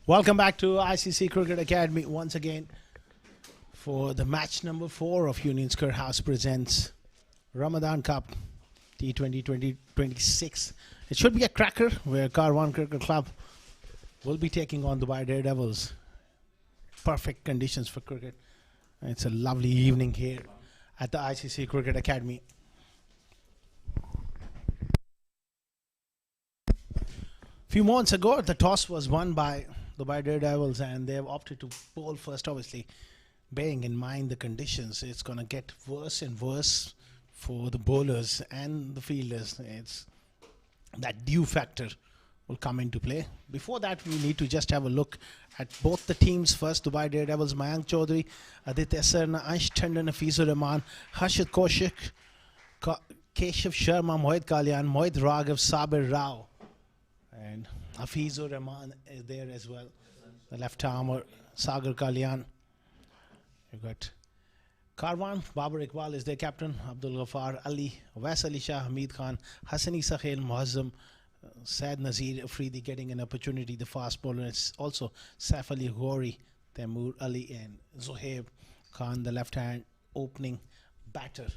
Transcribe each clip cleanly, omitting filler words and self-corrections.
Welcome back to ICC Cricket Academy once again for the match number 4 of Union Square House presents Ramadan Cup T20 2026. It should be a cracker where Karwan Cricket Club will be taking on the Daredevils. Perfect conditions for cricket. It's a lovely evening here at the ICC Cricket Academy. Few months ago, the toss was won by the Daredevils, and they have opted to bowl first. Obviously, bearing in mind the conditions, it's going to get worse and worse for the bowlers and the fielders. It's that dew factor will come into play. Before that, we need to just have a look at both the teams. First, Dubai Daredevils, Mayank Chaudhary, Aditya Sarna, Ansh Tandon, Hafizur Rahman, Harshit Kaushik, Keshav Sharma, Mohit Kalyan, Mohit Raghav, Sabir Rao. And Hafizur Rahman is there as well. The left armer, Sagar Kalyan. You've got Karwan, Babar Iqbal is their captain, Abdul Ghaffar Ali, Wais Ali Shah, Hamid Khan, Hassani Sahel, Muazzam, Saad Nazir Afridi getting an opportunity, the fast bowler. It's also Saif Ali Ghori, Taimur Ali, and Zohaib Khan, the left hand opening batter.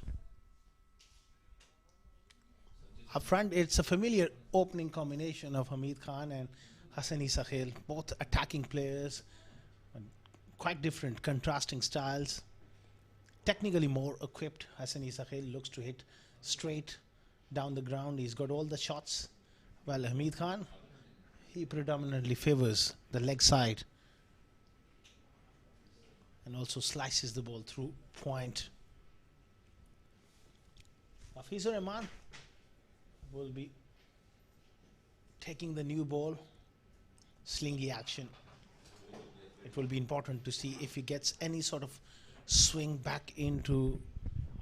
Up front, it's a familiar opening combination of Hamid Khan and Hassani Sahel, both attacking players, quite different, contrasting styles. Technically more equipped. Hassani Sahel looks to hit straight down the ground. He's got all the shots. While Hamid Khan, he predominantly favors the leg side and also slices the ball through point. Hafizur Rahman will be taking the new ball, slingy action. It will be important to see if he gets any sort of swing back into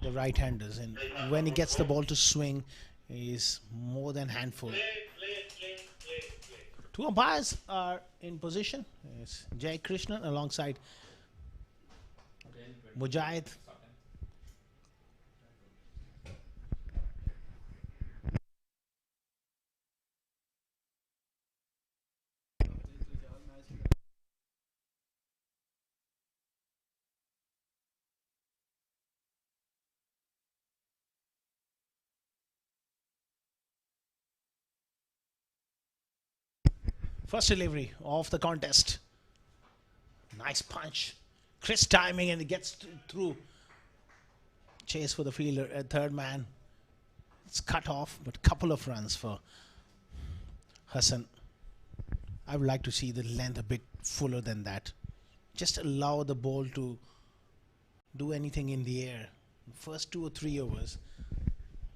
the right-handers, and when he gets the ball to swing, he is more than handful. Two umpires are in position. It's Jai Krishnan alongside Mujahid. First delivery of the contest. Nice punch. Crisp timing, and it gets through. Chase for the fielder, a third man. It's cut off, but couple of runs for Hassan. I would like to see the length a bit fuller than that. Just allow the ball to do anything in the air. First 2 or 3 overs,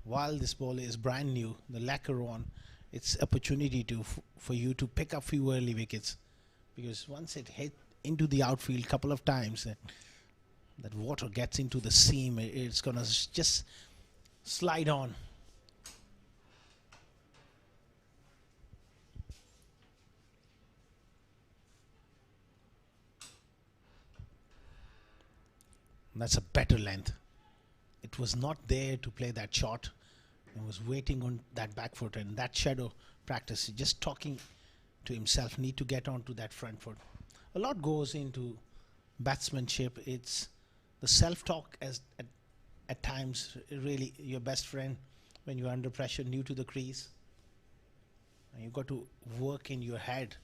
while this ball is brand new, the lacquer on, it's opportunity for you to pick up few early wickets, because once it hit into the outfield couple of times, that water gets into the seam, it's gonna just slide on. That's a better length. It was not there to play that shot. He was waiting on that back foot, and that shadow practice, just talking to himself, need to get onto that front foot. A lot goes into batsmanship. It's the self-talk at times really your best friend when you're under pressure, new to the crease. And you've got to work in your head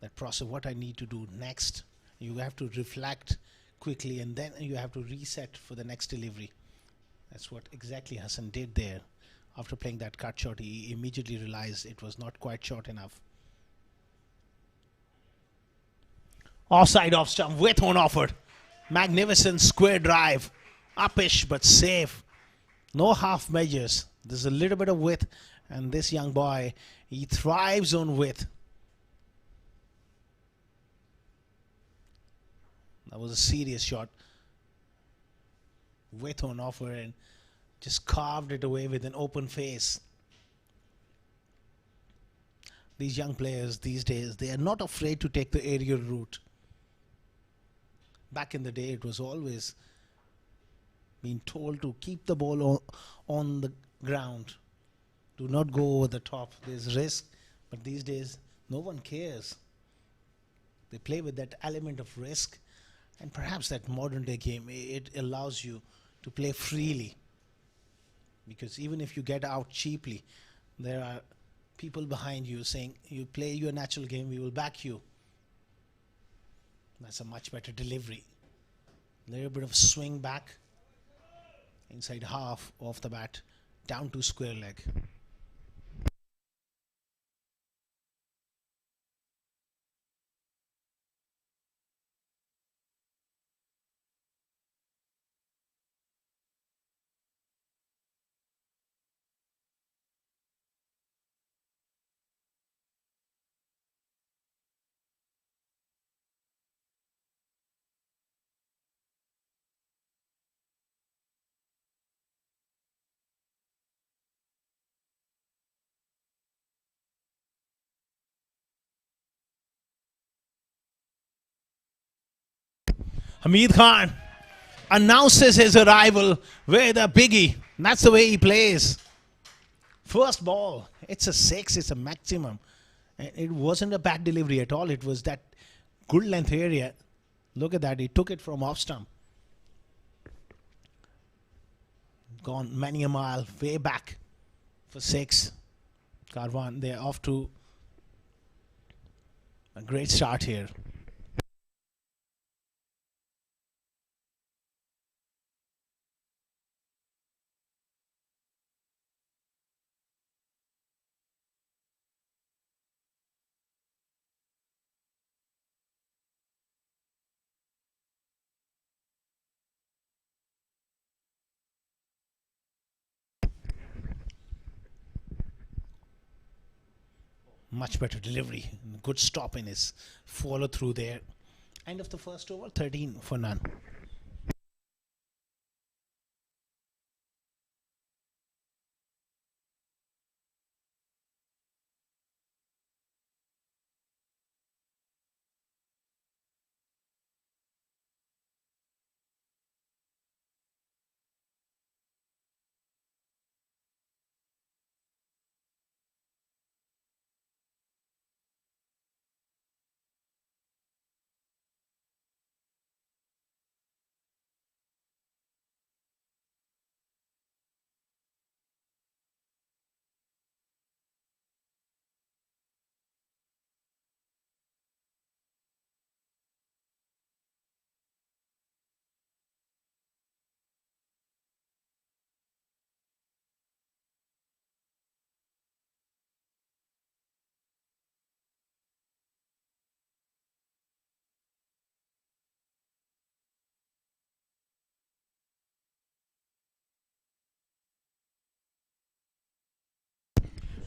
that process, what I need to do next. You have to reflect quickly, and then you have to reset for the next delivery. That's what exactly Hassan did there. After playing that cut shot, he immediately realized it was not quite short enough. Offside off stump, width on offered. Magnificent square drive. Upish but safe. No half measures. There's a little bit of width, and this young boy, he thrives on width. That was a serious shot. Width on offer, and just carved it away with an open face. These young players these days, they are not afraid to take the aerial route. Back in the day, it was always being told to keep the ball on the ground. Do not go over the top. There's risk. But these days, no one cares. They play with that element of risk, and perhaps that modern day game, it allows you to play freely, because even if you get out cheaply, there are people behind you saying, you play your natural game, we will back you. That's a much better delivery. A little bit of swing back inside half of the bat, down to square leg. Hamid Khan announces his arrival with a biggie. That's the way he plays. First ball, it's a six, it's a maximum. And it wasn't a bad delivery at all. It was that good length area. Look at that, he took it from off stump. Gone many a mile, way back for six. Karwan, they're off to a great start here. Much better delivery. Good stop in his follow through there. End of the first over, 13 for none.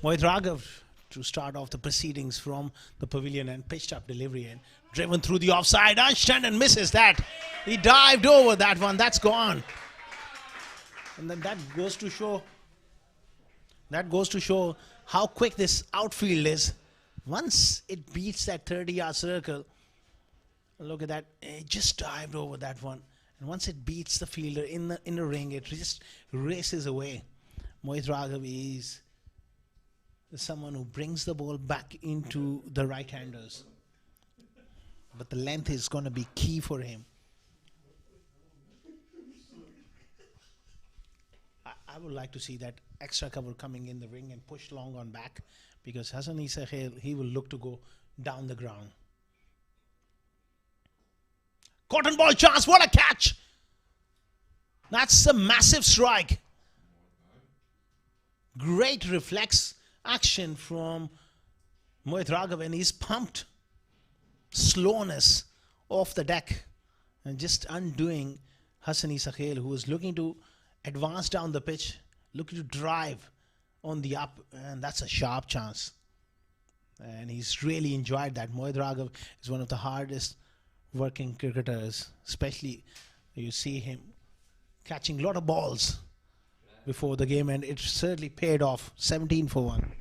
Mohit Raghav to start off the proceedings from the pavilion, and pitched up delivery and driven through the offside. Ashton misses that. He dived over that one. That's gone. And then that goes to show how quick this outfield is. Once it beats that 30-yard circle, look at that. It just dived over that one. And once it beats the fielder in the ring, it just races away. Mohit Raghav is someone who brings the ball back into the right-handers. But the length is going to be key for him. I would like to see that extra cover coming in the ring and push long on back, because Hassan Isa Khail, he will look to go down the ground. Cotton ball chance, what a catch! That's a massive strike. Great reflex action from Mohit Raghav, and he's pumped. Slowness off the deck and just undoing Hassan Isa Khail, who was looking to advance down the pitch, looking to drive on the up, and that's a sharp chance. And he's really enjoyed that. Mohit Raghav is one of the hardest working cricketers, especially you see him catching a lot of balls before the game, and it certainly paid off. 17 for 1.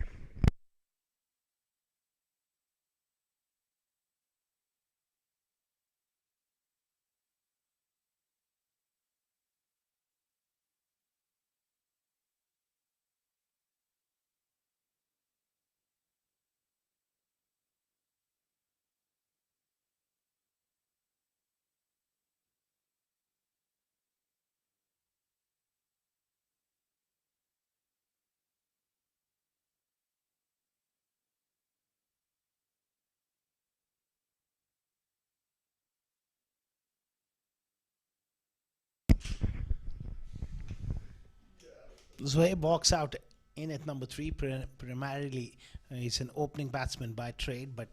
Zoe box out in at number three. Primarily, he's an opening batsman by trade, but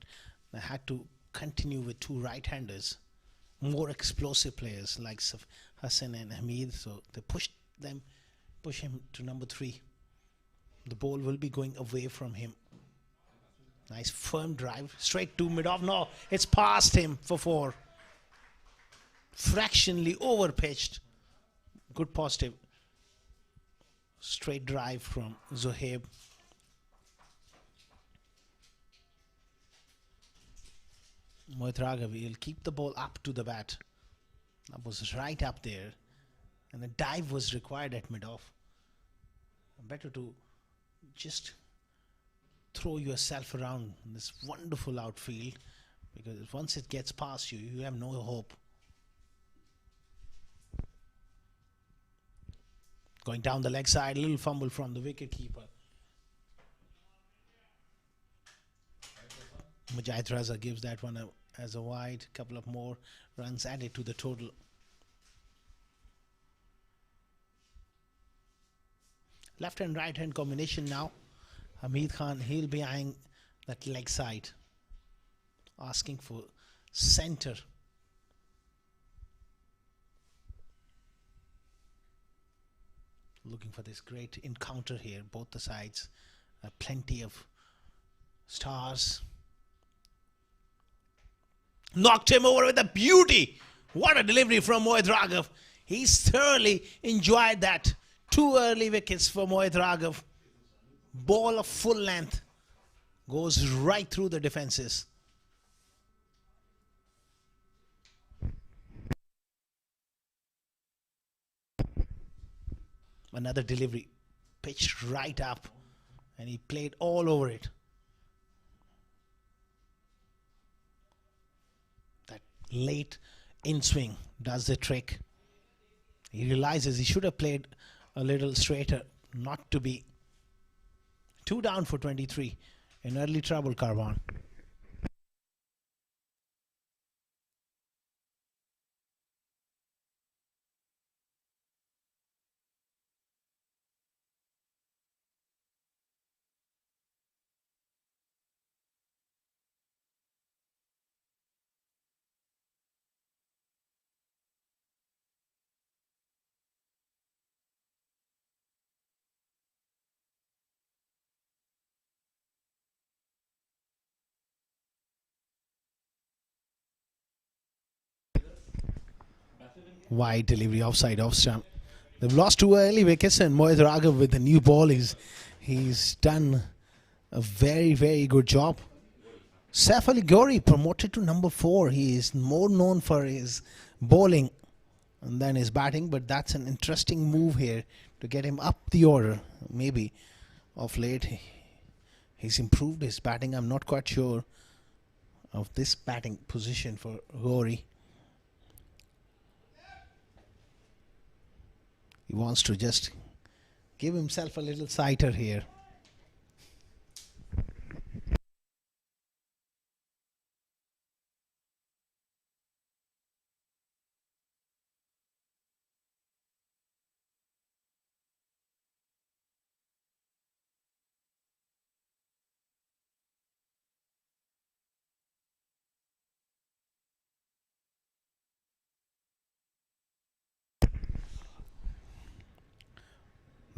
I had to continue with two right-handers, more explosive players like Hassan and Hamid. So they push him to number three. The ball will be going away from him. Nice firm drive, straight to mid off. No, it's past him for four. Fractionally over pitched. Good positive. Straight drive from Zohaib. Mohit Raghav will keep the ball up to the bat. That was right up there. And a dive was required at mid-off. Better to just throw yourself around in this wonderful outfield, because once it gets past you, you have no hope. Going down the leg side, a little fumble from the wicket keeper. Mujahid Raza gives that one as a wide. Couple of more runs added to the total. Left and right hand combination now. Hamid Khan, he'll be eyeing that leg side, asking for center. Looking for this great encounter here. Both the sides, plenty of stars. Knocked him over with a beauty. What a delivery from Mohit Raghav. He's thoroughly enjoyed that. Two early wickets for Mohit Raghav. Ball of full length. Goes right through the defenses. Another delivery. Pitched right up. And he played all over it. That late in swing does the trick. He realizes he should have played a little straighter, not to be two down for 23. In early trouble, Karwan. Wide delivery, offside, off stump. They've lost two early wickets, and Mohit Raghav with the new ball, he's done a very, very good job. Saif Ali Ghauri promoted to number 4. He is more known for his bowling than his batting, but that's an interesting move here to get him up the order. Maybe of late he's improved his batting. I'm not quite sure of this batting position for Ghauri. He wants to just give himself a little sighter here.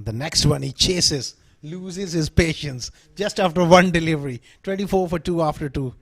The next one he chases, loses his patience just after one delivery. 24 for 2 after 2.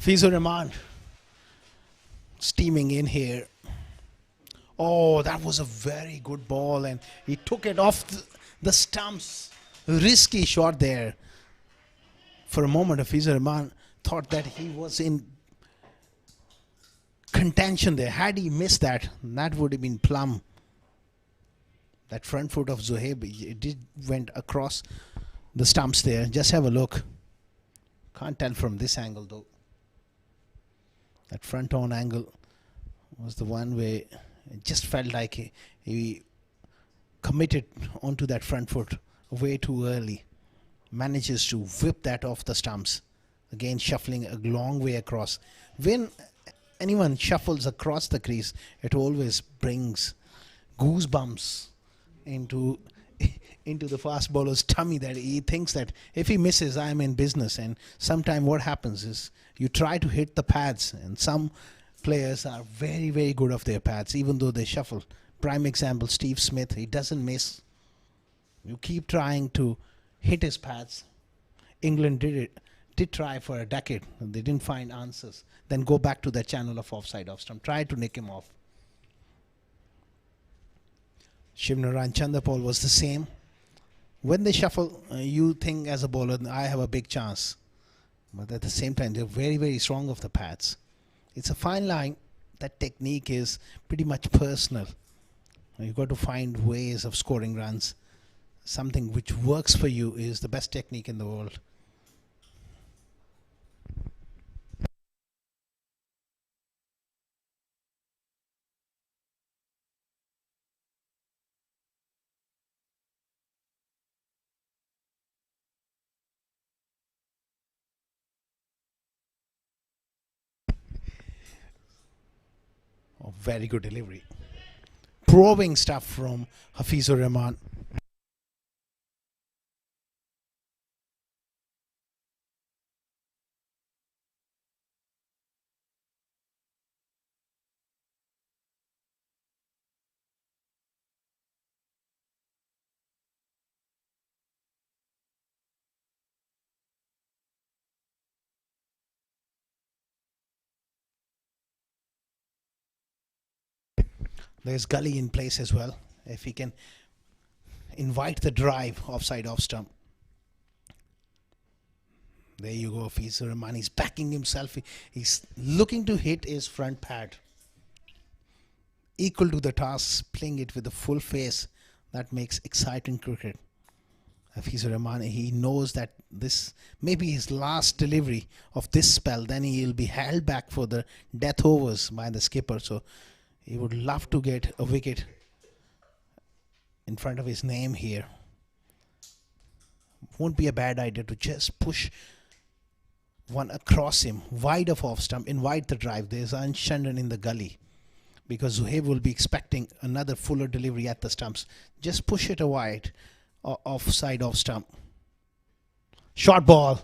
Fizur Rahman steaming in here. Oh, that was a very good ball, and he took it off the stumps. Risky shot there. For a moment, Fizur Rahman thought that he was in contention there. Had he missed that, that would have been plum. That front foot of Zohaib, it did went across the stumps there. Just have a look. Can't tell from this angle though. That front on angle was the one where it just felt like he committed onto that front foot way too early. Manages to whip that off the stumps. Again, shuffling a long way across. When anyone shuffles across the crease, it always brings goosebumps into the fast bowler's tummy, that he thinks that if he misses, I'm in business. And sometimes what happens is you try to hit the pads, and some players are very, very good off their pads, even though they shuffle. Prime example, Steve Smith, he doesn't miss. You keep trying to hit his pads. England did try for a decade. They didn't find answers. Then go back to the channel of offside off stump. Try to nick him off. Shivnaran Chanderpaul was the same. When they shuffle, you think as a bowler, I have a big chance. But at the same time, they're very, very strong off the pads. It's a fine line. That technique is pretty much personal. You've got to find ways of scoring runs. Something which works for you is the best technique in the world. Oh, very good delivery. Probing stuff from Hafizur Rahman. There's gully in place as well. If he can invite the drive offside off stump. There you go, Fizur Rahman. He's backing himself. He's looking to hit his front pad. Equal to the task, playing it with a full face. That makes exciting cricket. Fizur Rahman, he knows that this may be his last delivery of this spell. Then he'll be held back for the death overs by the skipper. So he would love to get a wicket in front of his name here. Won't be a bad idea to just push one across him, wide of off stump, invite the drive. There's Anshandan in the gully, because Zohaib will be expecting another fuller delivery at the stumps. Just push it wide, offside off stump. Short ball,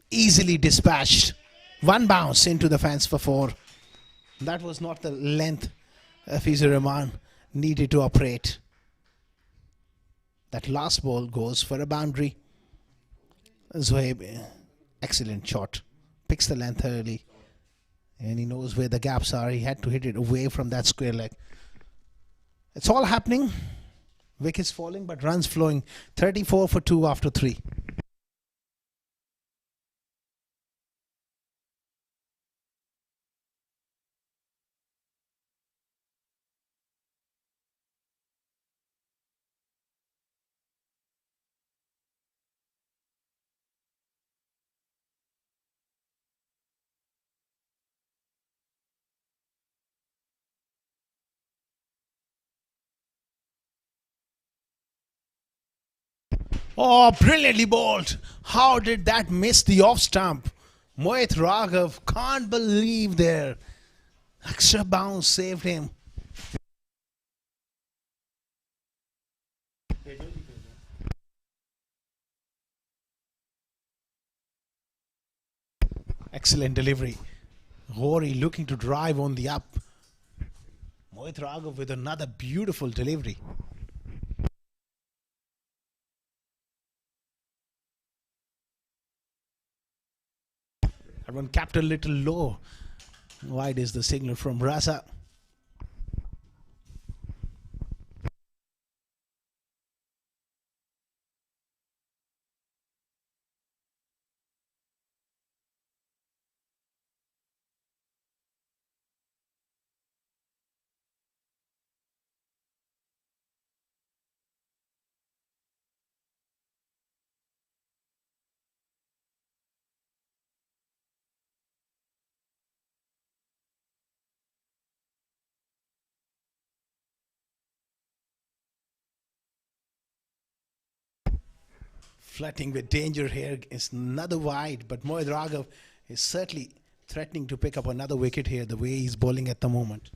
easily dispatched. One bounce into the fence for 4. That was not the length Fizur Rahman needed to operate. That last ball goes for a boundary. Zohaib, excellent shot. Picks the length early. And he knows where the gaps are. He had to hit it away from that square leg. It's all happening. Wickets falling, but runs flowing. 34 for 2 after 3. Oh, brilliantly bowled. How did that miss the off stump? Mohit Raghav, can't believe there. Extra bounce saved him. Excellent delivery. Rory looking to drive on the up. Mohit Raghav with another beautiful delivery. That one capped a little low. Wide is the signal from Raza. Flirting with danger here is another wide, but Mohit Raghav is certainly threatening to pick up another wicket here the way he's bowling at the moment.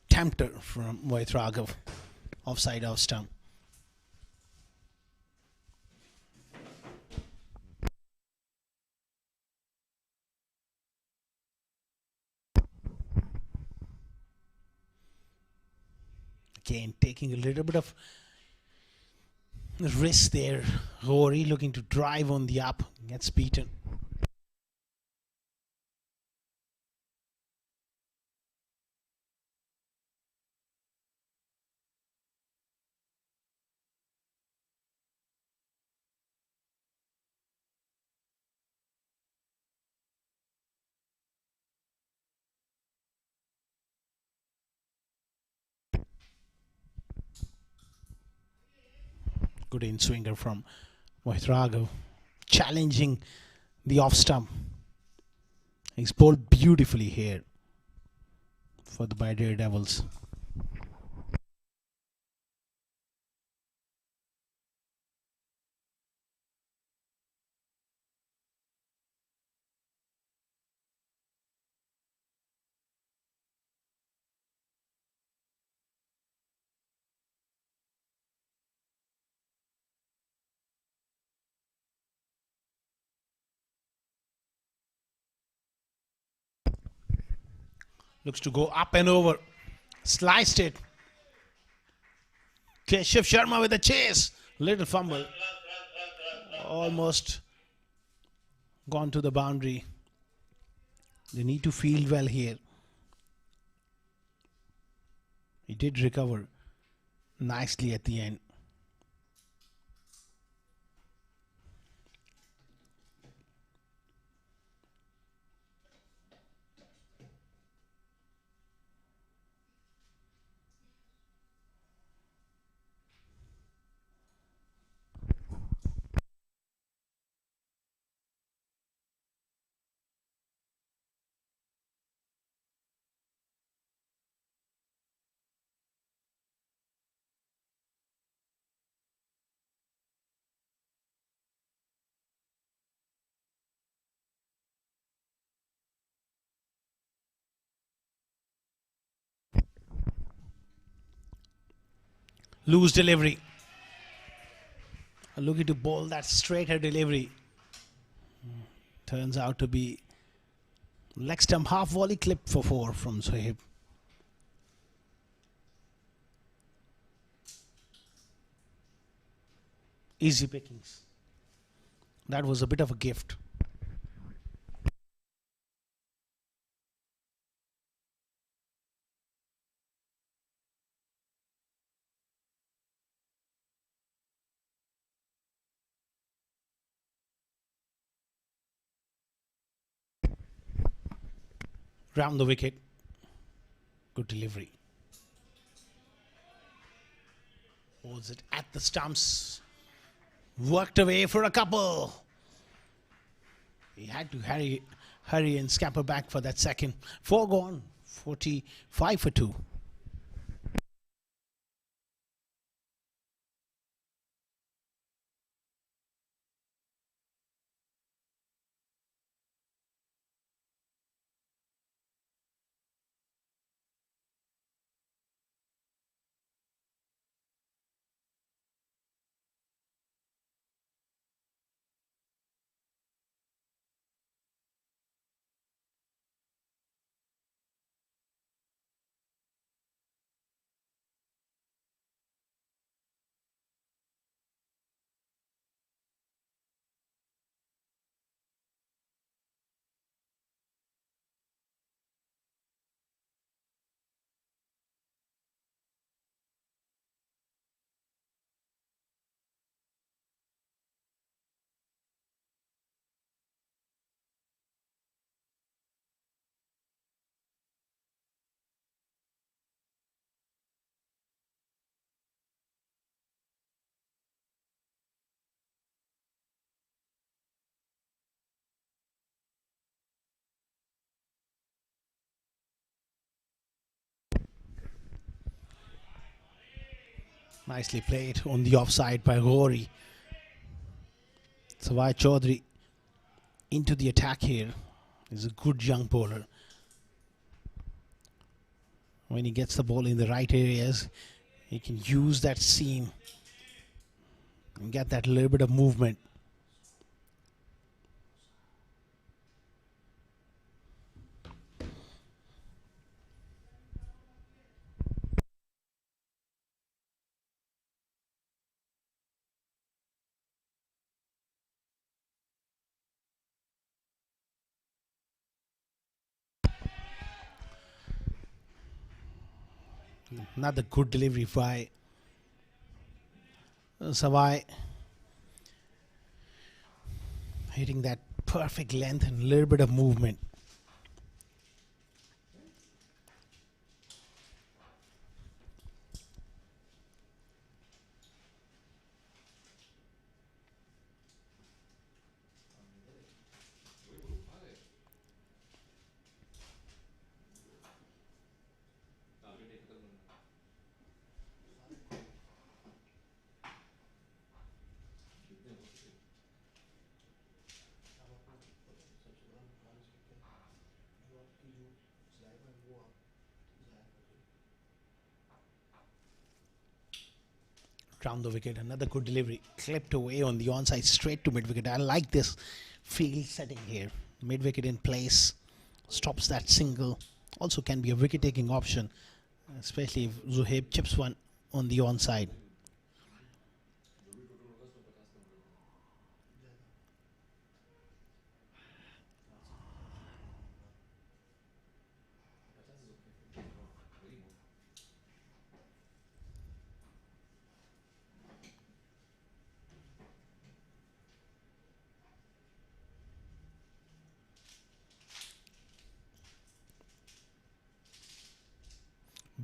Tempter from Mohit Raghav, offside off stump. Again, taking a little bit of risk there. Rory looking to drive on the up, gets beaten. Good in swinger from Mohit Raghav, challenging the off stump. He's bowled beautifully here for the Daredevils. Looks to go up and over. Sliced it. Keshav Sharma with a chase. Little fumble. Almost gone to the boundary. They need to field well here. He did recover nicely at the end. Loose delivery. Looking to bowl that straighter delivery. Turns out to be leg stump half volley clip for 4 from Sohaib. Easy pickings. That was a bit of a gift. Round the wicket. Good delivery. Holds it at the stumps. Worked away for a couple. He had to hurry and scamper back for that second. 4 gone. 45 for 2. Nicely played on the offside by Rory. Savai Chaudhary into the attack here. He's a good young bowler. When he gets the ball in the right areas, he can use that seam and get that little bit of movement. Another good delivery by Savai, hitting that perfect length and a little bit of movement. Round the wicket, another good delivery, clipped away on the onside, straight to mid wicket. I like this field setting here. Mid wicket in place, stops that single. Also can be a wicket taking option, especially if Zuhaib chips one on the onside.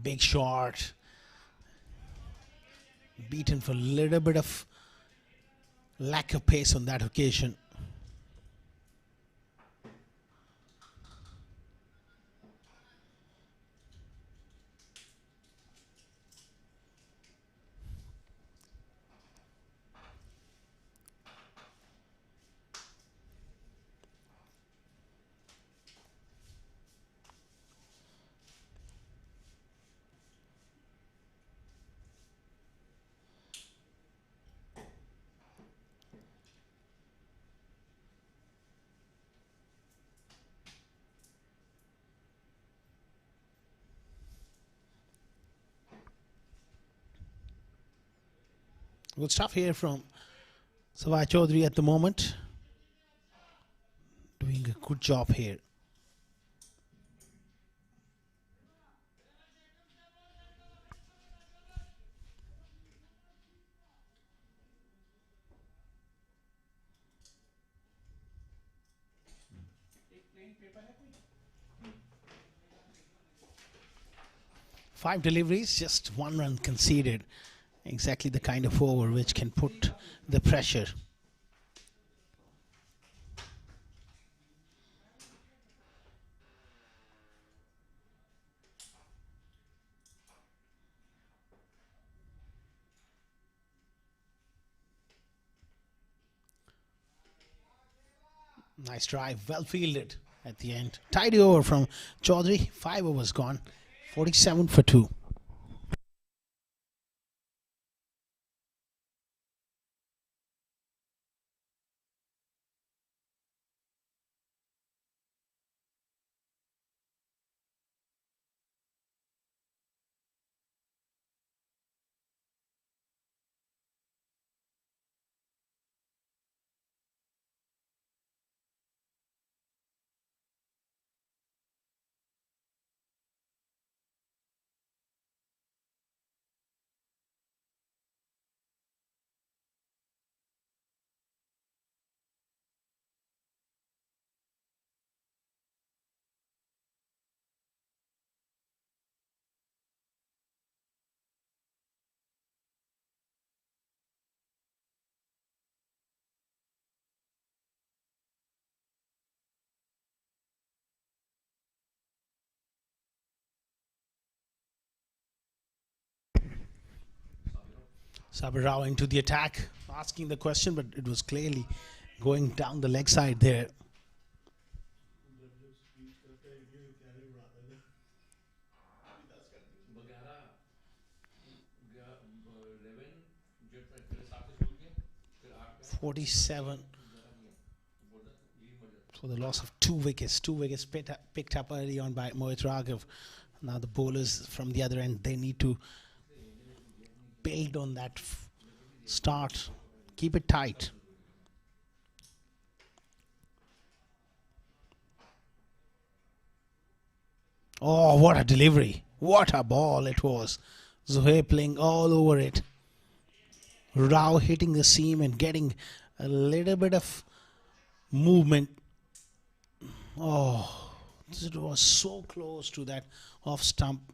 Big shot, beaten for a little bit of lack of pace on that occasion. Good stuff here from Savai Chaudhary at the moment. Doing a good job here. Five deliveries, just one run conceded. Exactly the kind of over which can put the pressure. Nice drive, well fielded at the end. Tidy over from Chaudhary. 5 overs gone. 47 for 2. Sabir Rao into the attack, asking the question, but it was clearly going down the leg side there. "47" for the loss of 2 wickets. 2 wickets picked up early on by Mohit Raghav. Now the bowlers from the other end, they need to build on that start. Keep it tight. Oh, what a delivery. What a ball it was. Zohair playing all over it. Rao hitting the seam and getting a little bit of movement. Oh, it was so close to that off stump.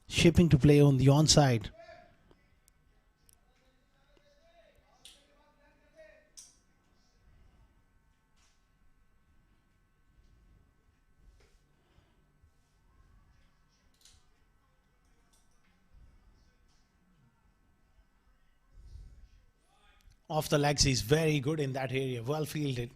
Shipping to play on the onside. Off the legs, he's very good in that area. Well fielded.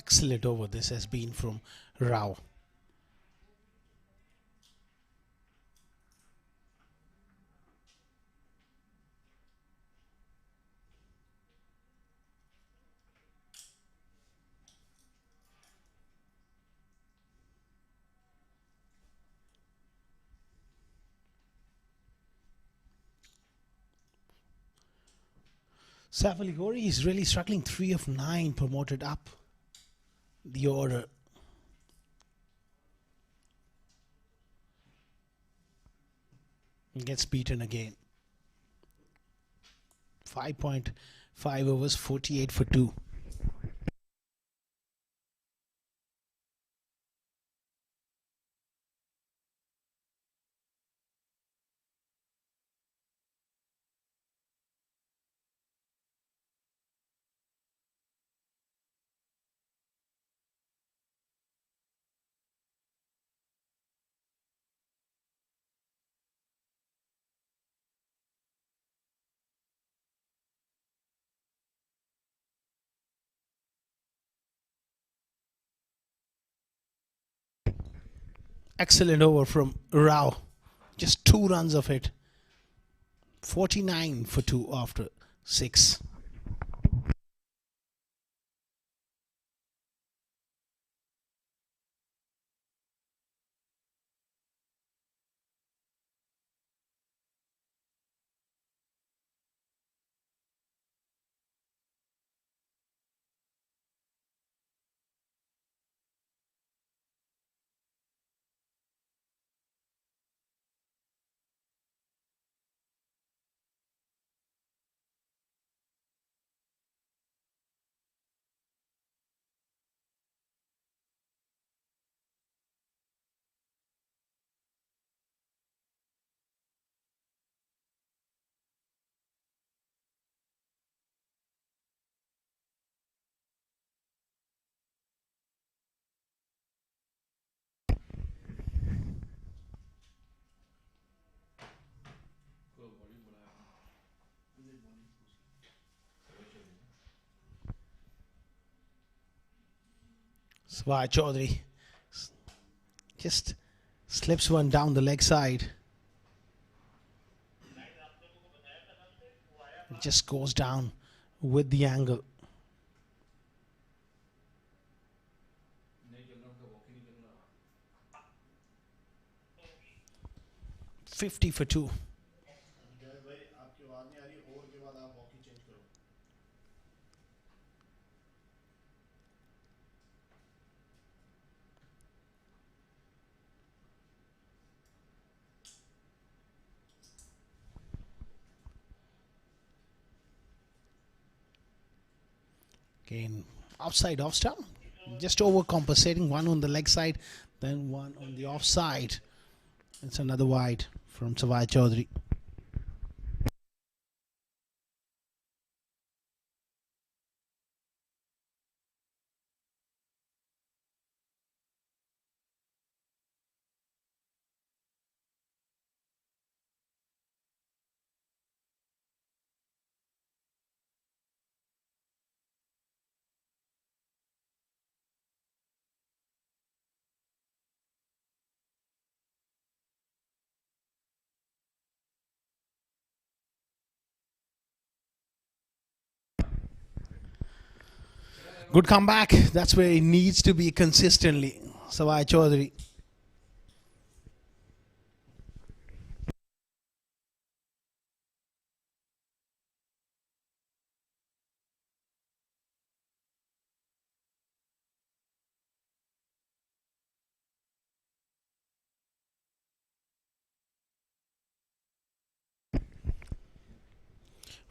Excellent over this has been from Rao. Saif Ali Ghori is really struggling. 3 of 9 promoted up the order. Gets beaten again. 5.5 overs, 48 for 2. Excellent over from Rao. Just 2 runs of it. 49 for 2 after 6. Swai Chaudhary just slips one down the leg side. It just goes down with the angle. 50 for 2. Again, offside off stump. Just overcompensating, one on the leg side, then one on the offside. It's another wide from Savai Chaudhary. Good comeback. That's where it needs to be consistently. Savai Chaudhary.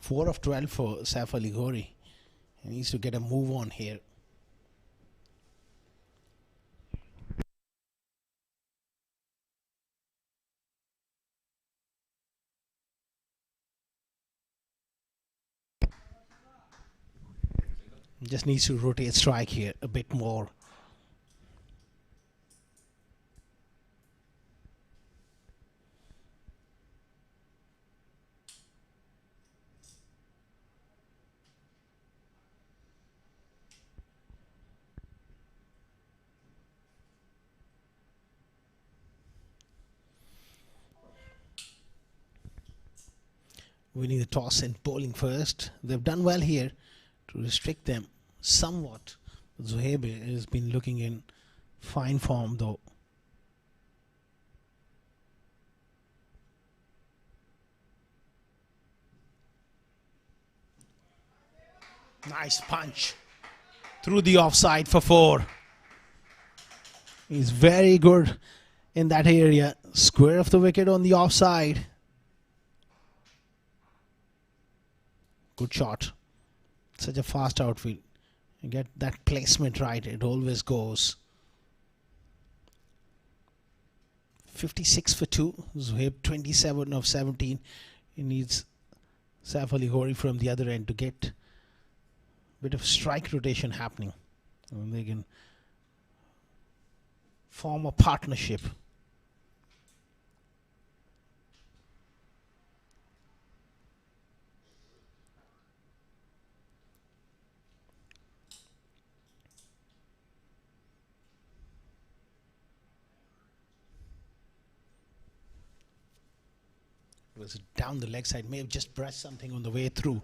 4 of 12 for Saif Ali Ghori. He needs to get a move on here. Just needs to rotate strike here a bit more. Winning the toss and bowling first. They've done well here to restrict them somewhat. Zuhaib has been looking in fine form though. Nice punch through the offside for 4. He's very good in that area. Square of the wicket on the offside. Good shot. Such a fast outfield. You get that placement right, it always goes. 56 for 2. Zuhaib 27 of 17. He needs Saif Ali Ghori from the other end to get a bit of strike rotation happening. And they can form a partnership. Was down the leg side, may have just brushed something on the way through.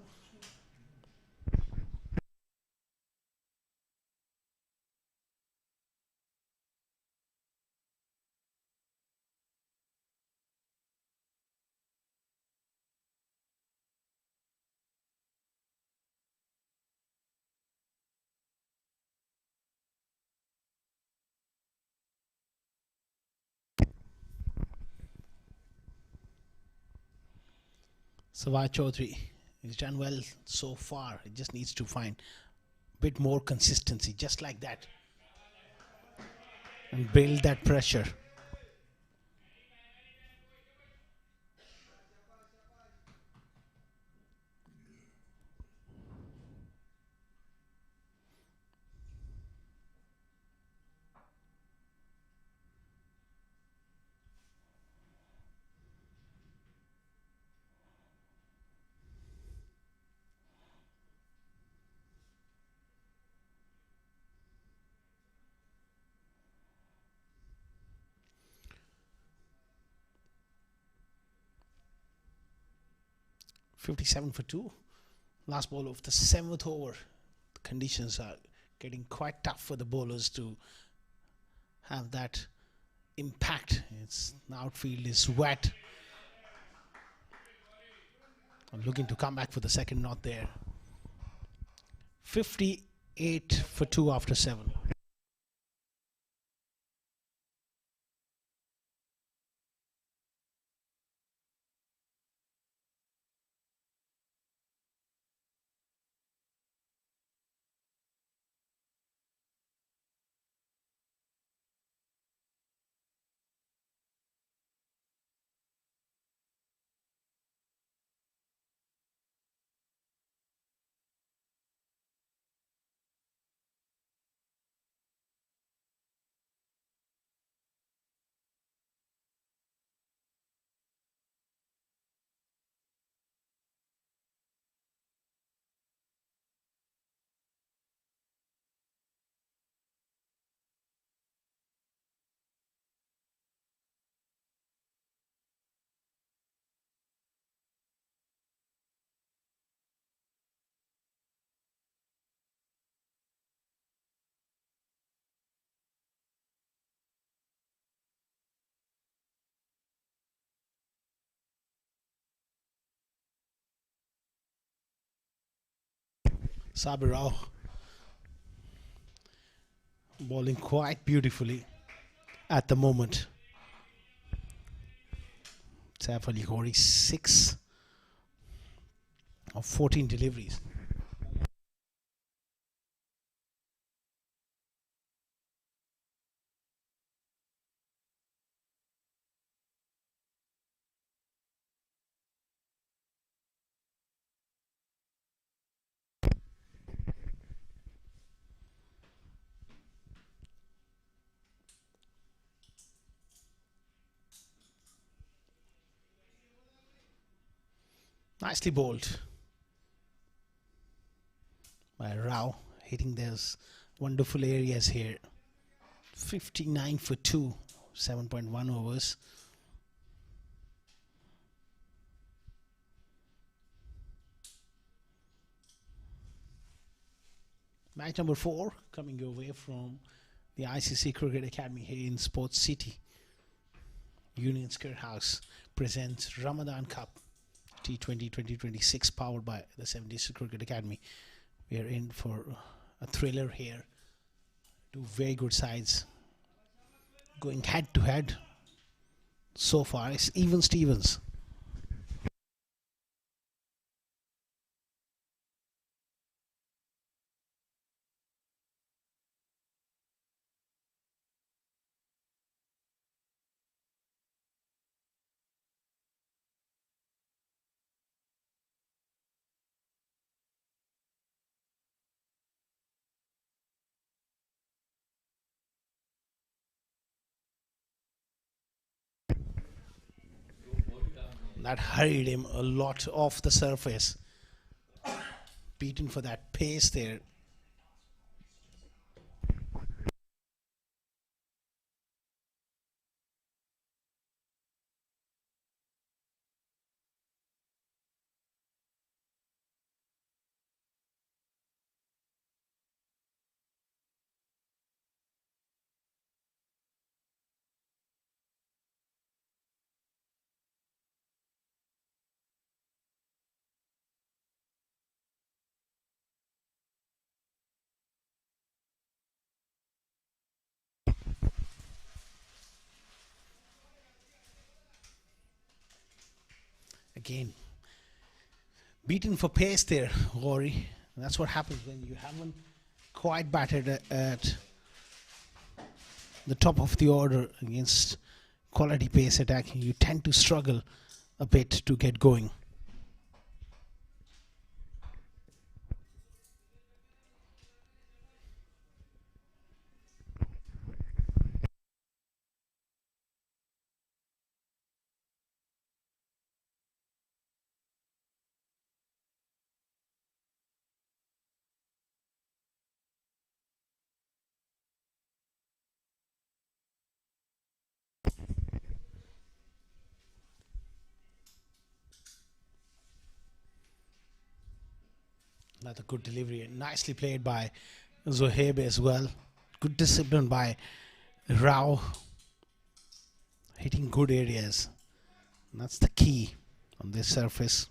Savai Chaudhary, he's done well so far. It just needs to find a bit more consistency, just like that, and build that pressure. .57 for 2. Last ball of the 7th over. The conditions are getting quite tough for the bowlers to have that impact. It's the outfield is wet. I'm looking to come back for the second, not there. 58 for 2 after 7. Sabir Rao bowling quite beautifully at the moment. Saif Ali Ghori 6 of 14 deliveries. Nicely bowled by Rao, hitting those wonderful areas here. 59 for 2, 7.1 overs. Match number 4 coming your way from the ICC Cricket Academy here in Sports City. Union Square House presents Ramadan Cup T20 2026 powered by the 70s Cricket Academy. We are in for a thriller here. Two very good sides going head to head. So far, it's even Stevens. That hurried him a lot off the surface. Beaten for that pace there. Again, beaten for pace there, Rory. That's what happens when you haven't quite batted at the top of the order against quality pace attacking. You tend to struggle a bit to get going. Another good delivery, nicely played by Zohaib as well. Good discipline by Rao, hitting good areas. And that's the key on this surface.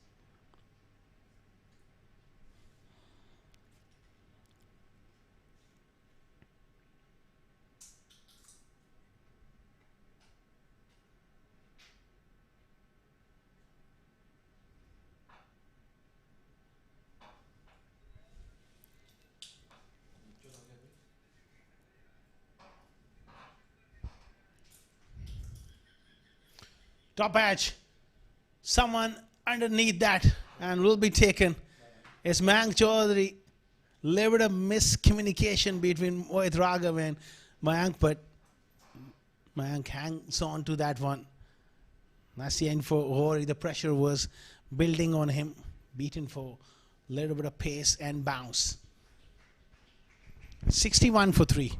Top edge. Someone underneath that and will be taken. It's Mayank Chaudhary. Little bit of miscommunication between Mohit Raghav and Mayank, but Mayank hangs on to that one. That's the end for Rory. The pressure was building on him. Beaten for a little bit of pace and bounce. 61 for 3.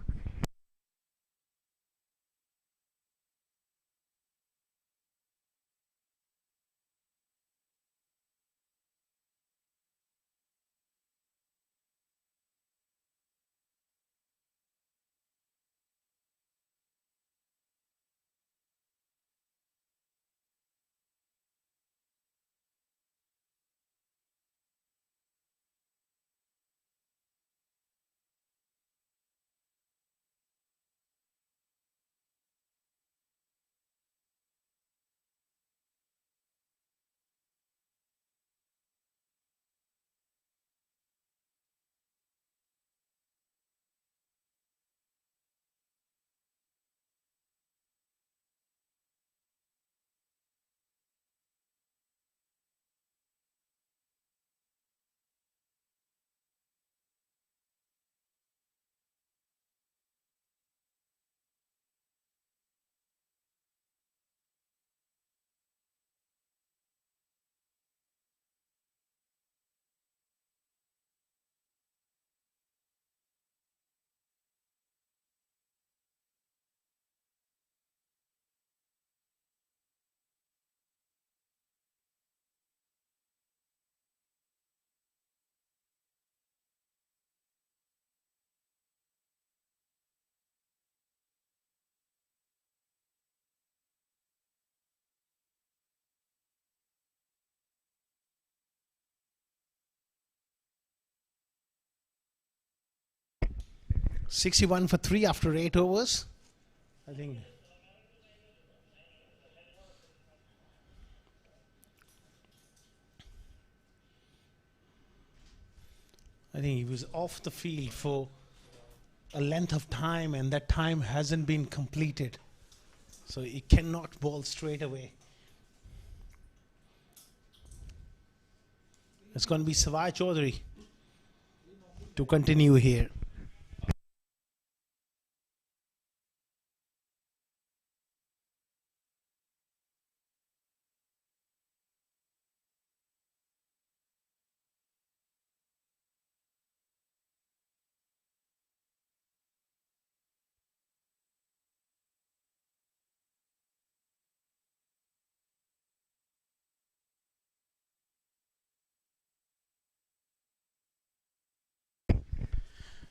61 for 3 after 8 overs. I think he was off the field for a length of time, and that time hasn't been completed. So he cannot bowl straight away. It's going to be Savai Chaudhary to continue here.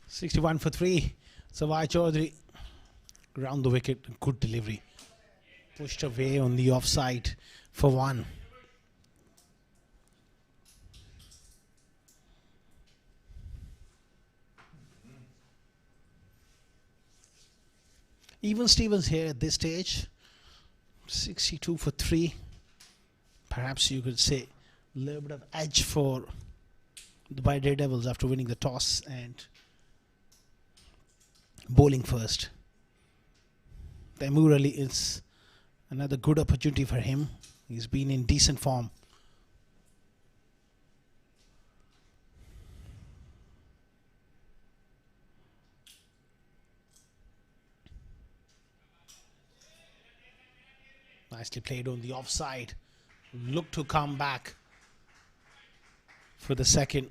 Sixty-one for 3. Savai Chaudhary round the wicket. Good delivery. Pushed away on the offside for 1. Even Stevens here at this stage. 62 for 3. Perhaps you could say a little bit of edge for the Daredevils after winning the toss and bowling first. Taimur Ali is another good opportunity for him. He's been in decent form. Nicely played on the offside. Look to come back for the second.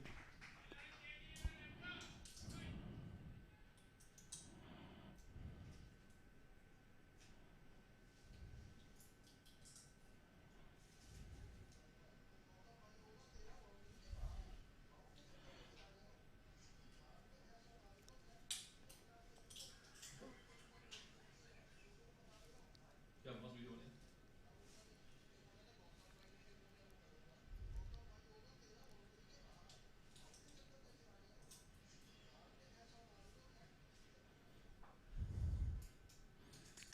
Yeah, must be doing it.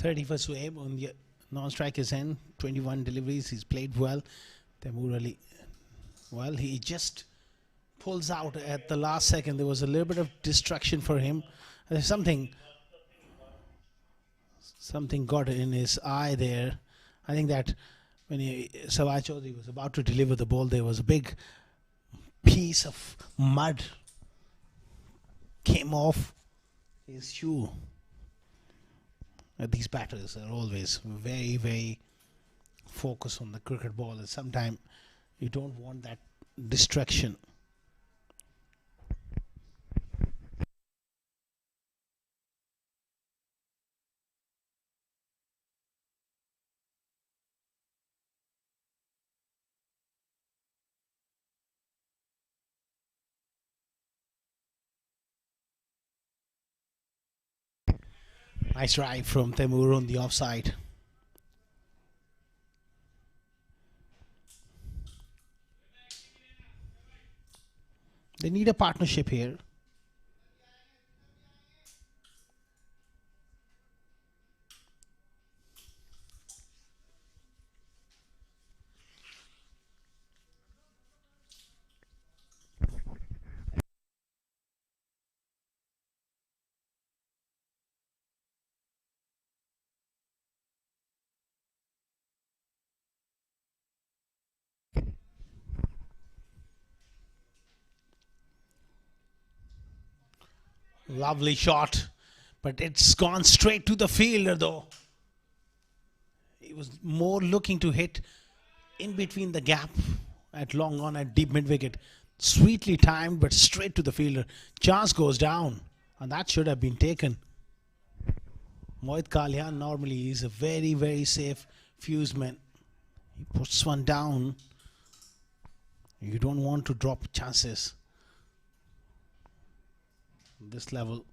31st wave on the non-striker's end. 21 deliveries. He's played well. Taimur Ali, well, he just pulls out at the last second. There was a little bit of distraction for him. There's something got in his eye there. I think that when Savai Chaudhary was about to deliver the ball, there was a big piece of mud came off his shoe. These batters are always very, very focused on the cricket ball, and sometimes you don't want that distraction. Nice drive from Taimur on the offside. They need a partnership here. Lovely shot, but it's gone straight to the fielder though. He was more looking to hit in between the gap at long on at deep mid wicket. Sweetly timed, but straight to the fielder. Chance goes down, and that should have been taken. Mohit Kalyan normally is a very, very safe fuseman. He puts one down. You don't want to drop chances this level.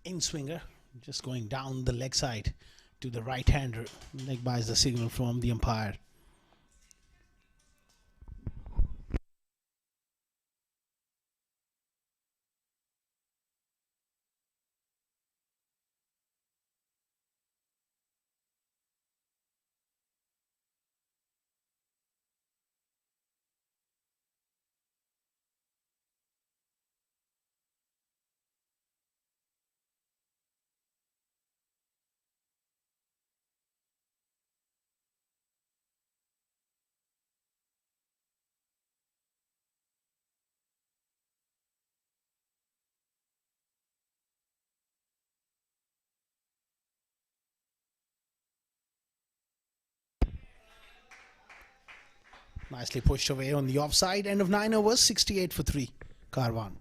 in swinger, just going down the leg side to the right hander. Leg buys the signal from the umpire. Nicely pushed away on the offside. End of 9 overs, 68 for 3. Karwan.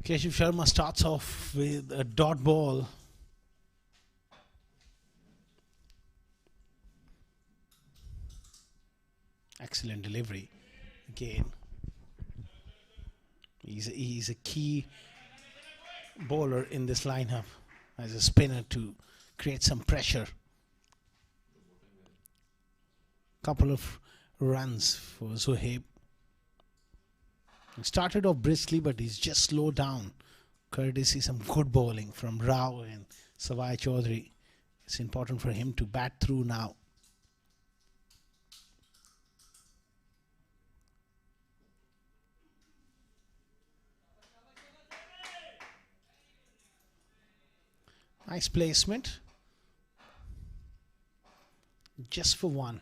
Keshav Sharma starts off with a dot ball. Excellent delivery. Again, he's a key bowler in this lineup as a spinner to create some pressure. Couple of runs for Zohaib. He started off briskly, but he's just slowed down. Courtesy some good bowling from Rao and Savai Chaudhary. It's important for him to bat through now. Nice placement. Just for one.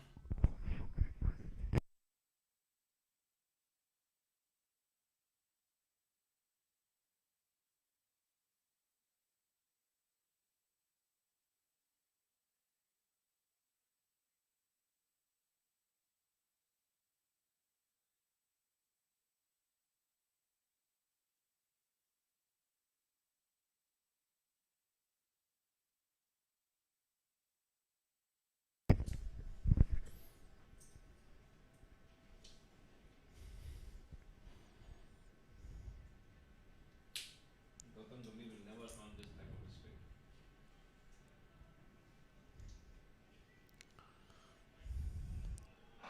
Gautam Gambhir will never earn this type of respect.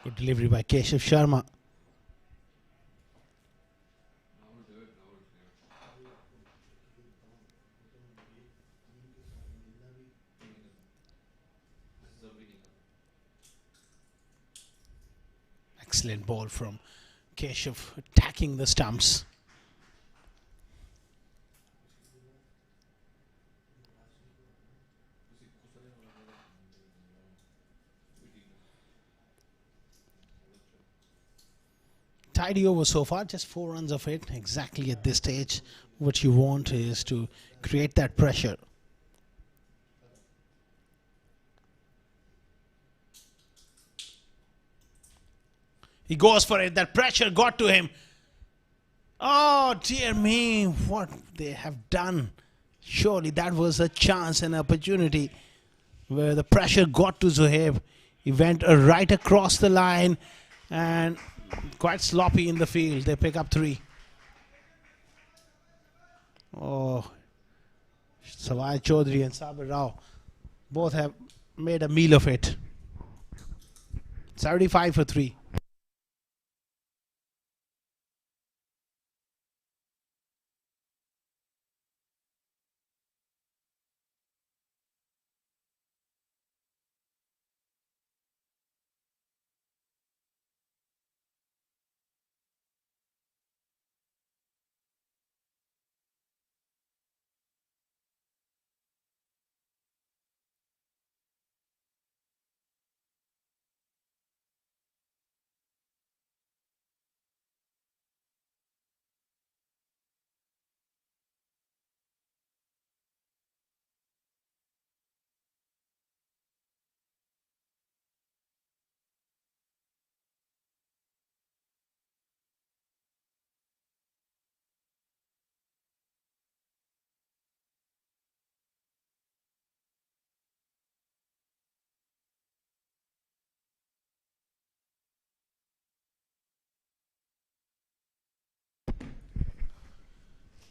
Good delivery by Keshav Sharma. Rahul, do it. Rahul, clear. This is a winning cup. Excellent ball from Keshav, attacking the stumps. Tidy over so far, just 4 runs of it. Exactly at this stage, what you want is to create that pressure. He goes for it. That pressure got to him. Oh, dear me, what they have done. Surely that was a chance and opportunity where the pressure got to Zohaib. He went right across the line and quite sloppy in the field. They pick up 3. Oh, Savai Chaudhary and Sabir Rao both have made a meal of it. 75 for 3.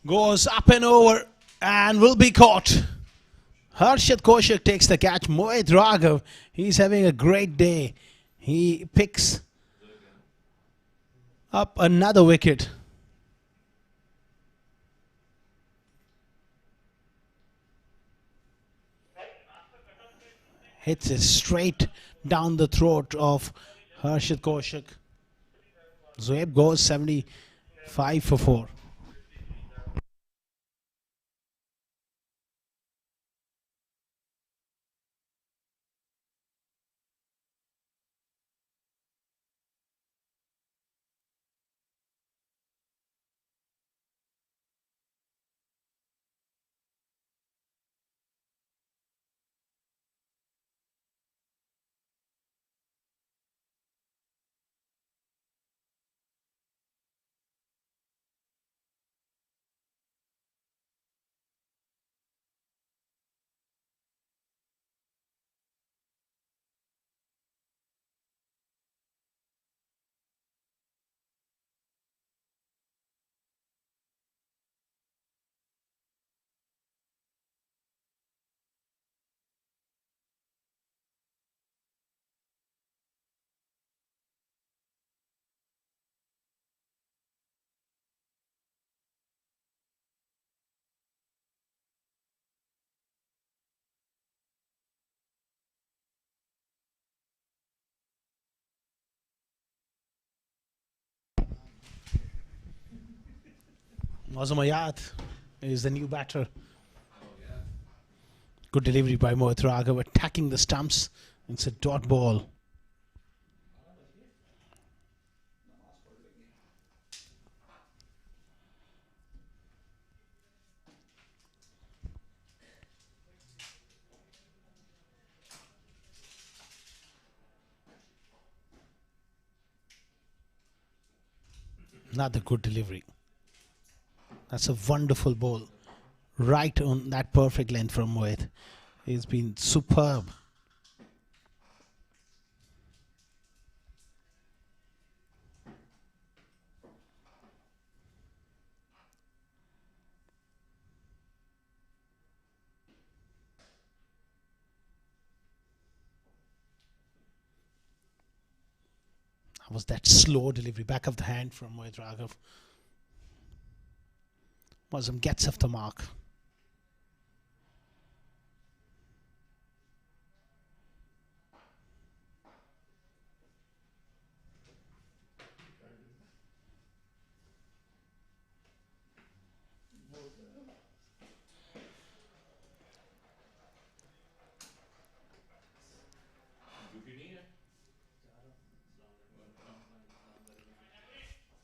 Goes up and over and will be caught. Harshit Koshik takes the catch. Mohit Raghav, he's having a great day. He picks up another wicket. Hits it straight down the throat of Harshit Koshik. Zoeb goes 75 for 4. Mazumayat is the new batter. Good delivery by Mohit Raghav, attacking the stumps. It's a dot ball. Another good delivery. That's a wonderful ball. Right on that perfect length from Mohit. He's been superb. That was that slow delivery, back of the hand from Mohit Raghav. Muslim gets off the mark.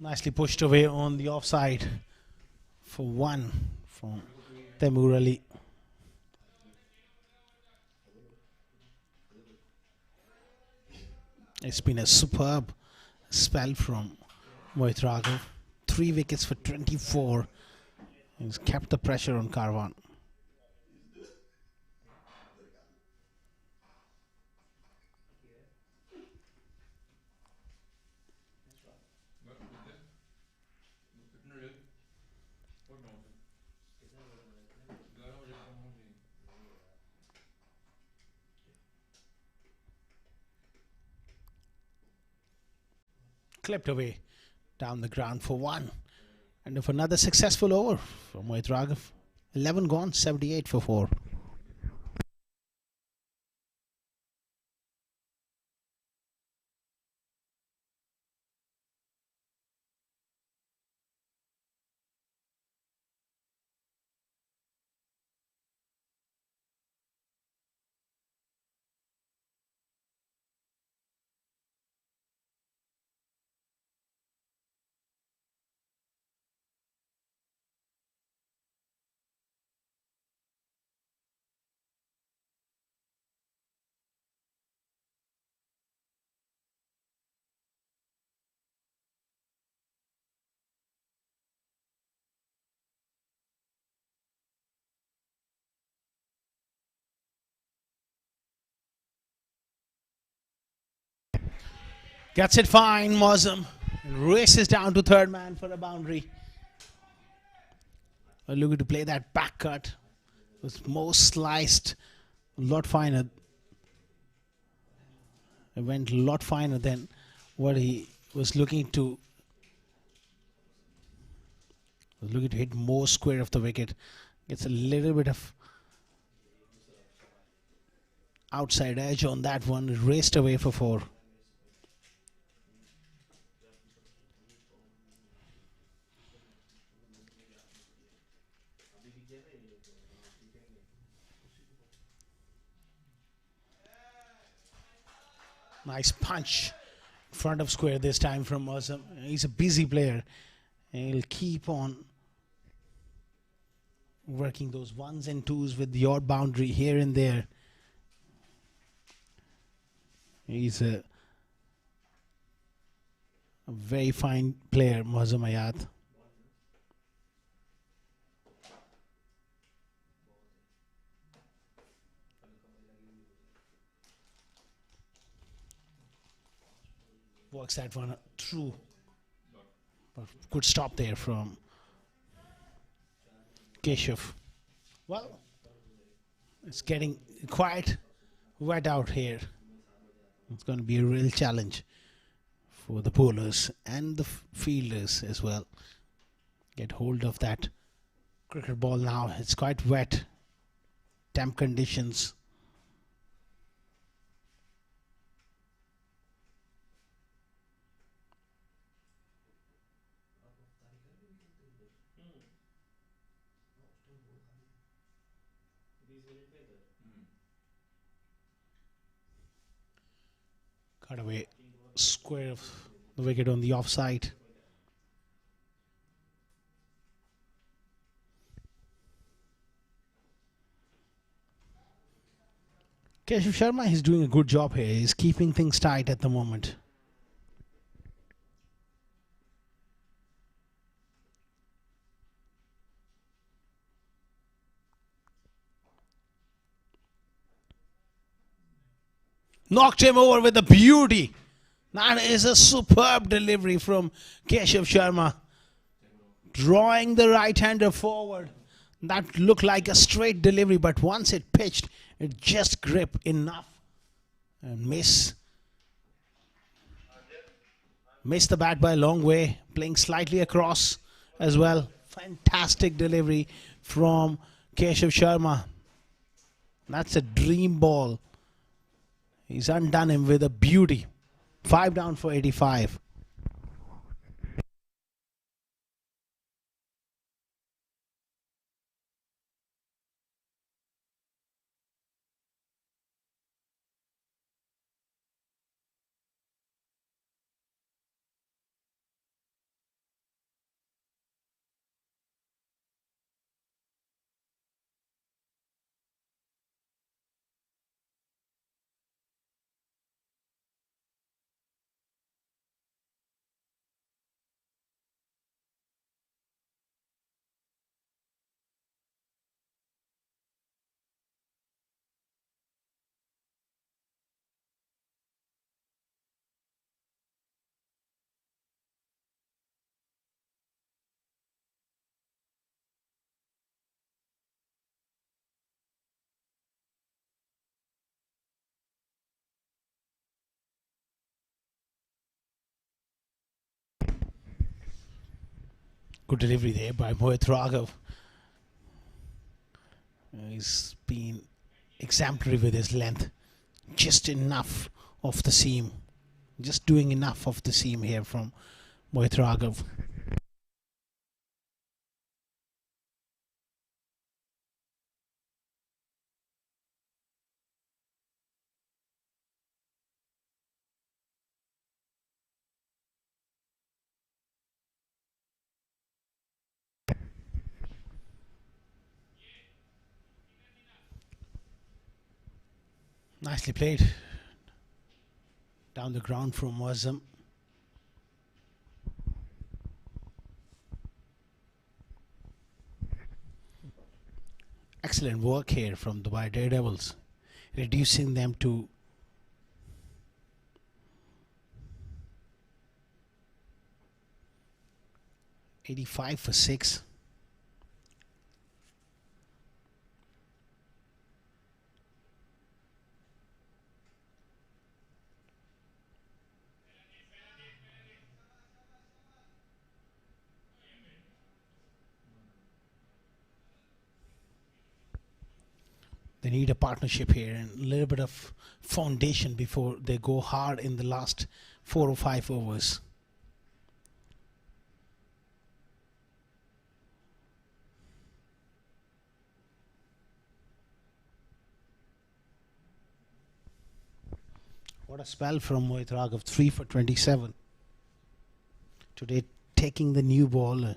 Nicely pushed away on the offside for 1 from Taimur Ali. It's been a superb spell from Mohit Raghav. 3 wickets for 24. He's kept the pressure on Karwan. कितने रहे और 9 से 11 बजे खत्म होना चाहिए Clipped away down the ground for one. And if another successful over for Mohit Raghav. 11 gone, 78 for 4. Gets it fine, Mozum. Races down to third man for a boundary. Looking to play that back cut. Was more sliced. A lot finer. It went a lot finer than what he was looking to. Was looking to hit more square of the wicket. Gets a little bit of outside edge on that one. Raced away for 4. Nice punch in front of square this time from Mozum. He's a busy player. And he'll keep on working those ones and twos with the odd boundary here and there. He's a very fine player, Mozum Ayat. Works that one through. But good stop there from Keshav. Well, it's getting quite wet out here. It's going to be a real challenge for the bowlers and the fielders as well. Get hold of that cricket ball now. It's quite wet. Damp conditions. Cut away. Square of the wicket on the offside. Keshav Sharma is doing a good job here. He's keeping things tight at the moment. Knocked him over with a beauty. That is a superb delivery from Keshav Sharma. Drawing the right-hander forward. That looked like a straight delivery, but once it pitched, it just gripped enough. And missed the bat by a long way. Playing slightly across as well. Fantastic delivery from Keshav Sharma. That's a dream ball. He's undone him with a beauty. 5 down for 85. Good delivery there by Mohit Raghav. He's been exemplary with his length. Just enough off the seam. Just doing enough off the seam here from Mohit Raghav. Nicely played. Down the ground from Wazam. Excellent work here from Dubai Daredevils, reducing them to 85 for 6. They need a partnership here and a little bit of foundation before they go hard in the last 4 or 5 overs. What a spell from Mohit Raghav, 3 for 27. Today, taking the new ball,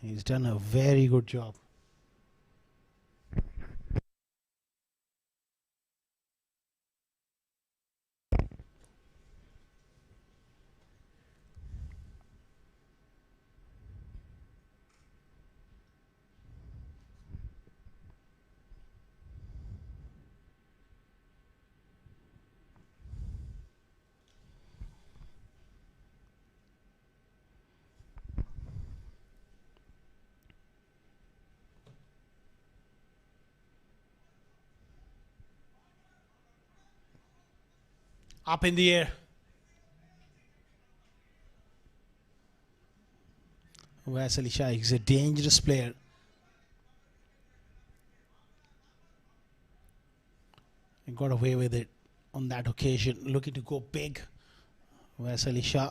he's done a very good job. Up in the air. Vasily Shah is a dangerous player. He got away with it on that occasion, looking to go big. Vasily Shah.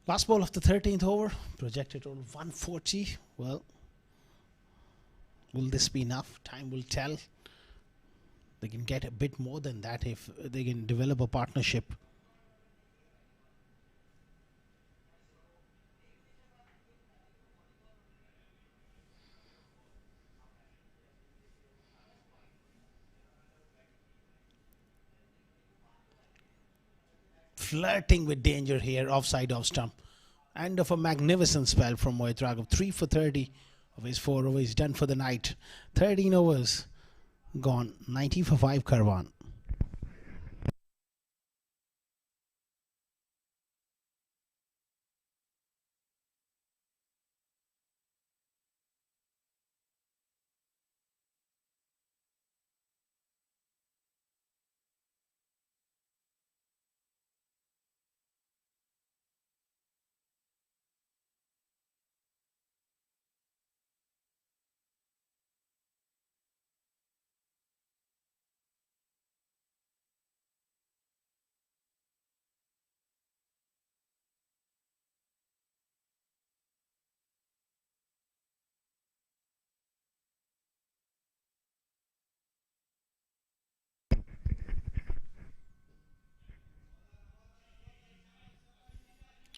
Last ball of the 13th over, projected total 140. Well, will this be enough? Time will tell. They can get a bit more than that if they can develop a partnership. Flirting with danger here, offside off stump. End of a magnificent spell from Mohit Raghav. 3 for 30 of his 4 overs. He's done for the night. 13 overs gone. 90 for 5 Karwan.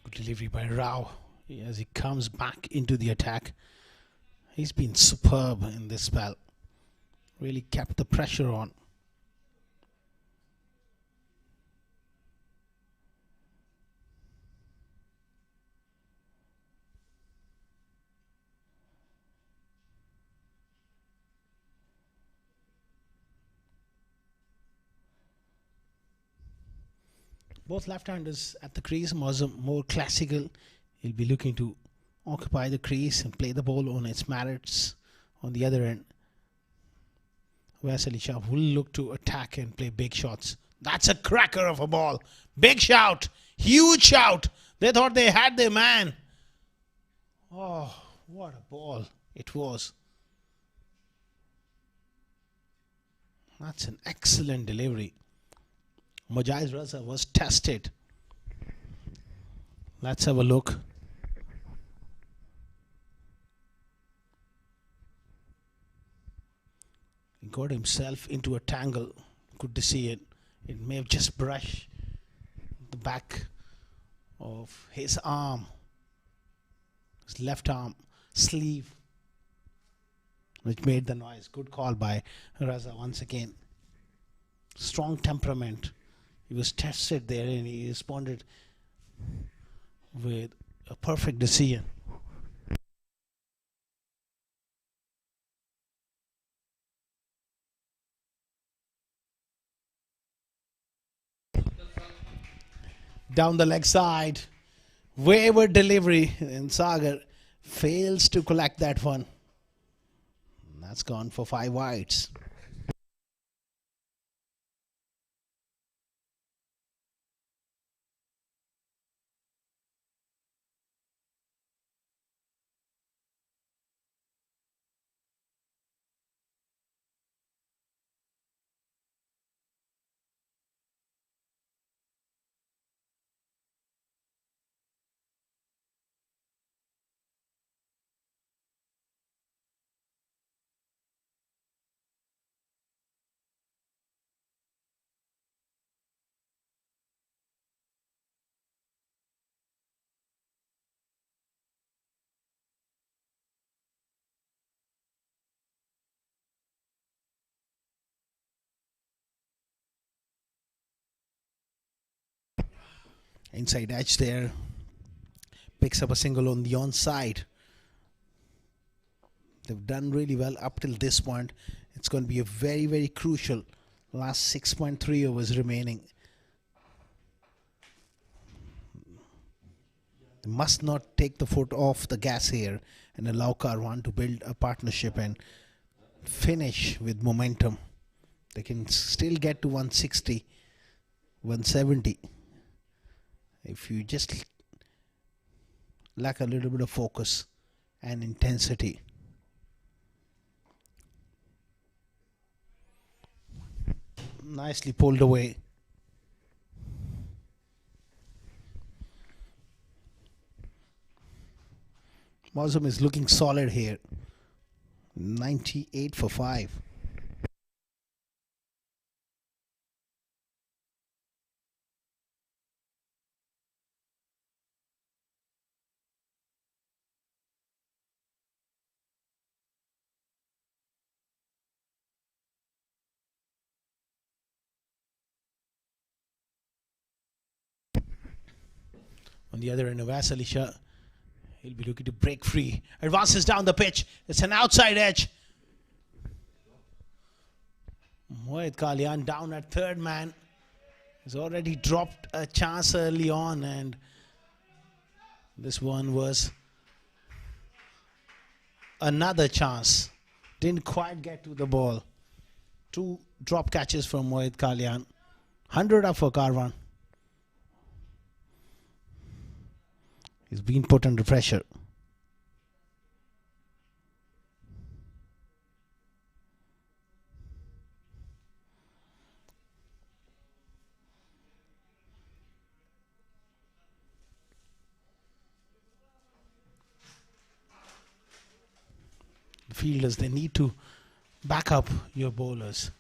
Good delivery by Rao as he comes back into the attack. He's been superb in this spell. Really kept the pressure on. Both left-handers at the crease. More classical. He'll be looking to occupy the crease and play the ball on its merits. On the other end, Vasily Shah will look to attack and play big shots. That's a cracker of a ball. Big shout. Huge shout. They thought they had their man. Oh, what a ball it was. That's an excellent delivery. Mojaiz Raza was tested. Let's have a look. He got himself into a tangle. Good to see it. It may have just brushed the back of his arm, his left arm sleeve, which made the noise. Good call by Raza once again. Strong temperament. He was tested there and he responded with a perfect decision. Down the leg side, wayward delivery, and Sagar fails to collect that one. That's gone for 5 wides. Inside edge there. Picks up a single on the onside. They've done really well up till this point. It's going to be a very, very crucial last 6.3 overs remaining. They must not take the foot off the gas here and allow Karwan to build a partnership and finish with momentum. They can still get to 160, 170 if you just lack a little bit of focus and intensity. Nicely pulled away. Mozum is looking solid here. 98 for 5. On the other end of Vasalisha, he'll be looking to break free. Advances down the pitch. It's an outside edge. Mohit Kalyan down at third man. He's already dropped a chance early on, and this one was another chance. Didn't quite get to the ball. 2 drop catches from Mohit Kalyan. 100 up for Karwan. He's been put under pressure. The fielders, they need to back up your bowlers.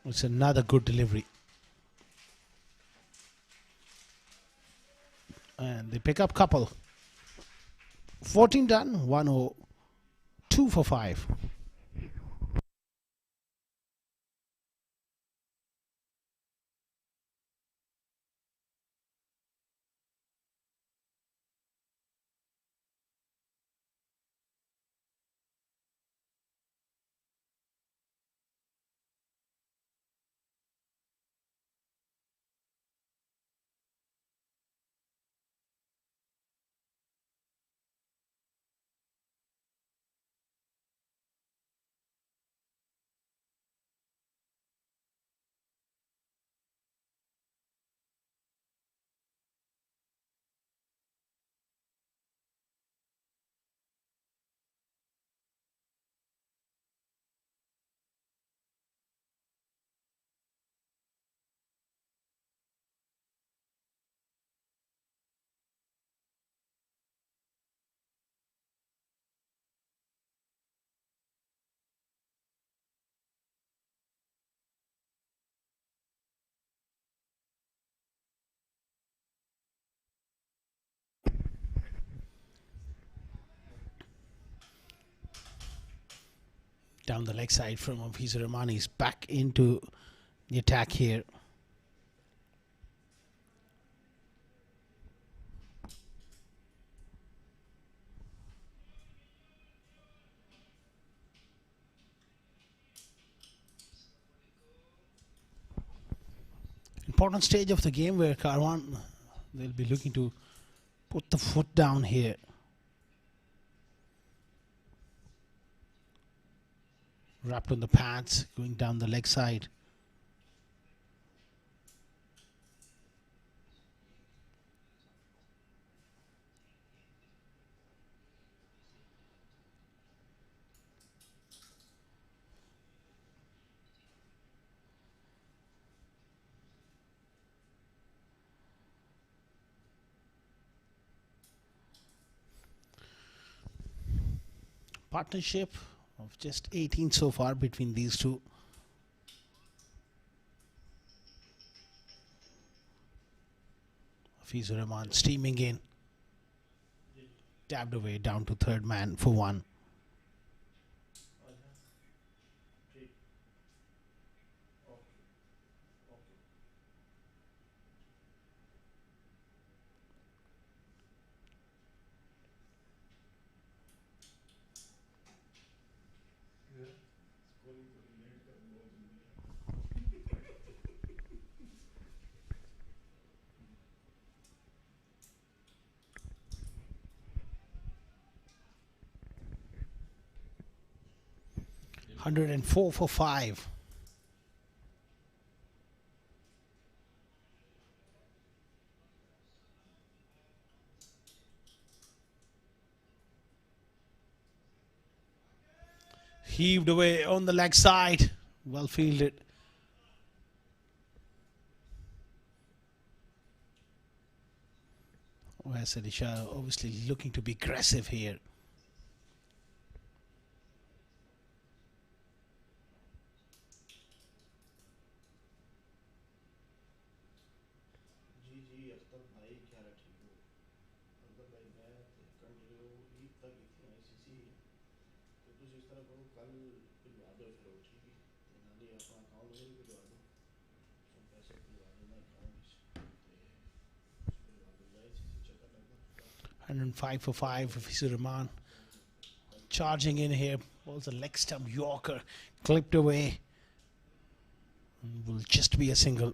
It's another good delivery. And they pick up couple. 14 done, 102 for 5. Down the leg side from Hafiz Rahman. He's back into the attack here. Important stage of the game where Karwan, they'll be looking to put the foot down here. Wrapped on the pads, going down the leg side. Partnership of just 18 so far between these two. Hafiz Rahman steaming in. Tapped away down to third man for one. Hundred and four for five. Heaved away on the leg side. Well fielded. Alisha obviously looking to be aggressive here. And 5 for 5 for Hafiz Rahman. Charging in here. Was a leg stump Yorker. Clipped away. And will just be a single.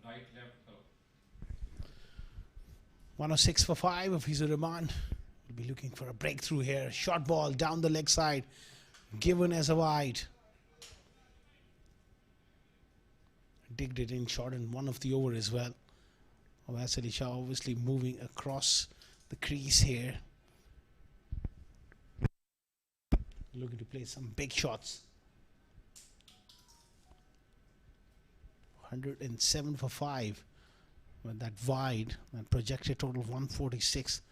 Right, left, hello. 106 for 5 of Hafiz Rahman. Will be looking for a breakthrough here. Short ball down the leg side. Given as a wide. Digged it in short in one of the over as well. Alisha obviously moving across the crease here. Looking to play some big shots. 107 for 5. With that wide, that projected total of 146.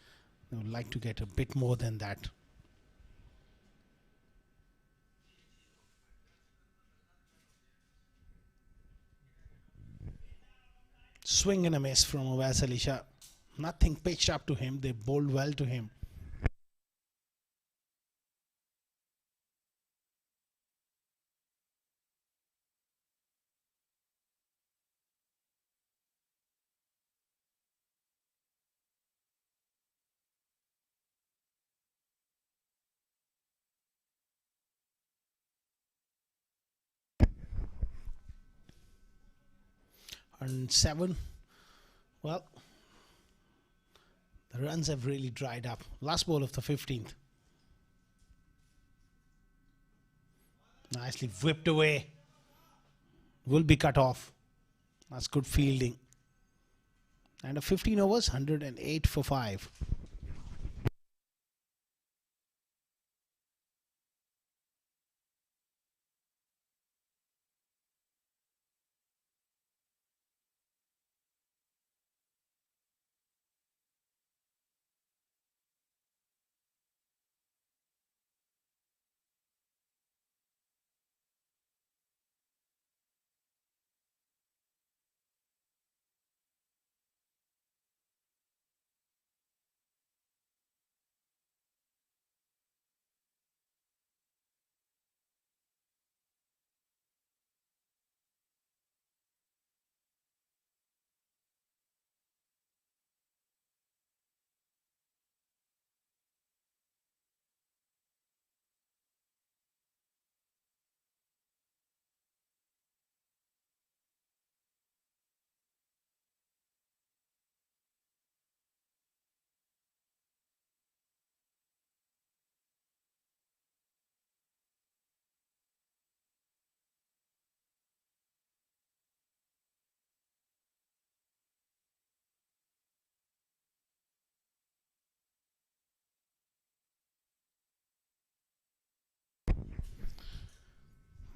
They would like to get a bit more than that. Swing and a miss from Alisha. Nothing pitched up to him. They bowled well to him. And 7. Well, the runs have really dried up. Last ball of the 15th. Nicely whipped away. Will be cut off. That's good fielding. And a 15 overs, 108 for 5.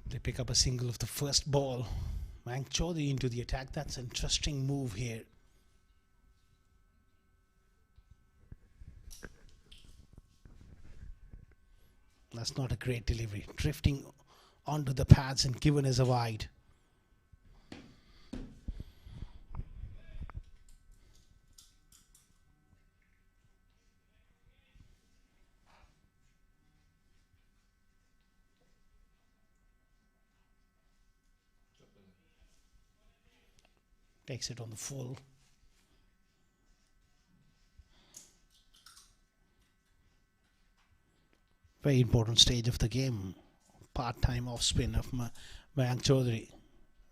They pick up a single of the first ball. Mayank Chaudhary into the attack. That's an interesting move here. That's not a great delivery. Drifting onto the pads and given as a wide. Takes it on the full. Very important stage of the game. Part-time off spin of Mayank Chaudhary.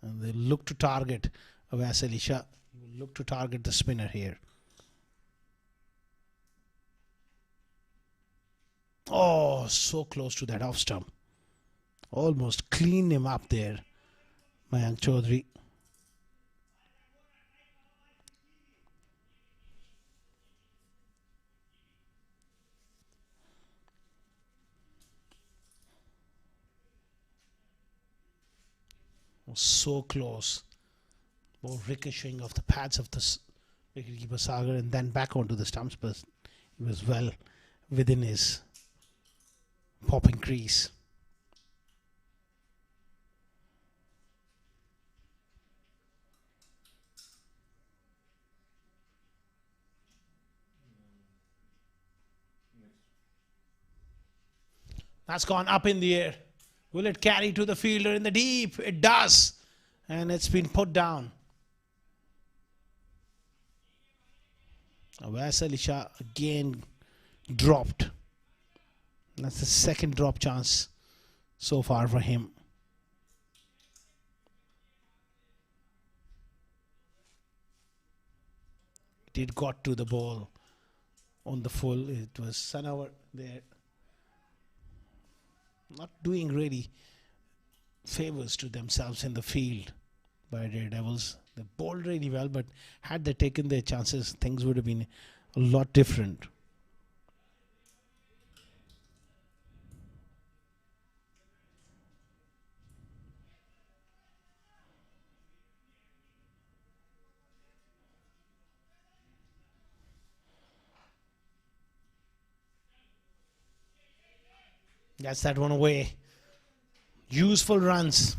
And they look to target Vasil Isha. Look to target the spinner here. Oh, so close to that off stump. Almost cleaned him up there, Mayank Chaudhary. Was so close. Ball ricocheting off the pads of the wicketkeeper Sagar and then back onto the stumps, but he was well within his popping crease. That's gone up in the air. Will it carry to the fielder in the deep? It does. And it's been put down. Vasil Isha again dropped. That's the second drop chance so far for him. It got to the ball on the full. It was Sanover there. Not doing really favors to themselves in the field by Daredevils. They bowled really well, but had they taken their chances, things would have been a lot different. That's that one away. Useful runs.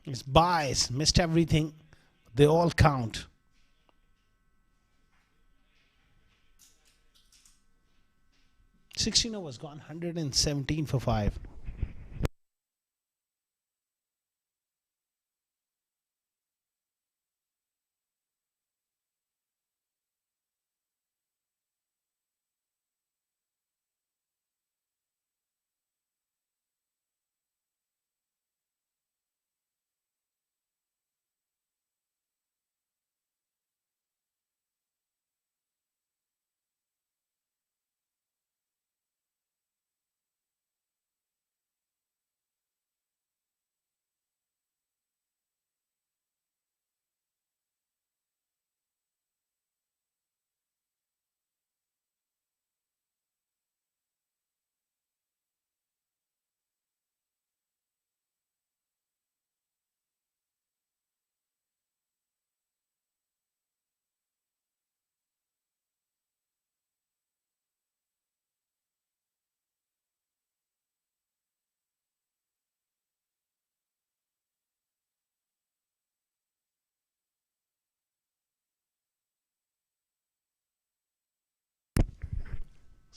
His buys, missed everything. They all count. Sixteen overs gone, 117 for 5.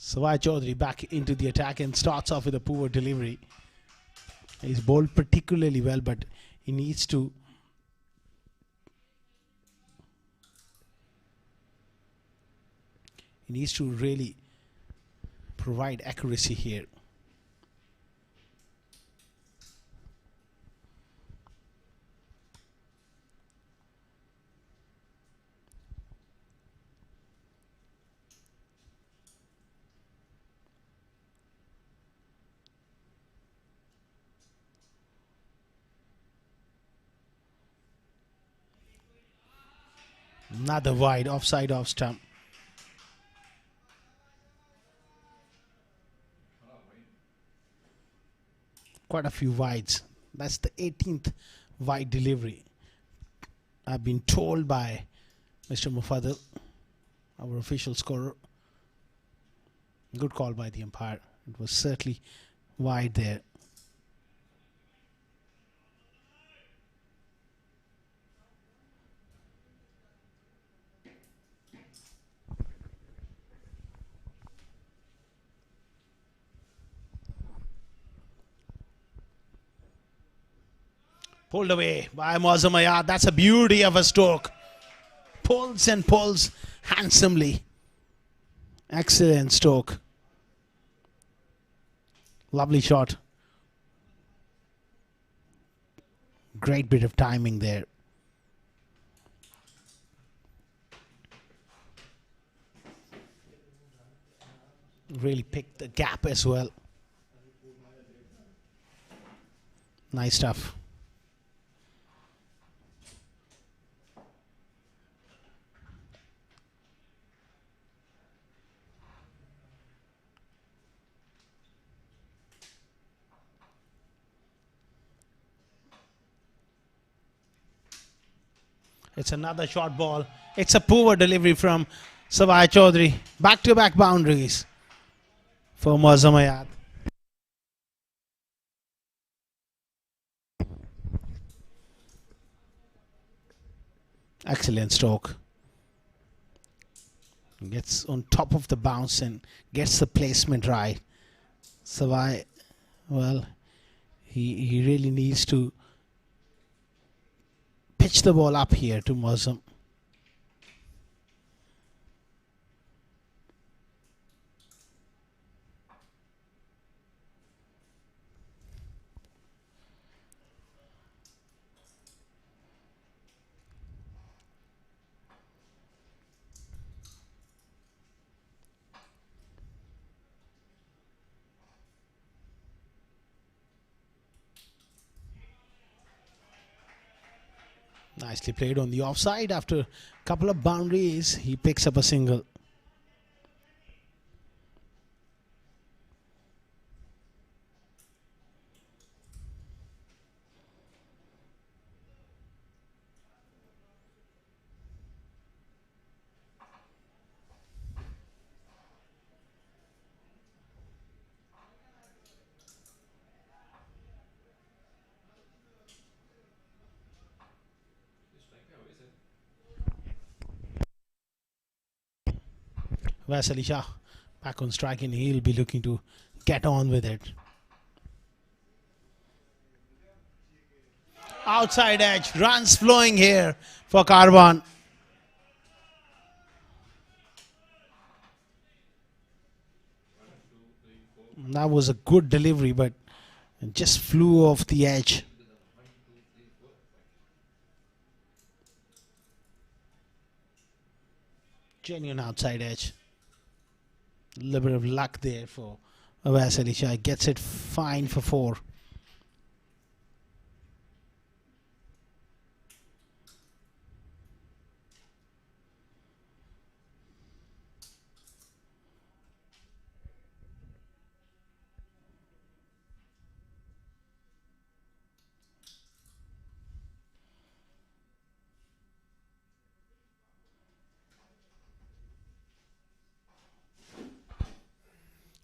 Savai Chaudhary back into the attack and starts off with a poor delivery. He's bowled particularly well, but he needs to really provide accuracy here. Another wide offside off stump. Quite a few wides. That's the 18th wide delivery. I've been told by Mr. Mufaddal, our official scorer. Good call by the umpire. It was certainly wide there. Pulled away by Mozamayat. That's a beauty of a stroke. Pulls and pulls handsomely. Excellent stroke. Lovely shot. Great bit of timing there. Really picked the gap as well. Nice stuff. It's another short ball. It's a poor delivery from Savai Chaudhary. Back-to-back boundaries for Mozamayat. Excellent stroke. Gets on top of the bounce and gets the placement right. Savai, well, he really needs to pitch the ball up here to Mozam. Nicely played on the offside. After a couple of boundaries, he picks up a single. Vaisali Shah back on strike and he'll be looking to get on with it. Outside edge, runs flowing here for Karwan. That was a good delivery, but it just flew off the edge. Genuine outside edge. A little bit of luck there for Vaisali Shah. Gets it fine for 4.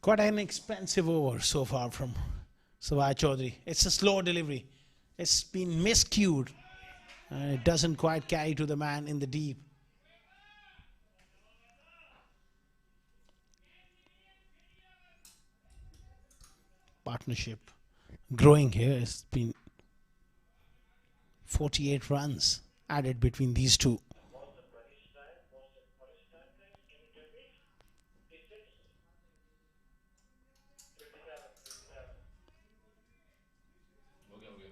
Quite an expensive over so far from Savai Chaudhary. It's a slow delivery. It's been miscued. And it doesn't quite carry to the man in the deep. partnership growing here. It's been 48 runs added between these two. हो गया हो गया.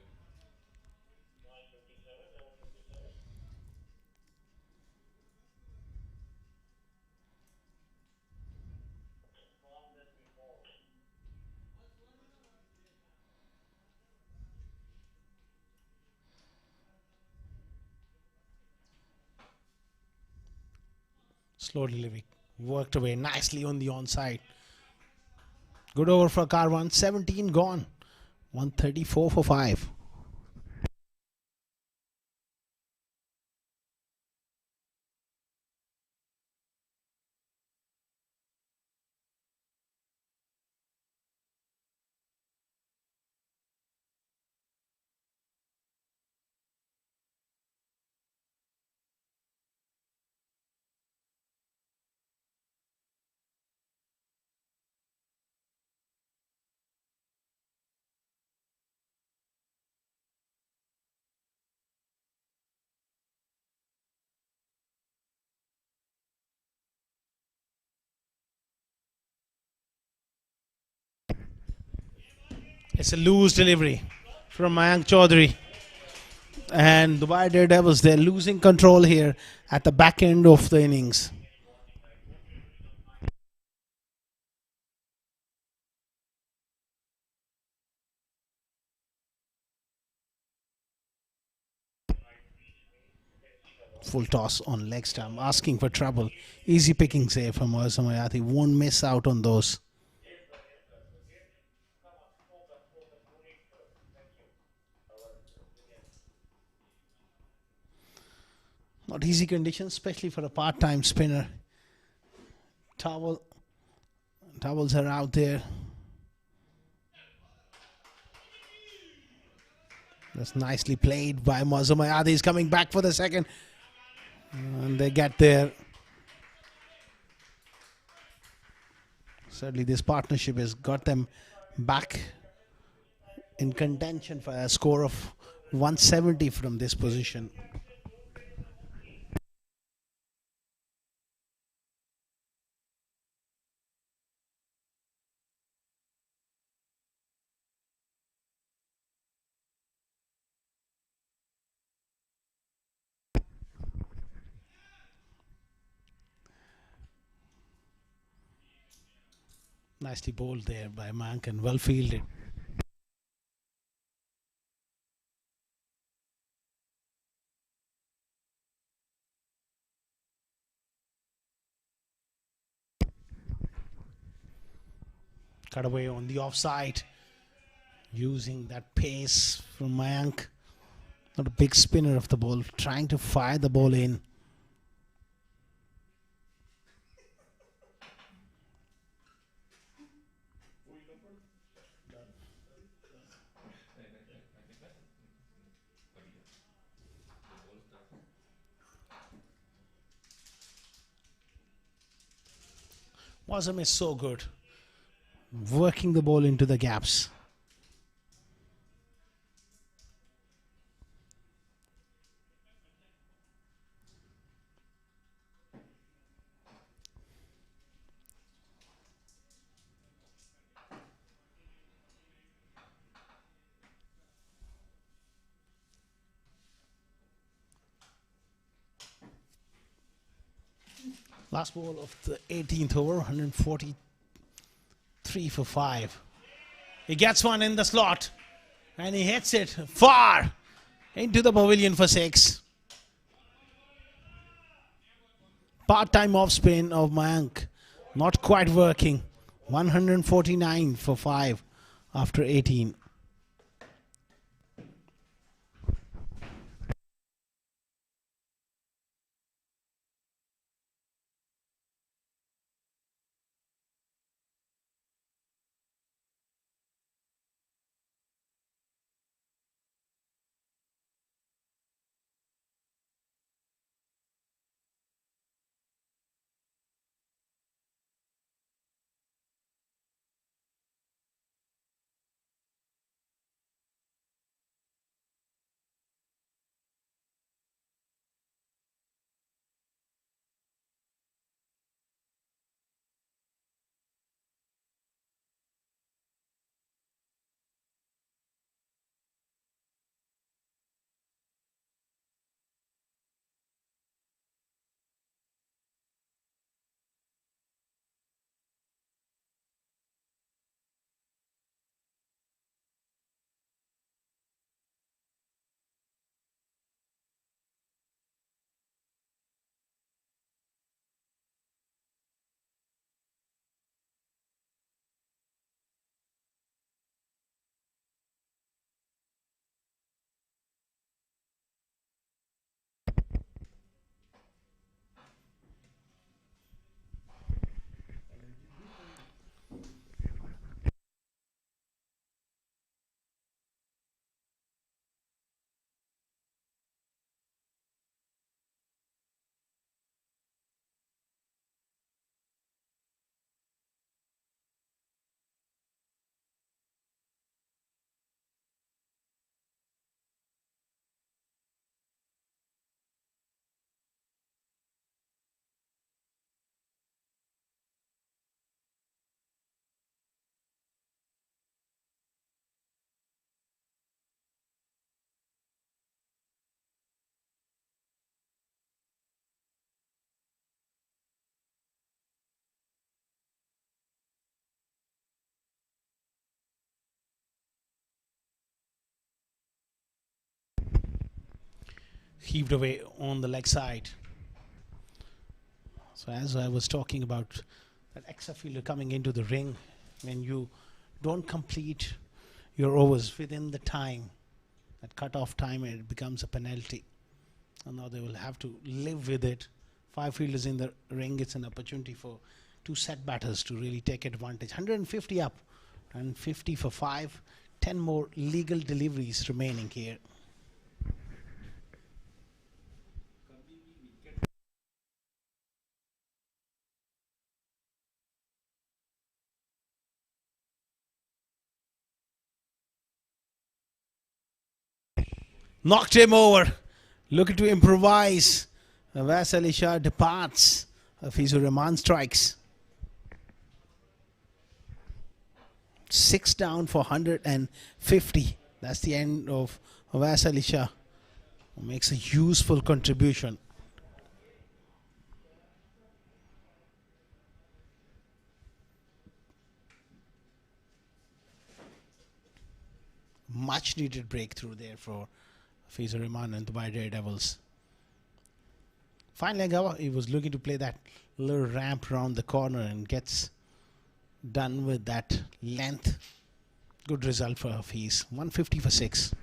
Slow delivery. Worked away nicely on the onside. Good over for Karwan. 17 gone. 134 for 5. It's a loose delivery from Mayank Chaudhary. And Dubai Daredevils, they're losing control here at the back end of the innings. Full toss on leg stump, asking for trouble. Easy pickings here from Samayati. Won't miss out on those. Not easy conditions, especially for a part-time spinner. Towel, towels are out there. That's nicely played by Mazumayadi. He's coming back for the second. And they get there. Certainly this partnership has got them back in contention for a score of 170 from this position. Nicely bowled there by Mank and well fielded. Cut away on the offside. Using that pace from Mayank. Not a big spinner of the ball. Trying to fire the ball in. Wasm is so good. Working the ball into the gaps. Last ball of the 18th over, 143 for 5. He gets one in the slot and he hits it far into the pavilion for 6. Part-time off spin of Mayank. Not quite working. 149 for 5 after 18. heaved away on the leg side. So as I was talking about that extra fielder coming into the ring, when you don't complete your overs within the time, that cut-off time, it becomes a penalty. And now they will have to live with it. 5 fielders in the ring, it's an opportunity for 2 set batters to really take advantage. 150 up, and 50 for 5. 10 more legal deliveries remaining here. Knocked him over. Looking to improvise. Vassali Shah departs. Hafizur Rahman strikes. 6 down for 150. That's the end of Vassali Shah. Makes a useful contribution. Much needed breakthrough there for Hafizur Rahman and Dubai Daredevils. Finally, he was looking to play that little ramp around the corner and gets done with that length. Good result for Hafiz. 150 for 6.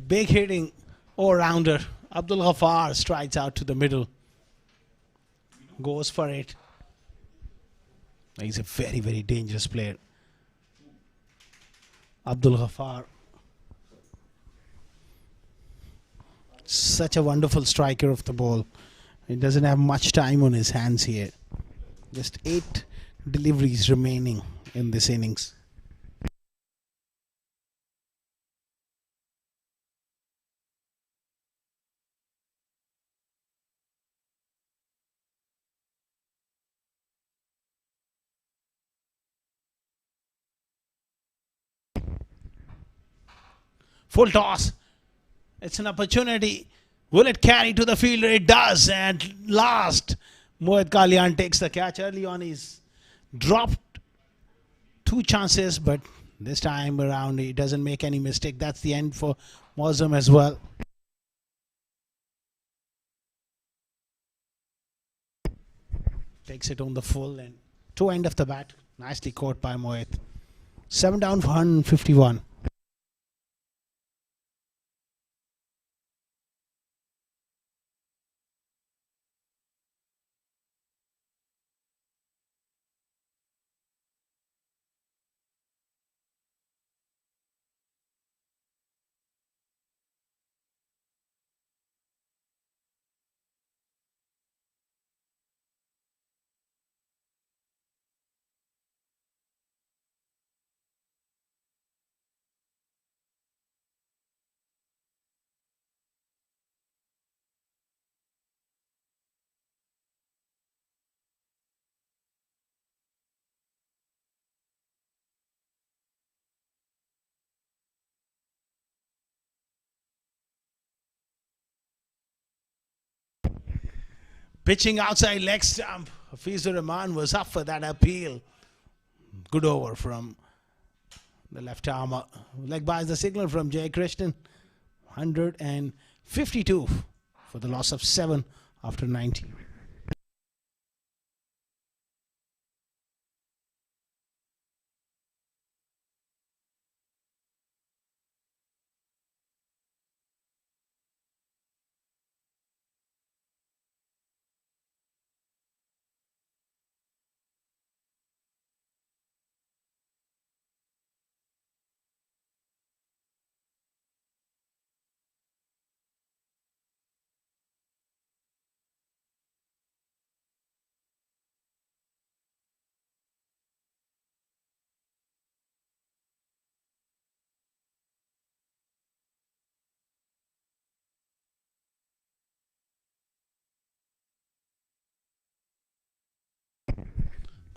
Big hitting all-rounder. Abdul Ghaffar strides out to the middle. Goes for it. He's a very, very dangerous player. Abdul Ghaffar. Such a wonderful striker of the ball. He doesn't have much time on his hands here. Just 8 deliveries remaining in this innings. Full toss. It's an opportunity. Will it carry to the fielder? It does. And last, Mohit Kalyan takes the catch. Early on, he's dropped 2 chances, but this time around, he doesn't make any mistake. That's the end for Mozum as well. Takes it on the full and 2 end of the bat. Nicely caught by Mohit. 7 down for 151. Pitching outside leg stump. Hafizur Rahman was up for that appeal. Good over from the left armer. Leg buys the signal from Jay Krishnan. 152 for the loss of 7 after 90.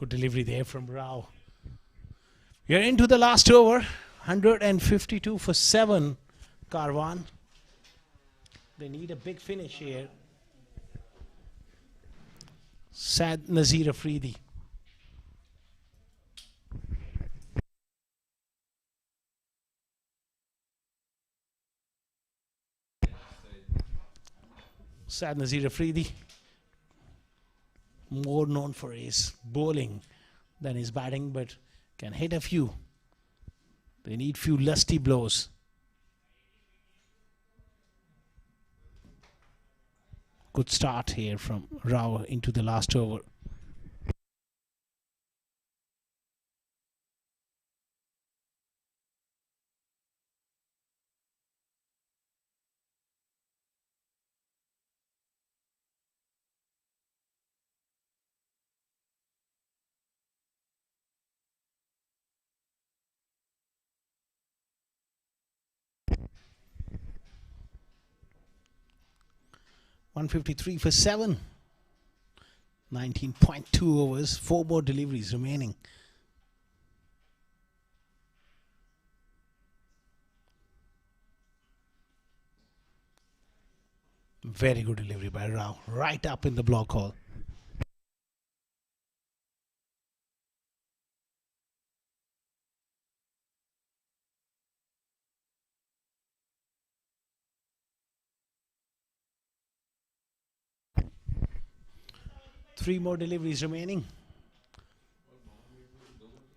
Good delivery there from Rao. We are into the last over. 152 for 7, Karwan. They need a big finish here. Sad Nazir Afridi. Sad Nazir Afridi, more known for his bowling than his batting, but can hit a few. They need few lusty blows. Good start here from Rao into the last over. .153 for 7. 19.2 overs. 4 more deliveries remaining. Very good delivery by Rao. Right up in the block hole. Three more deliveries remaining.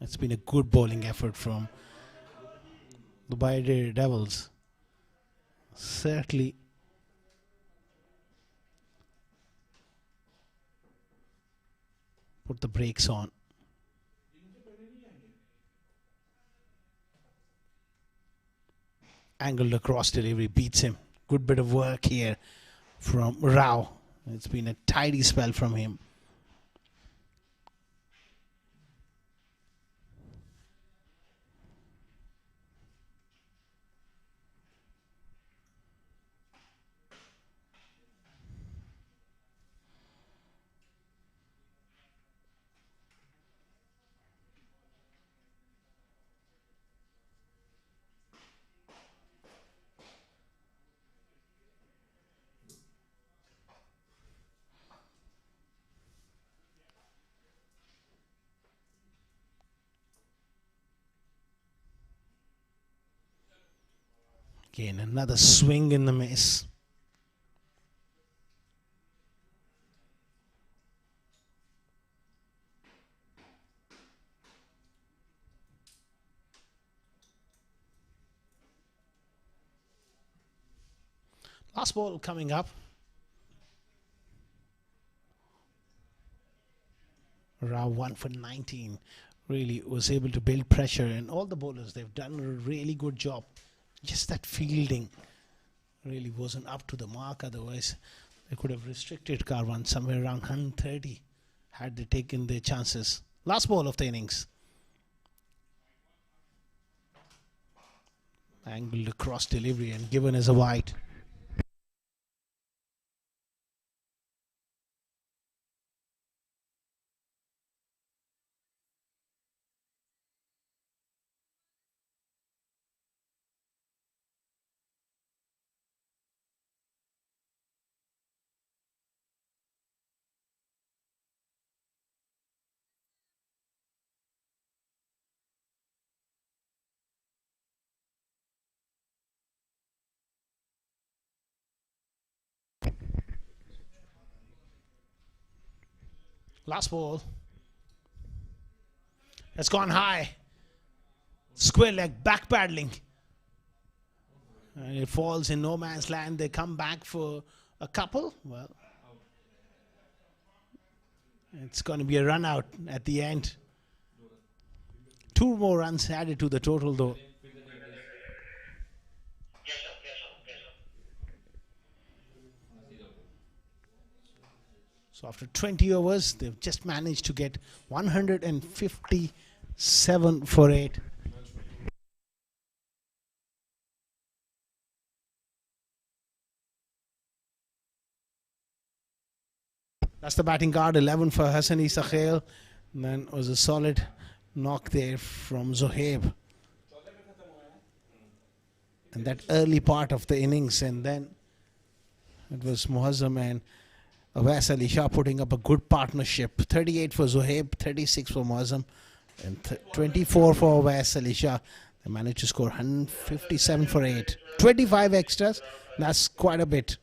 It's been a good bowling effort from the Daredevils. Certainly put the brakes on. Angled across delivery beats him. Good bit of work here from Rao. It's been a tidy spell from him. Again, another swing in the miss. Last ball coming up. Rao 1 for 19. Really was able to build pressure, and all the bowlers, they've done a really good job. Just that fielding really wasn't up to the mark. Otherwise, they could have restricted Karwan somewhere around 130 had they taken their chances. Last ball of the innings. Angled across delivery and given as a wide. Last ball. It's gone high. Square leg, back paddling. And it falls in no man's land. They come back for a couple. Well, it's going to be a run out at the end. 2 more runs added to the total though. So after 20 overs, they've just managed to get 157 for 8. That's the batting card. 11 for Hassani Sakhail, And then was a solid knock there from Zohaib in that early part of the innings, and then it was Muazzam and Awais Ali Shah putting up a good partnership. 38 for Zohaib, 36 for Muazzam, and 24 for Awais Ali Shah. They managed to score 157 for 8. 25 extras, that's quite a bit.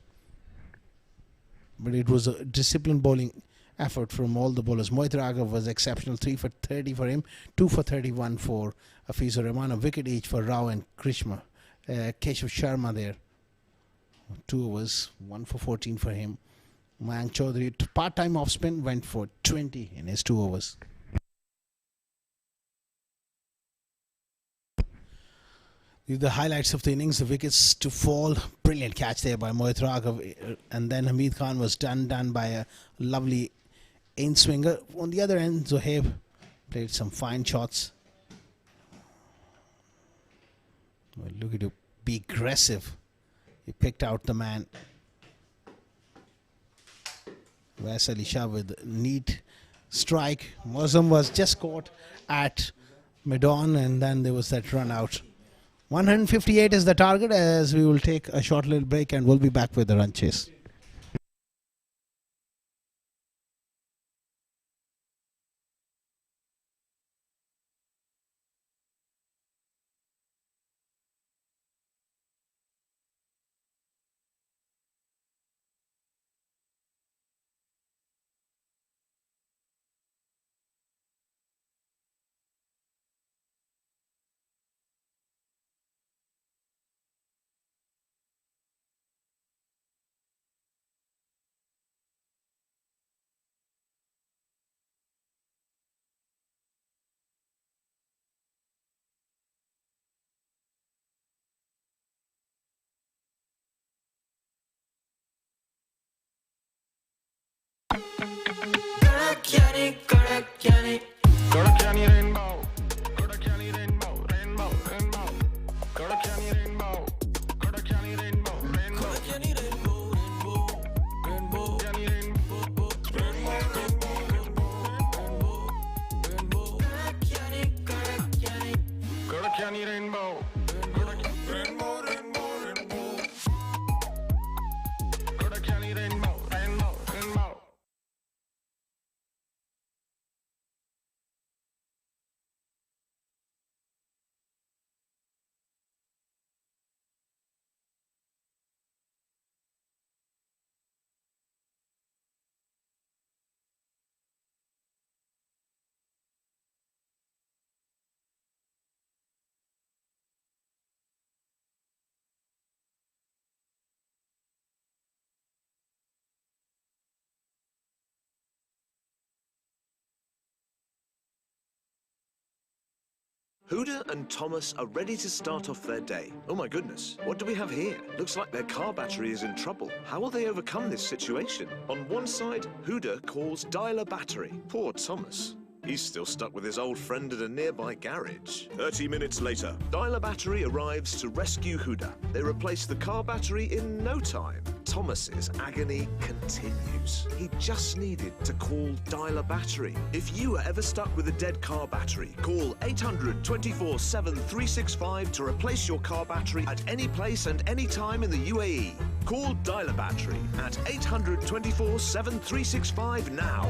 But it was a disciplined bowling effort from all the bowlers. Mohit Raghav was exceptional, 3 for 30 for him, 2 for 31 for Afizur Rahman, a wicket each for Rao and Keshav Sharma there. 2 overs, 1 for 14 for him. Mayank Chaudhary, part-time off-spin, went for 20 in his 2 overs. These are the highlights of the innings. The wickets to fall. Brilliant catch there by Mohit Raghav. And then Hamid Khan was done by a lovely in-swinger. On the other end, Zohaib played some fine shots. Well, look at you. Be aggressive. He picked out the man. Awais Ali Shah with a neat strike. Muazzam was just caught at mid-on, and then there was that run out. 158 is the target, as we will take a short little break and we'll be back with the run chase. Rainbow, rainbow, rainbow, rainbow. Rainbow, rainbow, rainbow, rainbow, rainbow, rainbow, rainbow. Huda and Thomas are ready to start off their day. Oh my goodness, what do we have here? Looks like their car battery is in trouble. How will they overcome this situation? On one side, Huda calls dialer battery. Poor Thomas. He's still stuck with his old friend at a nearby garage. 30 minutes later, dialer battery arrives to rescue Huda. They replace the car battery in no time. Thomas's agony continues. He just needed to call dialer battery. If you are ever stuck with a dead car battery, call 800 24/7 365 to replace your car battery at any place and any time in the UAE. Call dialer battery at 800 24/7 365 now.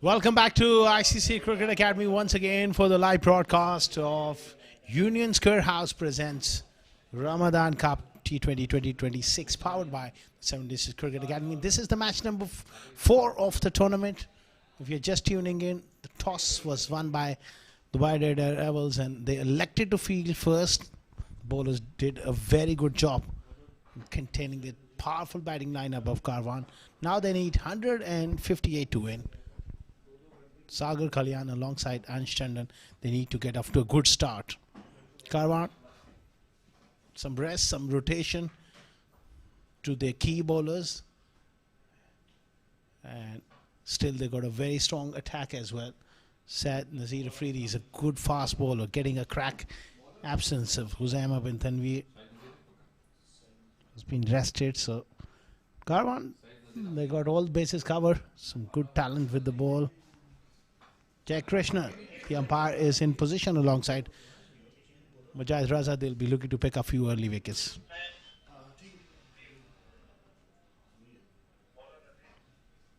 Welcome back to ICCA Cricket Academy once again for the live broadcast of Union Square House presents Ramadan Cup T20 2026 powered by 7 Decisive Cricket Academy. This is the match number 4 of the tournament. If you're just tuning in, the toss was won by the Daredevils and they elected to field first. The bowlers did a very good job containing the powerful batting lineup of Karwan. Now they need 158 to win. Sagar Kalyan alongside Ansh Tandon, they need to get off to a good start. Karwan, some rest, some rotation to their key bowlers, and still they got a very strong attack as well. Saad Nazir Afridi is a good fast bowler, getting a crack. Absence of Huzaima bin Tanveer has been rested, so Karwan, they got all the bases covered. Some good talent with the ball. Jai Krishna, the umpire, is in position alongside Mujahid Raza. They'll be looking to pick a few early wickets.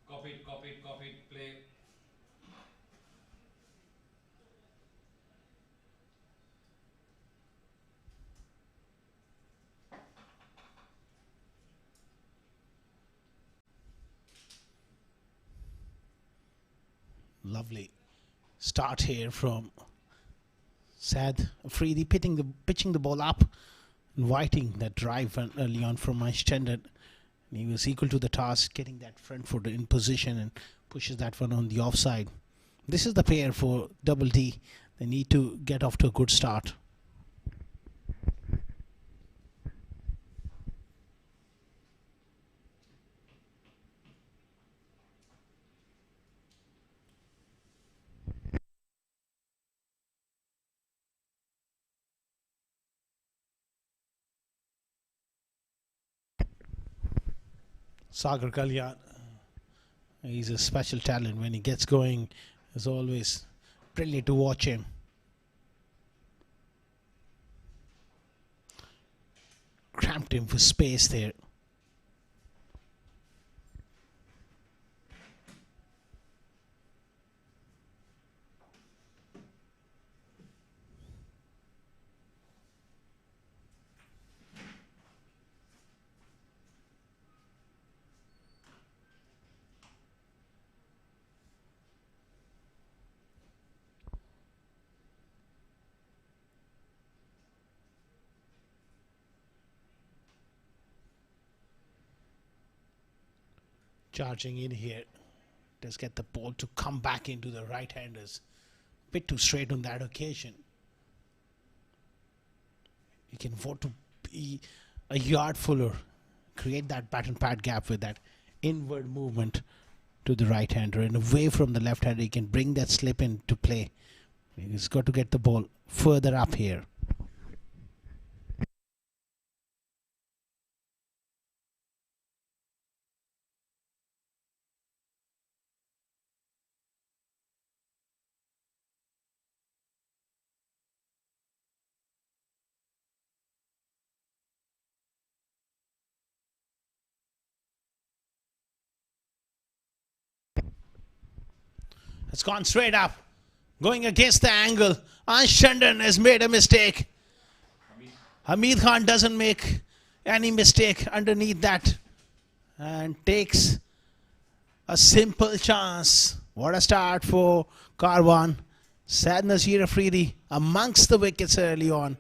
Copy it, play. Lovely start here from Saad Afridi, pitching the ball up, inviting that drive early on from Ansh Tandon. He was equal to the task, getting that front foot in position and pushes that one on the offside. This is the pair for Double D. They need to get off to a good start. Sagar Kalyan, he's a special talent. When he gets going, it's always brilliant to watch him. Cramped him for space there. Charging in here. Does get the ball to come back into the right-handers. Bit too straight on that occasion. You can vote to be a yard fuller. Create that bat and pad gap with that inward movement to the right-hander and away from the left-hander. He can bring that slip into play. He's got to get the ball further up here. It's gone straight up. Going against the angle. Ansh Tandon has made a mistake. Hamid Khan doesn't make any mistake underneath that and takes a simple chance. What a start for Karwan. Saad Nazir Afridi amongst the wickets early on.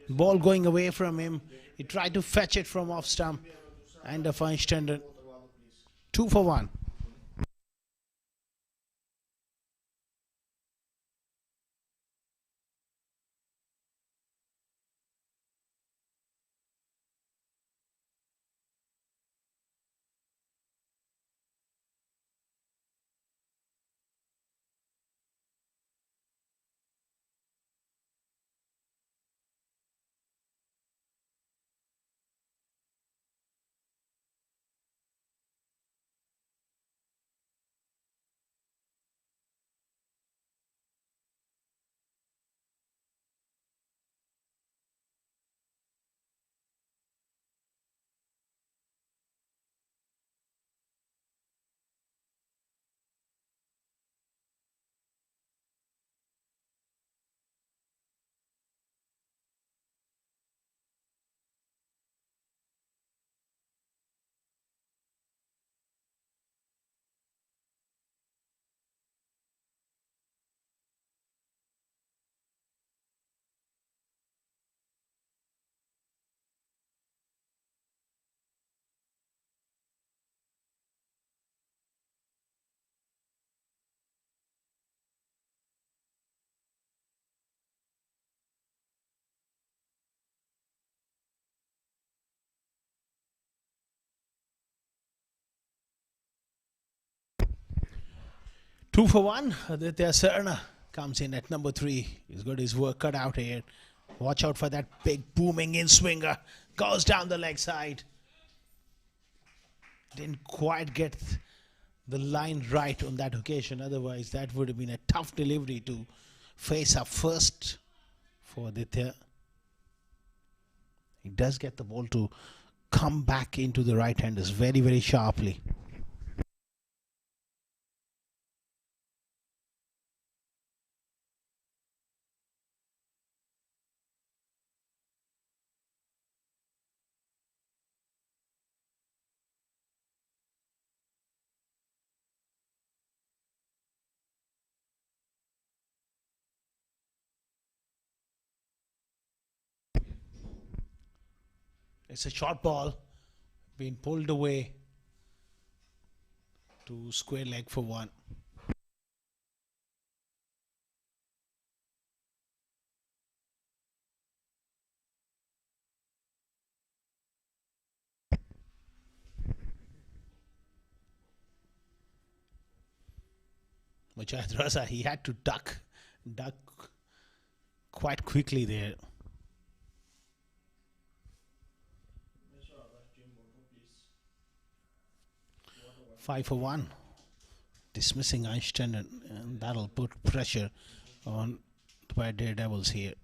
Ball going away from him. He tried to fetch it from off stump. And a Ansh Tandon. 2 for 1. Two for one. Aditya Serna comes in at number 3. He's got his work cut out here. Watch out for that big booming in swinger. Goes down the leg side. Didn't quite get the line right on that occasion. Otherwise, that would have been a tough delivery to face up first for Aditya. He does get the ball to come back into the right-handers very, very sharply. It's a short ball being pulled away to square leg for 1. Mujahid Raza, he had to duck quite quickly there. 5 for 1. Dismissing Einstein, and that'll put pressure on the Daredevils here.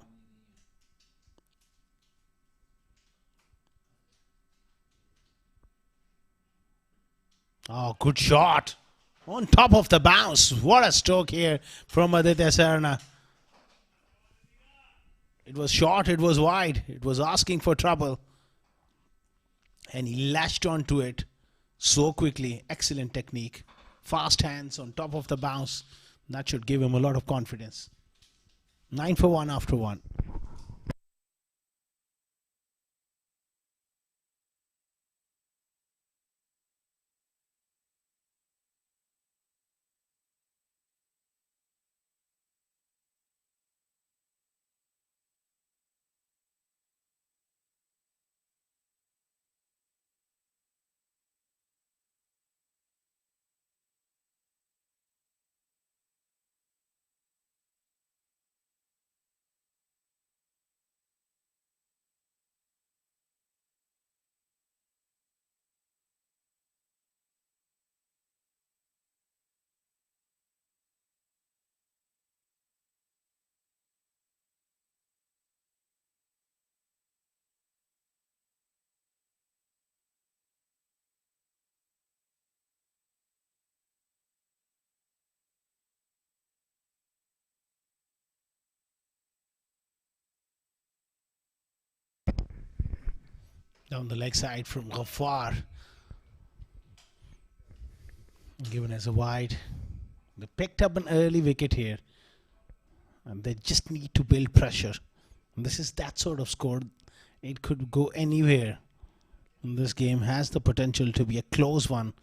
Oh, good shot. On top of the bounce. What a stroke here from Aditya Serna. It was short, it was wide. It was asking for trouble. And he latched onto it so quickly. Excellent technique. Fast hands on top of the bounce. That should give him a lot of confidence. 9 for 1 after 1. Down the leg side from Ghaffar. Given as a wide. They picked up an early wicket here. And they just need to build pressure. And this is that sort of score. It could go anywhere. And this game has the potential to be a close one.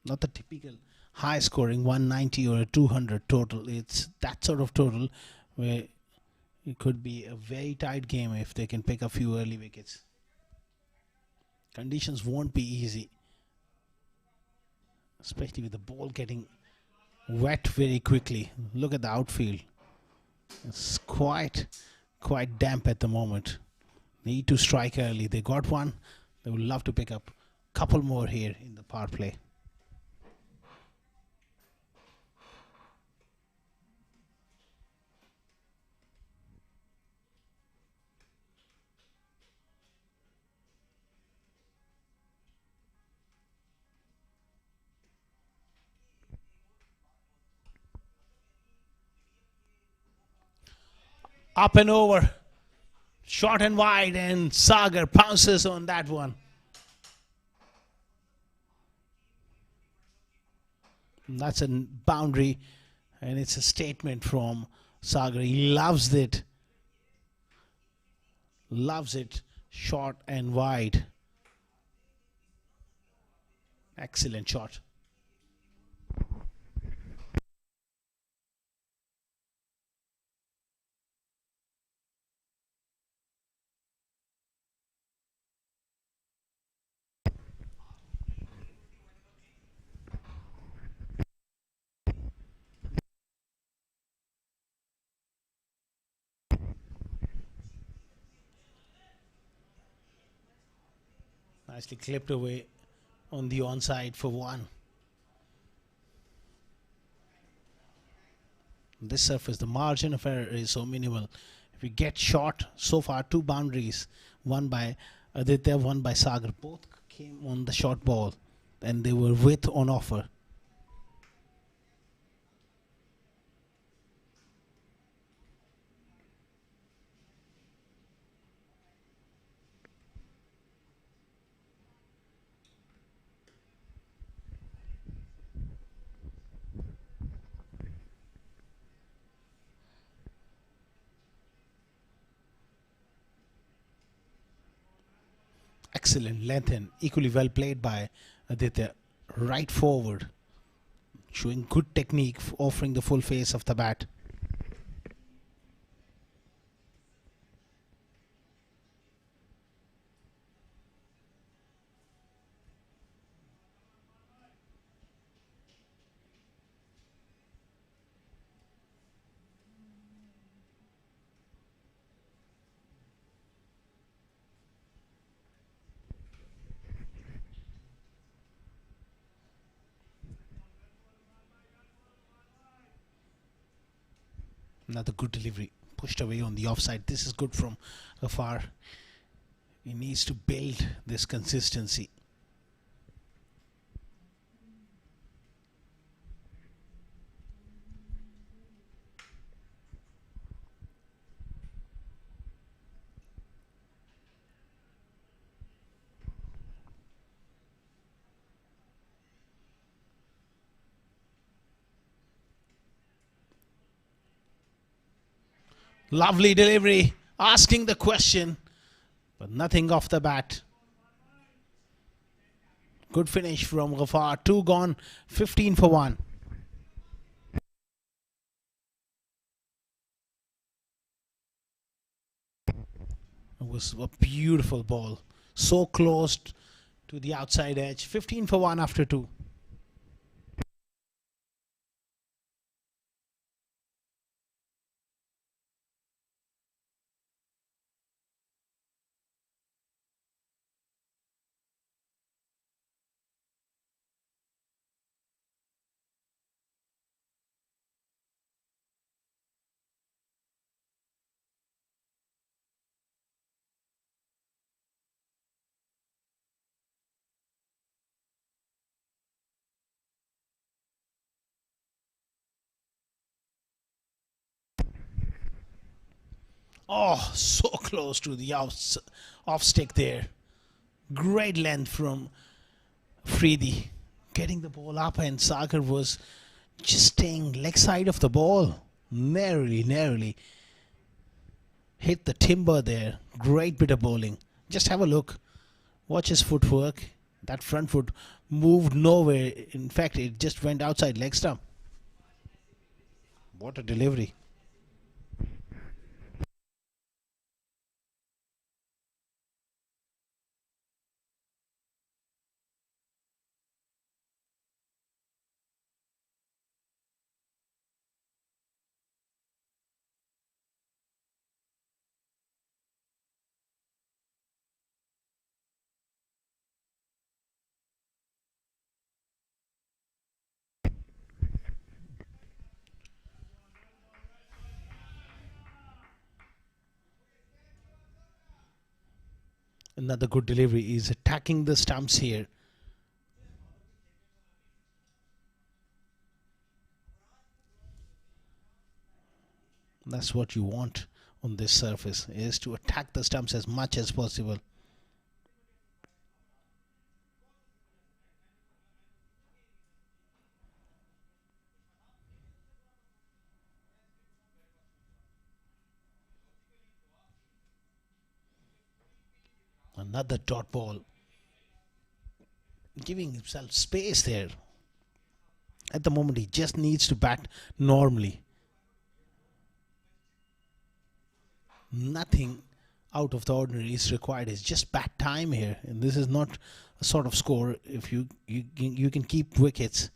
Not the typical high scoring 190 or a 200 total. It's that sort of total where it could be a very tight game if they can pick a few early wickets. Conditions won't be easy, especially with the ball getting wet very quickly. Look at the outfield. It's quite damp at the moment. Need to strike early. They got one. They would love to pick up a couple more here in the power play. Up and over. Short and wide, and Sagar pounces on that one. That's a boundary, and it's a statement from Sagar. He loves it. Loves it. Short and wide. Excellent shot. Nicely clipped away on the onside for 1. This surface, the margin of error is so minimal. If we get short, so far 2 boundaries, one by Aditya, one by Sagar. Both came on the short ball and they were with on offer. Excellent length and equally well played by Aditya. Right forward, showing good technique, offering the full face of the bat. Another good delivery, pushed away on the offside. This is good from afar. He needs to build this consistency. Lovely delivery, asking the question, but nothing off the bat. Good finish from Ghaffar. 2 gone, 15 for 1. It was a beautiful ball. So close to the outside edge. 15 for 1 after 2. Oh, so close to the off stick there. Great length from Freedy. Getting the ball up, and Sagar was just staying leg side of the ball. Narrowly hit the timber there. Great bit of bowling. Just have a look. Watch his footwork. That front foot moved nowhere. In fact, it just went outside leg stump. What a delivery. Another good delivery. Is attacking the stumps here. That's what you want on this surface, is to attack the stumps as much as possible. Another dot ball. Giving himself space there. At the moment, he just needs to bat normally. Nothing out of the ordinary is required. It's just bat time here, and this is not a sort of score. If you can keep wickets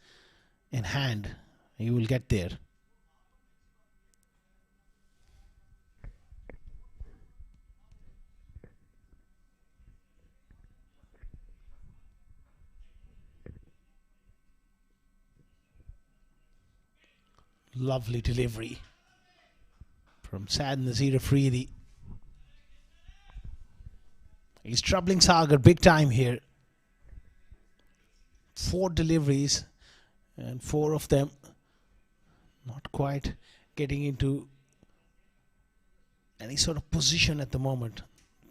in hand, you will get there. Lovely delivery from Sad Nazir Afridi. He's troubling Sagar big time here. 4 deliveries and 4 of them not quite getting into any sort of position at the moment.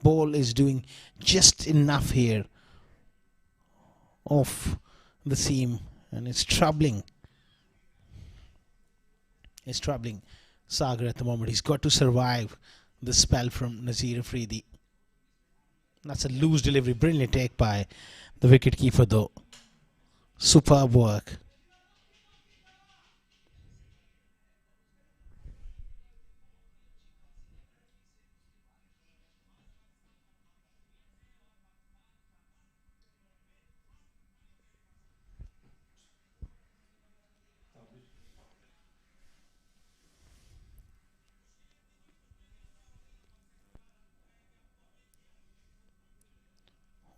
Ball is doing just enough here off the seam, and it's troubling. It's troubling Sagar at the moment. He's got to survive the spell from Nazir Afridi. That's a loose delivery. Brilliant take by the wicketkeeper though. Superb work.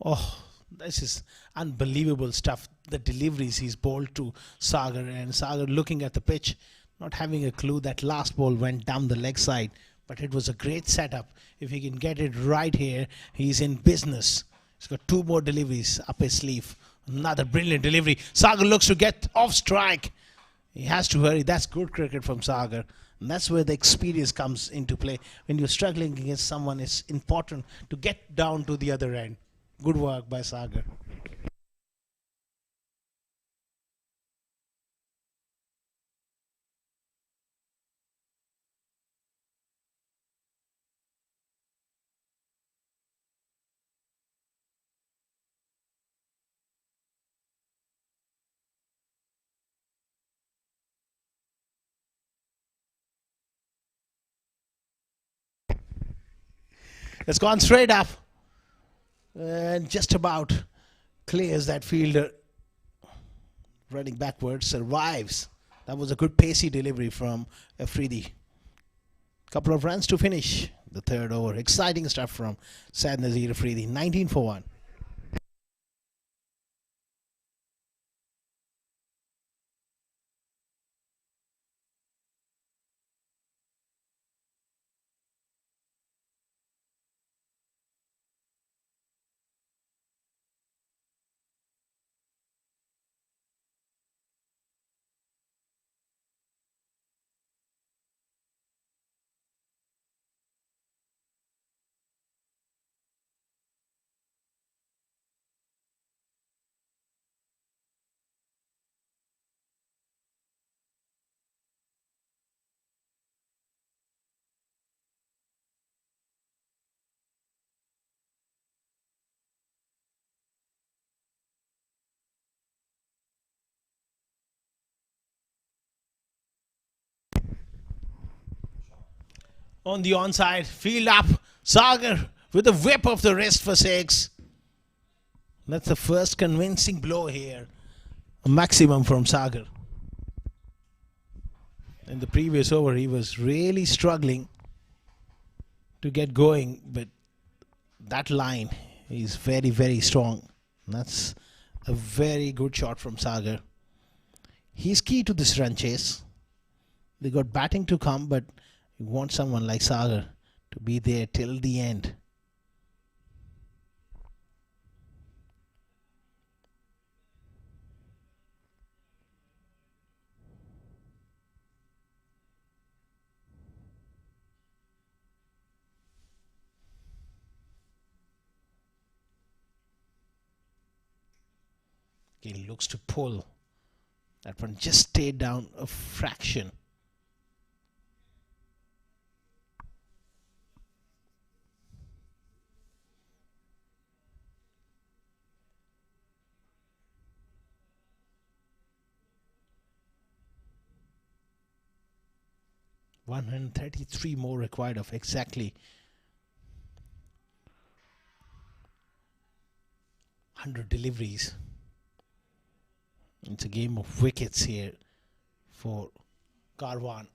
Oh, this is unbelievable stuff. The deliveries he's bowled to Sagar, and Sagar looking at the pitch, not having a clue. That last ball went down the leg side, but it was a great setup. If he can get it right here, he's in business. He's got 2 more deliveries up his sleeve. Another brilliant delivery. Sagar looks to get off strike. He has to hurry. That's good cricket from Sagar. And that's where the experience comes into play. When you're struggling against someone, it's important to get down to the other end. Good work by Sagar. It's gone straight up and just about clears that fielder. Running backwards, survives. That was a good pacey delivery from Afridi. Couple of runs to finish the 3rd over. Exciting stuff from Sad Nazir Afridi. 19 for 1. On the onside, field up. Sagar with a whip of the wrist for 6. That's the first convincing blow here. A maximum from Sagar. In the previous over, he was really struggling to get going, but that line is very, very strong. That's a very good shot from Sagar. He's key to this run chase. They got batting to come, but you want someone like Sagar to be there till the end. He looks to pull. That one just stayed down a fraction. $133 more required of exactly 100 deliveries. It's a game of wickets here for Karwan.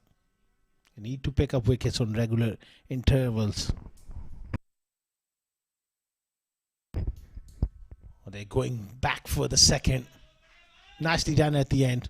You need to pick up wickets on regular intervals. They're going back for the second. Nicely done at the end.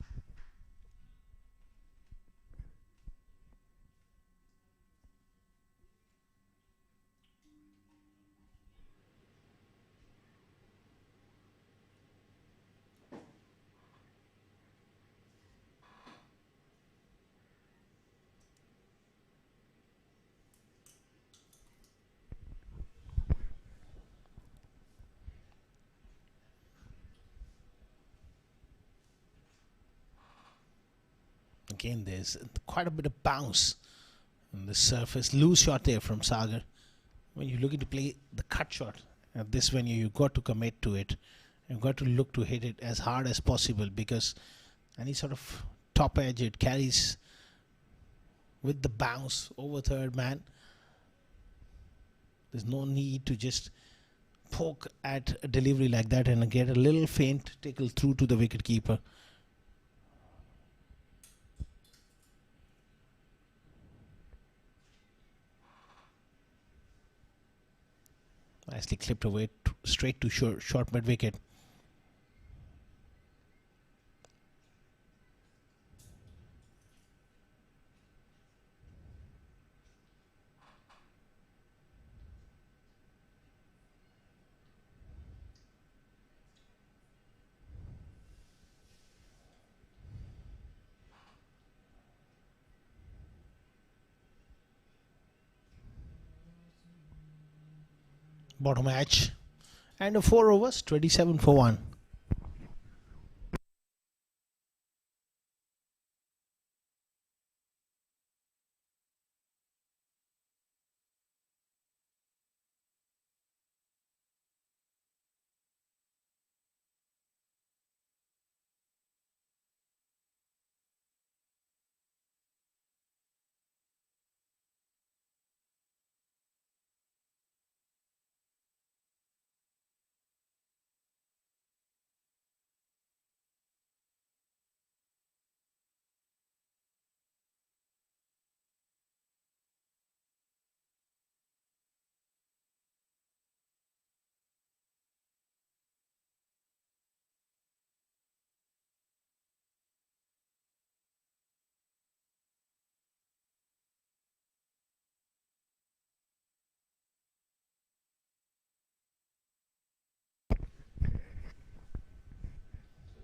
again, there's quite a bit of bounce on the surface. Loose shot there from Sagar. When you're looking to play the cut shot at this venue, you've got to commit to it. You've got to look to hit it as hard as possible, because any sort of top edge it carries with the bounce over third man. There's no need to just poke at a delivery like that and get a little faint tickle through to the wicket keeper. Nicely clipped away straight to short mid wicket. Bottom edge. And a 4 overs, 27 for 1.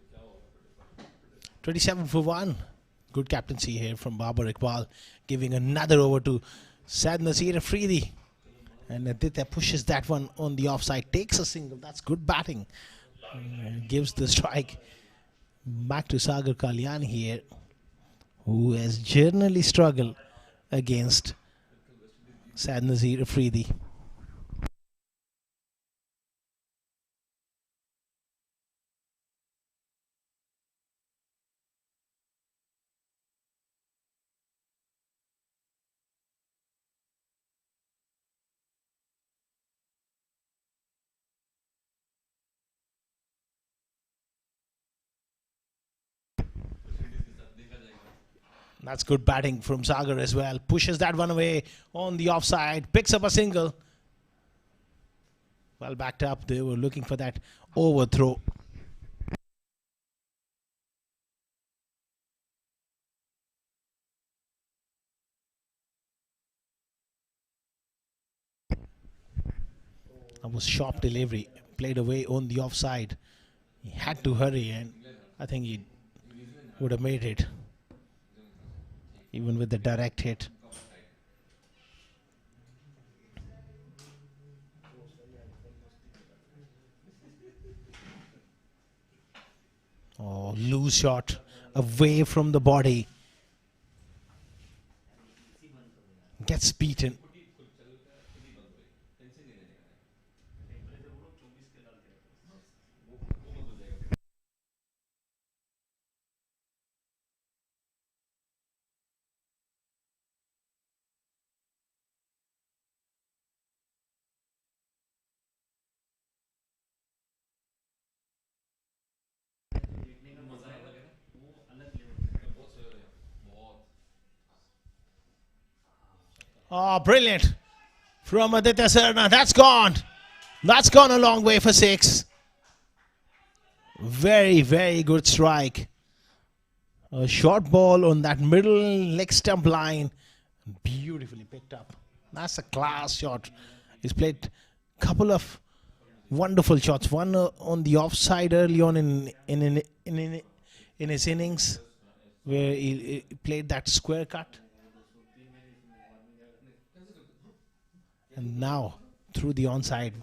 क्या होगा फिर? 27 for 1. Good captaincy here from Babar Iqbal, giving another over to Sad Nasir Afridi. And Aditya pushes that one on the offside, takes a single. That's good batting. Gives the strike back to Sagar Kalyan here, who has generally struggled against Sad Nasir Afridi. That's good batting from Sagar as well. Pushes that one away on the offside. Picks up a single. Well backed up. They were looking for that overthrow. That was sharp delivery. Played away on the offside. He had to hurry, and I think he would have made it, even with the direct hit. Oh, loose shot away from the body. Gets beaten. Oh, brilliant from Aditya Sarna. That's gone. That's gone a long way for 6. Very, very good strike. A short ball on that middle leg stump line. Beautifully picked up. That's a class shot. He's played a couple of wonderful shots. One on the offside early on in his innings, where he played that square cut. And now, through the onside,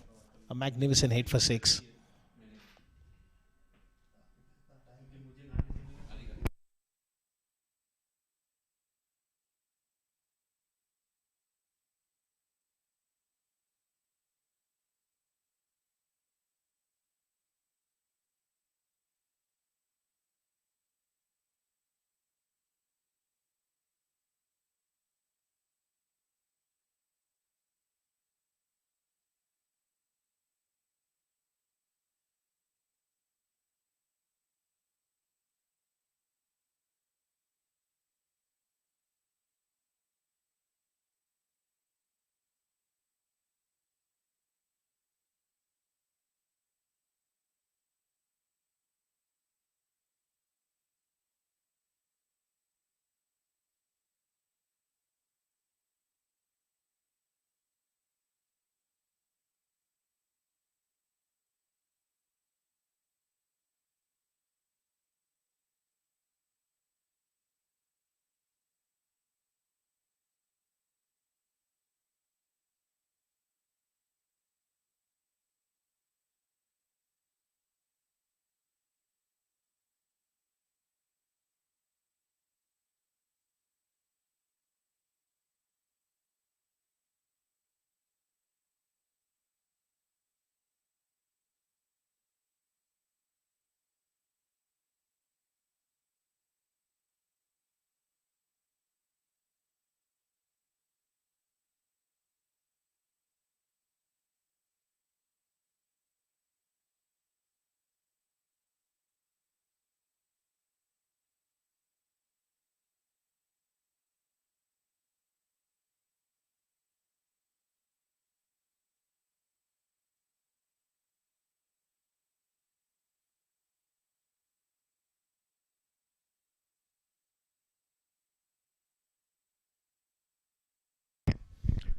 a magnificent hit for 6.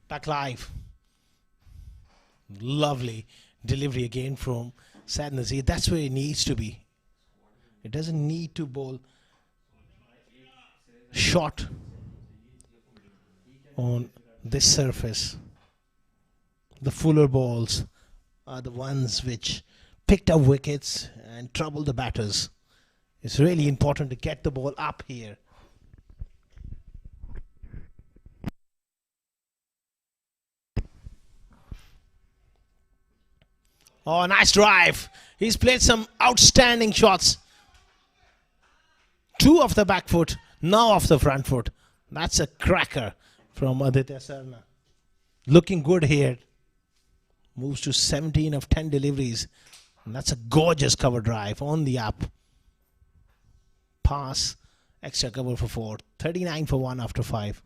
Back live. Lovely delivery again from Sadness. That's where it needs to be. It doesn't need to bowl short on this surface. The fuller balls are the ones which picked up wickets and troubled the batters. It's really important to get the ball up here. Oh, nice drive. He's played some outstanding shots. Two off the back foot, now off the front foot. That's a cracker from Aditya Sarna. Looking good here. Moves to 17 of 10 deliveries. And that's a gorgeous cover drive on the up. Pass, extra cover for 4. 39 for 1 after 5.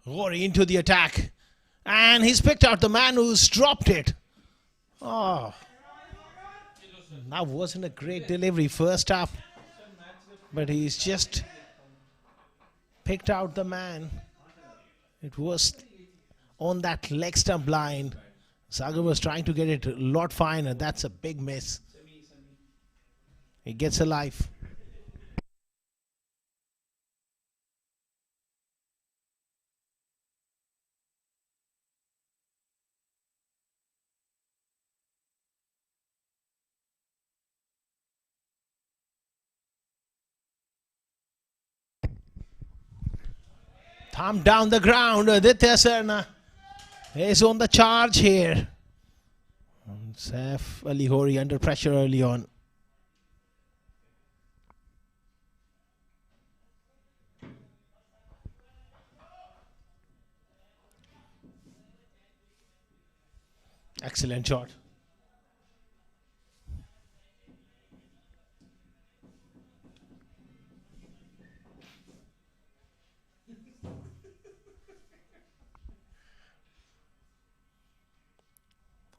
Rory into the attack. And he's picked out the man who's dropped it. Oh, that wasn't a great delivery first half. But he's just picked out the man. It was on that leg stump line. Sagar was trying to get it a lot finer. That's a big miss. He gets a life. Thumb down the ground. Aditya Sarna is on the charge here. Saif Ali Hori under pressure early on. Excellent shot.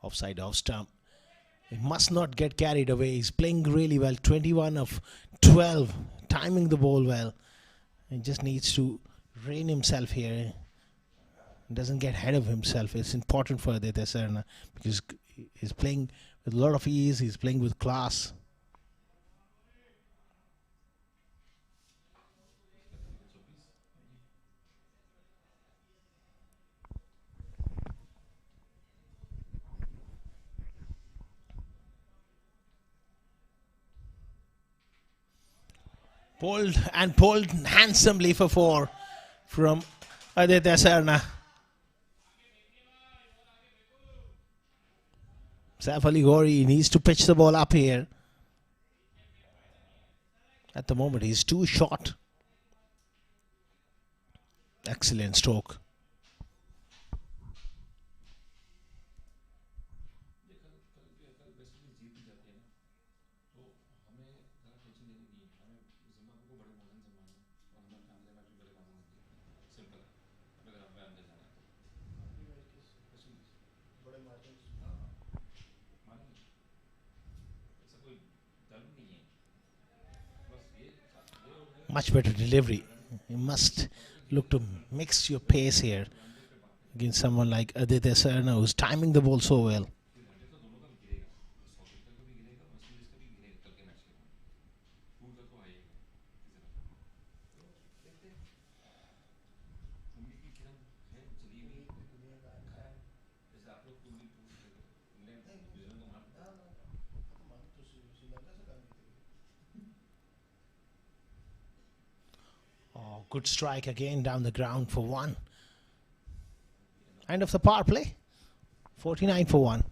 Offside, off stump. He must not get carried away. He's playing really well. 21 of 12. Timing the ball well. He just needs to rein himself here. Doesn't get ahead of himself. It's important for Aditya Sarna because he's playing with a lot of ease. He's playing with class. Pulled handsomely for 4 from Aditya Sarna. Saif Ali Ghauri needs to pitch the ball up here. At the moment, he's too short. Excellent stroke. Much better delivery. You must look to mix your pace here against someone like Aditya Sarna who's timing the ball so well. Good strike again down the ground for 1. End of the power play. 49 for 1.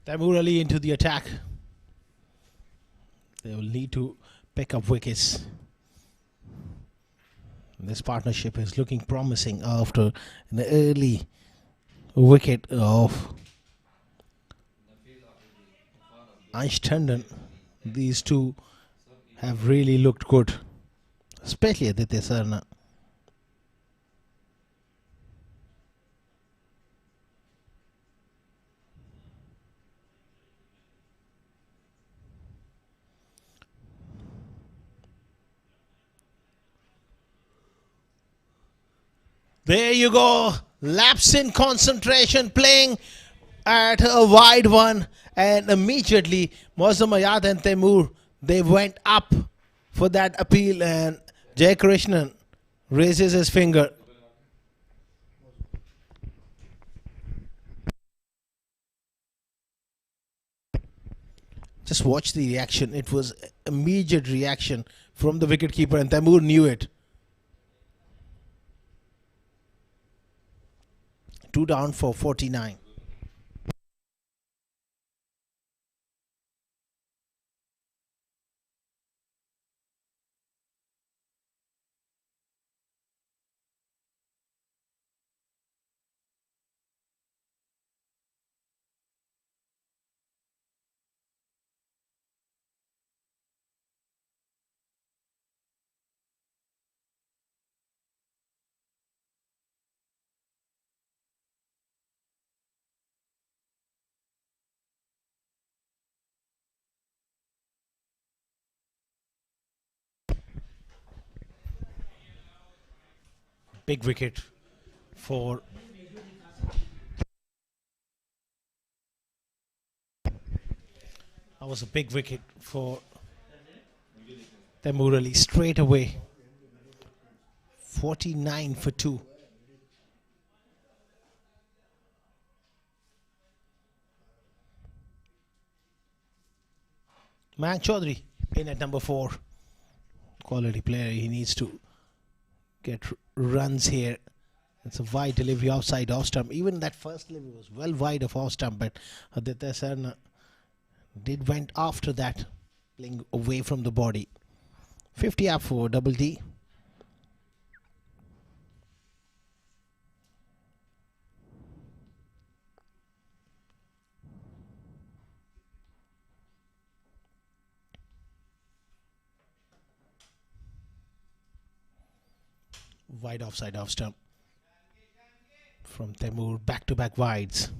Taimur Ali into the attack. They will need to pick up wickets. This partnership is looking promising after an early wicket of Ansh Tandon. These two have really looked good, especially Aditya Sarna. There you go. Lapse in concentration, playing at a wide one, and immediately Mozamayad and Taimur, they went up for that appeal, and Jay Krishnan raises his finger. Just watch the reaction. It was immediate reaction from the wicketkeeper, and Taimur knew it. 2 down for 49. Big wicket for that was a big wicket for Taimur Ali straight away. 49 for 2. Mayank Chaudhary in at number 4. Quality player. He needs to get runs here. It's a wide delivery outside off stump. Even that first delivery was well wide of off stump, but Aditya Sarna went after that, playing away from the body. 50 up for Double D. Wide offside off stump from Taimur, back-to-back wides.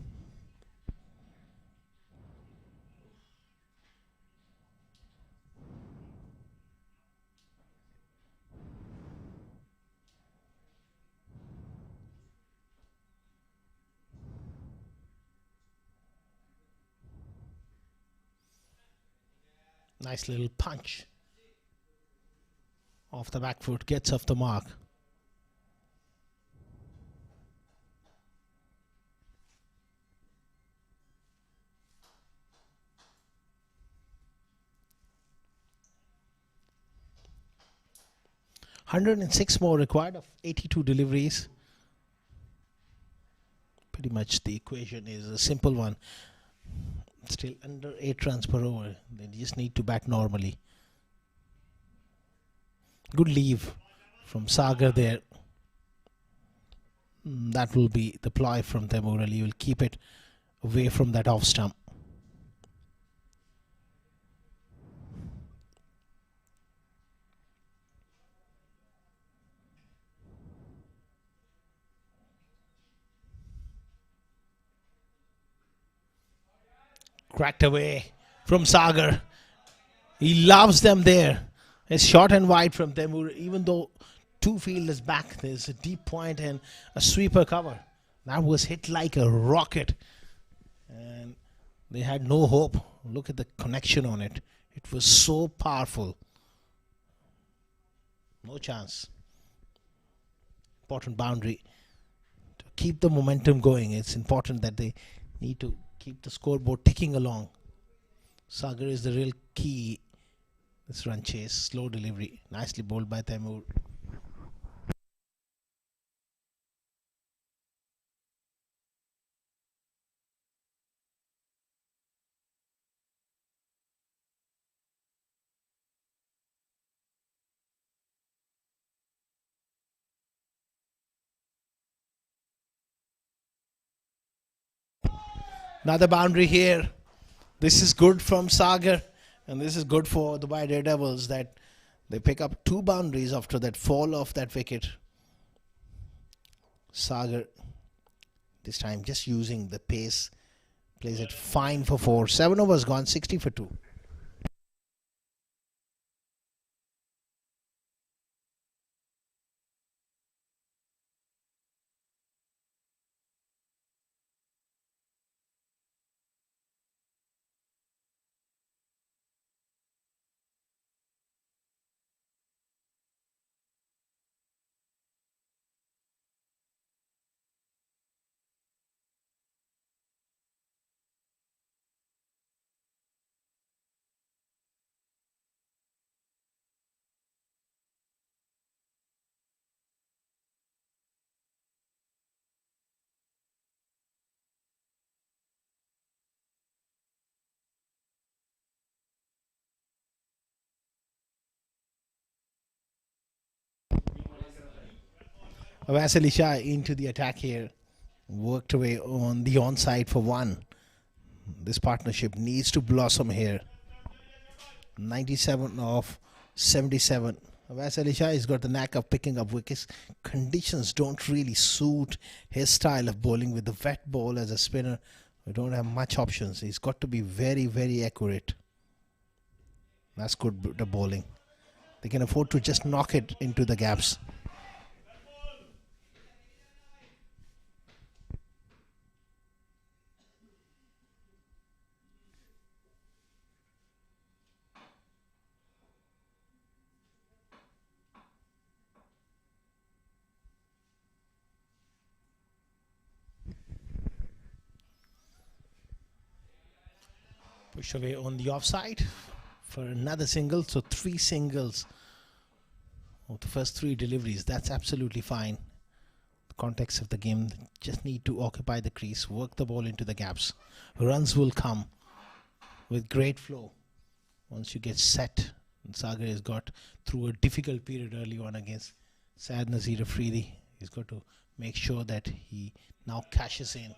Nice little punch off the back foot, gets off the mark. $106 more required of 82 deliveries. Pretty much the equation is a simple one. Still under 8 runs per over. They just need to bat normally. Good leave from Sagar there. That will be the ploy from Temur Ali. He will keep it away from that off stump. Cracked away from Sagar. He loves them there. It's short and wide from Temur. Even though two fielders back, there's a deep point and a sweeper cover. That was hit like a rocket. And they had no hope. Look at the connection on it. It was so powerful. No chance. Important boundary. To keep the momentum going, it's important that they need to keep the scoreboard ticking along. Sagar is the real key. This run chase, slow delivery, nicely bowled by Temur. Another boundary here. This is good from Sagar, and this is good for the Dubai Daredevils that they pick up two boundaries after that fall of that wicket. Sagar, this time just using the pace, plays it fine for 4. 7 overs gone, 60 for 2. Vasily Shah into the attack here. Worked away on the onside for 1. This partnership needs to blossom here. 97 of 77. Vasily Shah has got the knack of picking up wickets. Conditions don't really suit his style of bowling. With the wet ball as a spinner, we don't have much options. He's got to be very, very accurate. That's good the bowling. They can afford to just knock it into the gaps. Push away on the offside for another single. So 3 singles of the first 3 deliveries. That's absolutely fine. The context of the game, just need to occupy the crease, work the ball into the gaps. Runs will come with great flow once you get set. And Sagar has got through a difficult period early on against Sad Nazir Afridi. He's got to make sure that he now cashes in.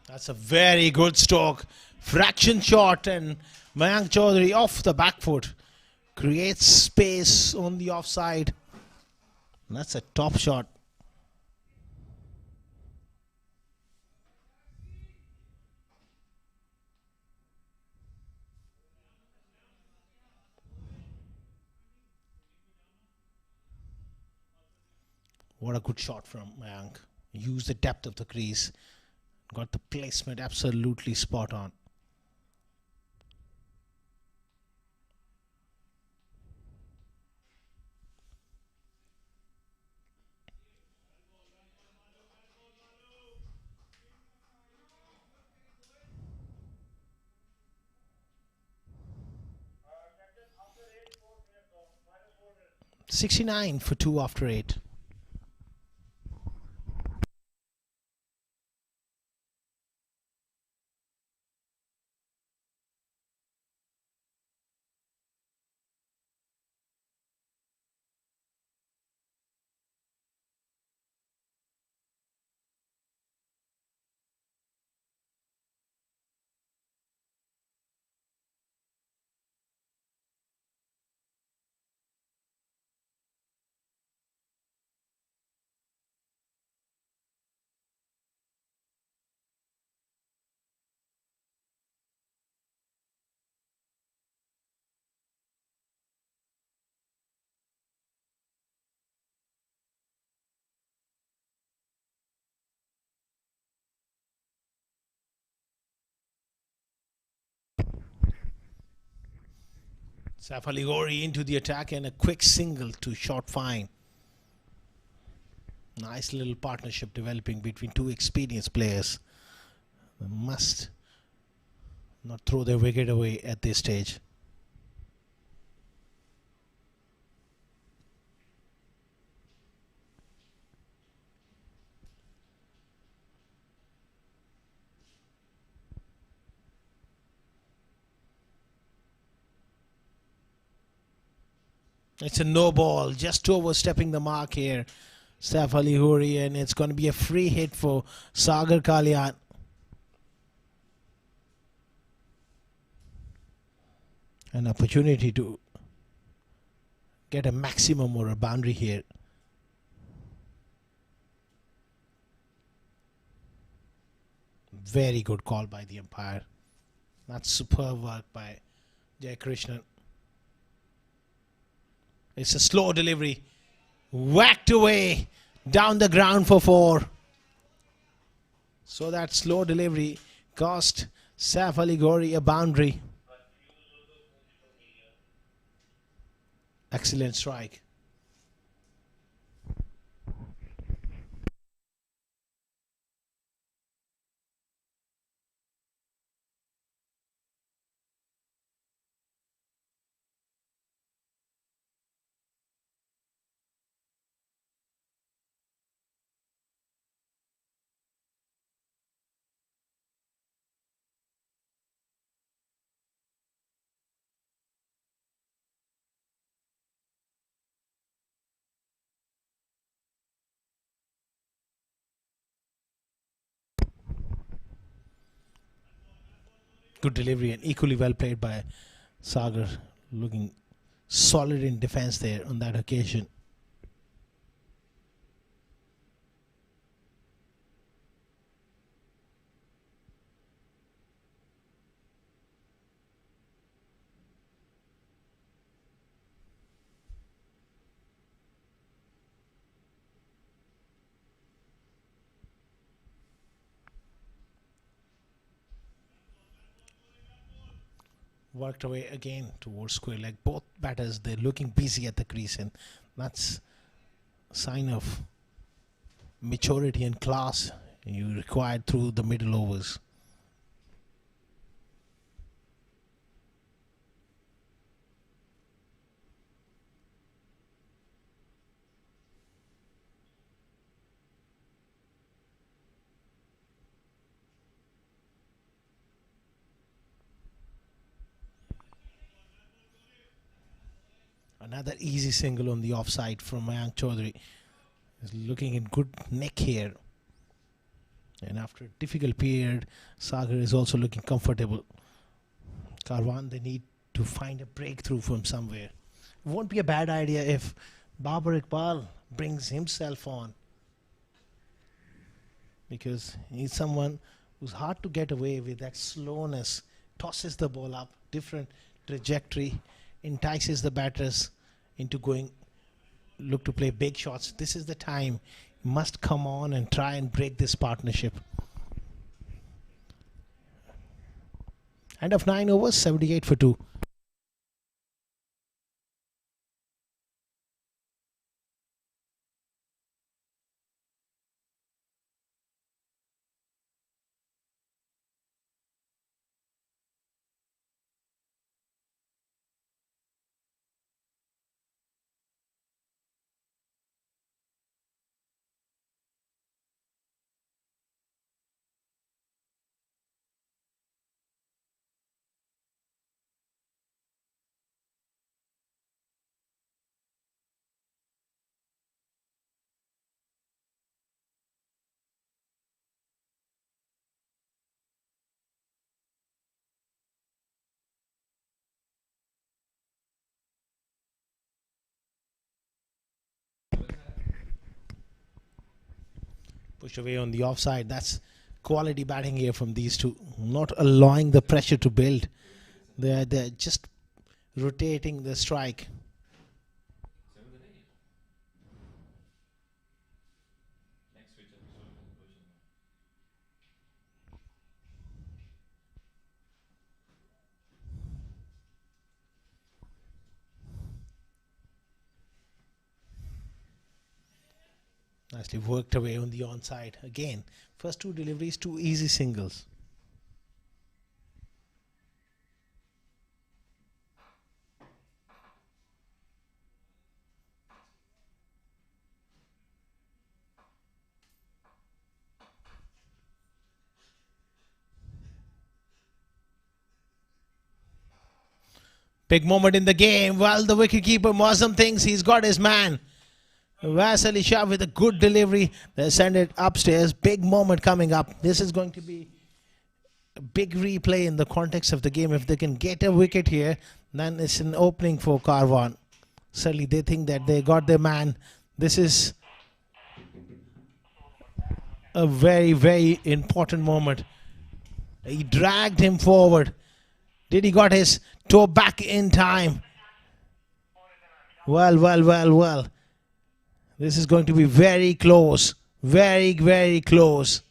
That's a very good stroke. Fraction shot, and Mayank Chaudhary off the back foot creates space on the offside. That's a top shot. What a good shot from Mayank. Used the depth of the crease. Got the placement absolutely spot on. 69 for 2 after 8. Saif Ali Ghori into the attack and a quick single to short fine. Nice little partnership developing between two experienced players. They must not throw their wicket away at this stage. It's a no ball, just overstepping the mark here. Saif Ali Ghori, and it's going to be a free hit for Sagar Kalyan. An opportunity to get a maximum or a boundary here. Very good call by the umpire. That's superb work by Jai Krishnan. It's a slow delivery. Whacked away down the ground for 4. So that slow delivery cost Saif Ali Ghori a boundary. Excellent strike. Good delivery and equally well played by Sagar, looking solid in defense there on that occasion. Worked away again towards square leg. Both batters, they're looking busy at the crease, and that's a sign of maturity and class you required through the middle overs. Another easy single on the offside from Mayank Chaudhary. He's looking in good nick here. And after a difficult period, Sagar is also looking comfortable. Karwan, they need to find a breakthrough from somewhere. It won't be a bad idea if Babar Iqbal brings himself on, because he's someone who's hard to get away with. That slowness, tosses the ball up, different trajectory, entices the batters into going, look to play big shots. This is the time. You must come on and try and break this partnership. End of 9 overs, 78 for 2. Pushed away on the offside. That's quality batting here from these two. Not allowing the pressure to build. They're just rotating the strike. Nicely worked away on the onside. Again, first two deliveries, two easy singles. Big moment in the game. Well, the wicketkeeper Mosam thinks he's got his man. Vasily Shah with a good delivery. They send it upstairs. Big moment coming up. This is going to be a big replay in the context of the game. If they can get a wicket here, then it's an opening for Karwan. Certainly they think that they got their man. This is a very, very important moment. He dragged him forward. Did he got his toe back in time? Well. This is going to be very close. Very, very close.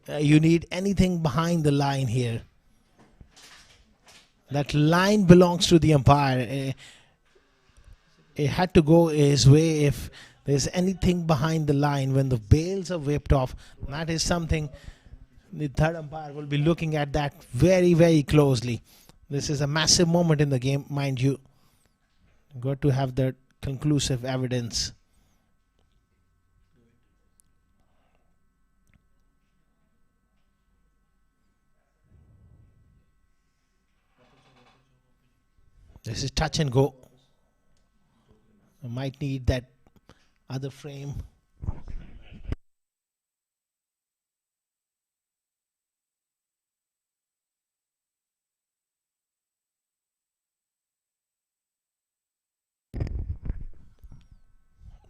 You need anything behind the line here. That line belongs to the umpire. It had to go his way if there's anything behind the line. When the bails are whipped off, that is something the third umpire will be looking at that very, very closely. This is a massive moment in the game, mind you. Got to have that conclusive evidence. This is touch and go. I might need that other frame.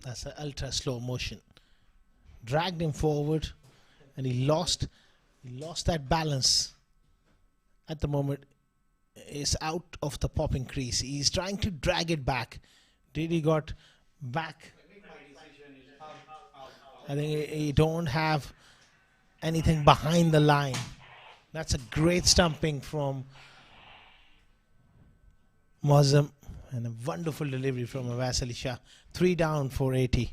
That's an ultra slow motion. Dragged him forward and he lost that balance. At the moment is out of the popping crease. He's trying to drag it back. Did he got back? I think he don't have anything behind the line. That's a great stumping from Mozam and a wonderful delivery from Vasily Shah. 3 down for 80.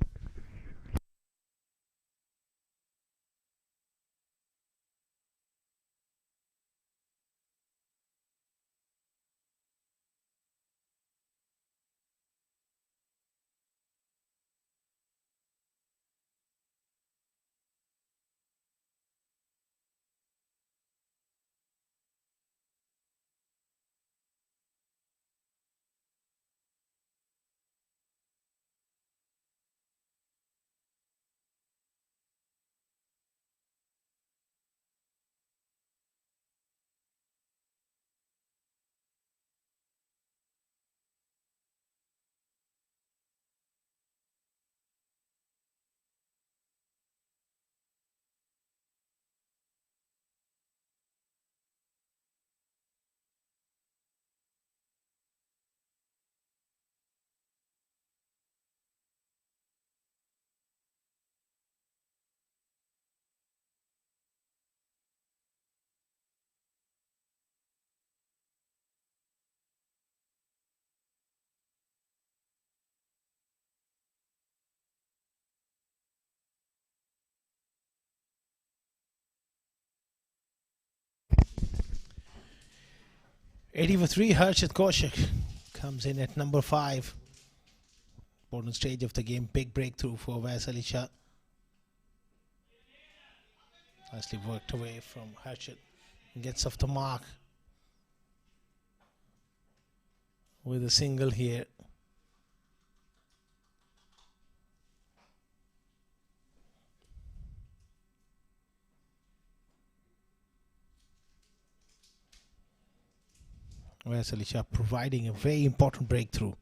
Eighty for 3, Harshit Kaushik comes in at number 5. Important stage of the game, big breakthrough for Vasily Shah. Nicely worked away from Harshit. Gets off the mark with a single here. Vasily Shah providing a very important breakthrough.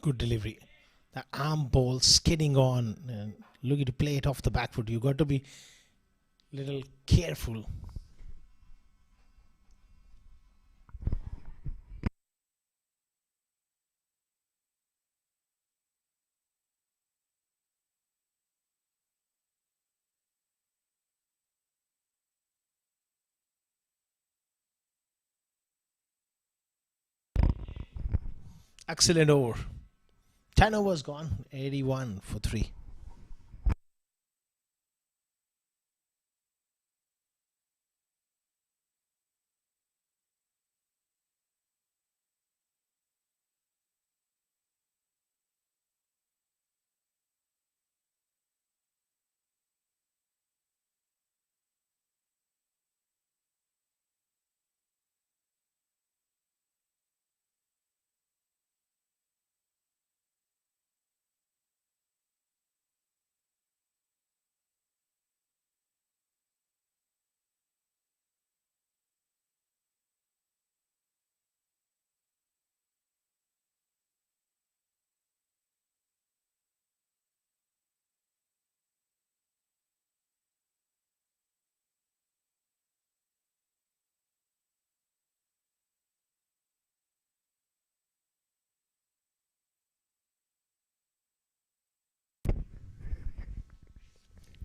Good delivery. The arm ball skidding on and looking to play it off the back foot. You got to be little careful. Excellent over. 10 overs gone. 81 for 3.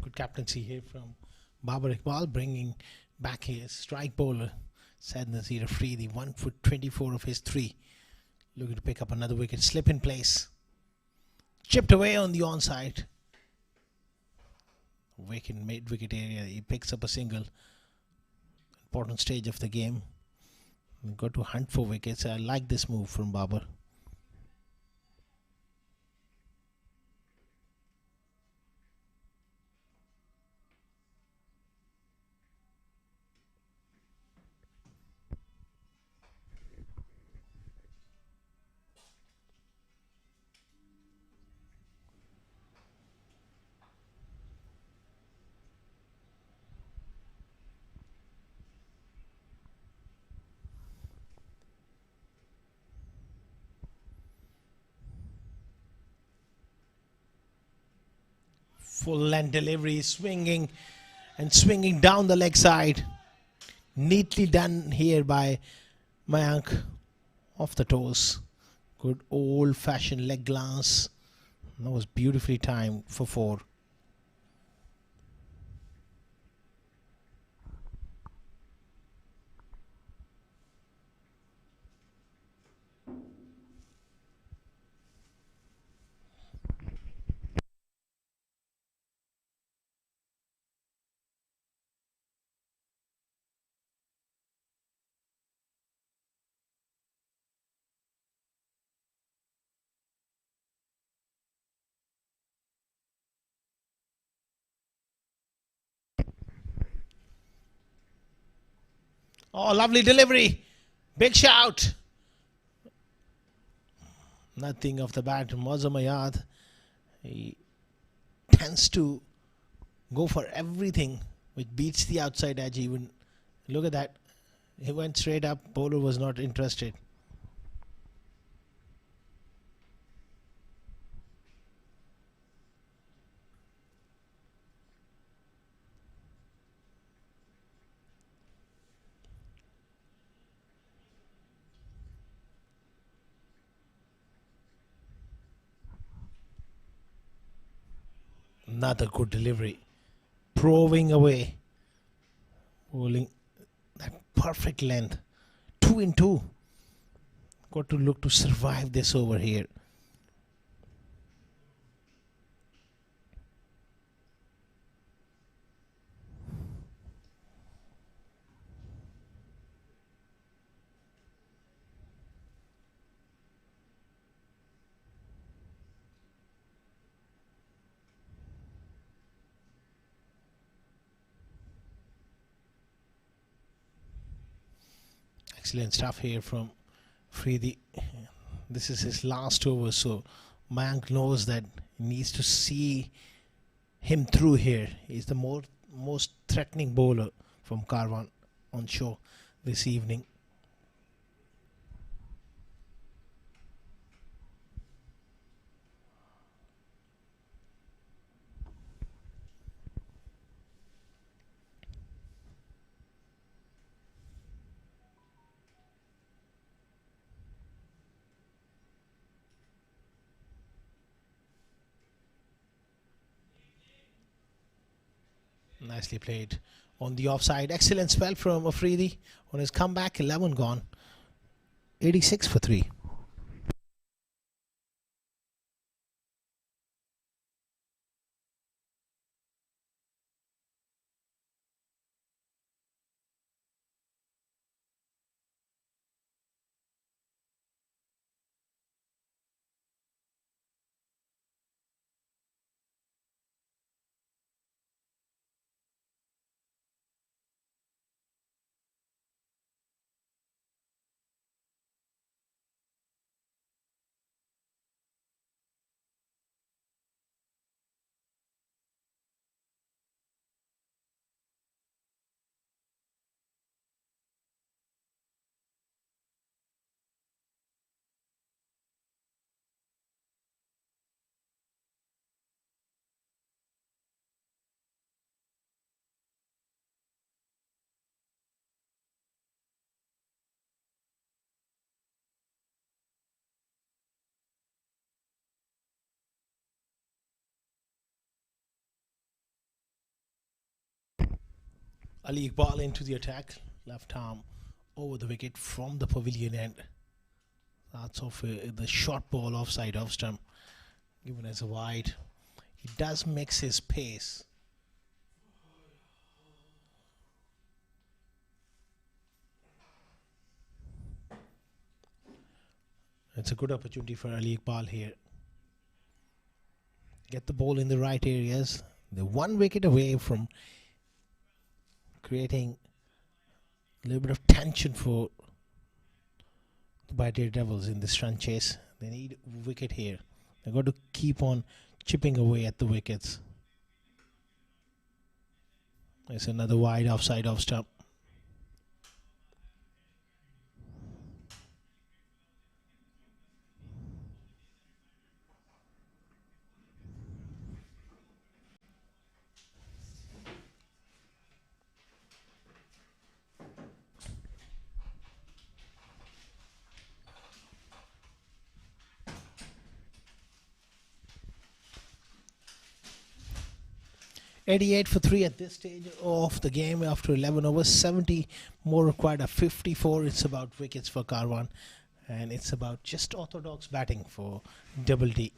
Good captaincy here from Babar Iqbal, bringing back his strike bowler Said Nazir Afridi, 1 foot 24 of his 3, looking to pick up another wicket. Slip in place, chipped away on the onside. Wicket, mid-wicket area, he picks up a single. Important stage of the game. We've got to hunt for wickets. I like this move from Babar. Full length delivery, swinging and swinging down the leg side. Neatly done here by Mayank, off the toes. Good old fashioned leg glance. That was beautifully timed for 4. Oh, lovely delivery. Big shout. Nothing off the bat. Mozamayad, he tends to go for everything which beats the outside edge even. Look at that. He went straight up. Bowler was not interested. Another good delivery. Probing away. Bowling that perfect length. 2 in 2. Got to look to survive this over here. Excellent stuff here from Freedy. This is his last over, so Mayank knows that he needs to see him through here. He's the most threatening bowler from Karwan on show this evening. Nicely played on the offside. Excellent spell from Afridi on his comeback. 11 gone. 86 for 3. Ali Iqbal into the attack. Left arm over the wicket from the pavilion end. That's off the short ball offside off stump. Given as a wide. He does mix his pace. It's a good opportunity for Ali Iqbal here. Get the ball in the right areas. They're 1 wicket away from creating a little bit of tension for the Daredevils in this run chase. They need a wicket here. They've got to keep on chipping away at the wickets. There's another wide offside off stump. .88 for 3 at this stage of the game after 11 overs. 70 more required, a 54. It's about wickets for Karwan, and it's about just orthodox batting for Double D.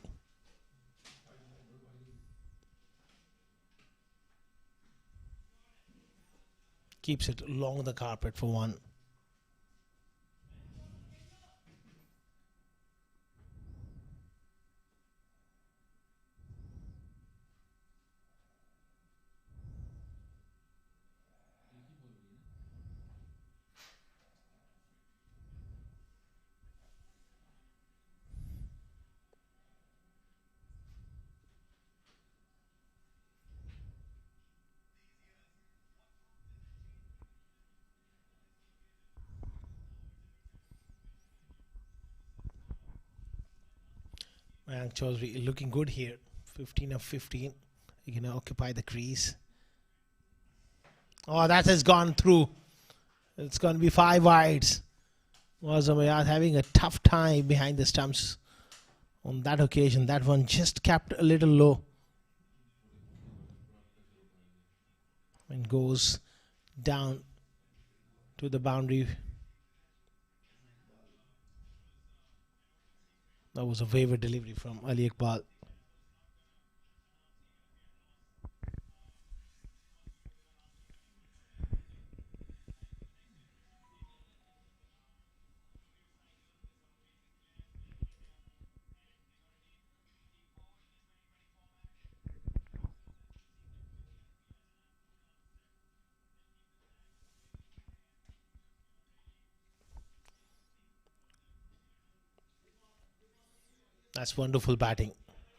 Keeps it along the carpet for 1. Mayank Chaudhary looking good here. 15 of 15. He can occupy the crease. Oh, that has gone through. It's going to be 5 wides. Wazamayad having a tough time behind the stumps on that occasion. That one just capped a little low. And goes down to the boundary. That was a waiver delivery from Ali Iqbal. That's wonderful batting.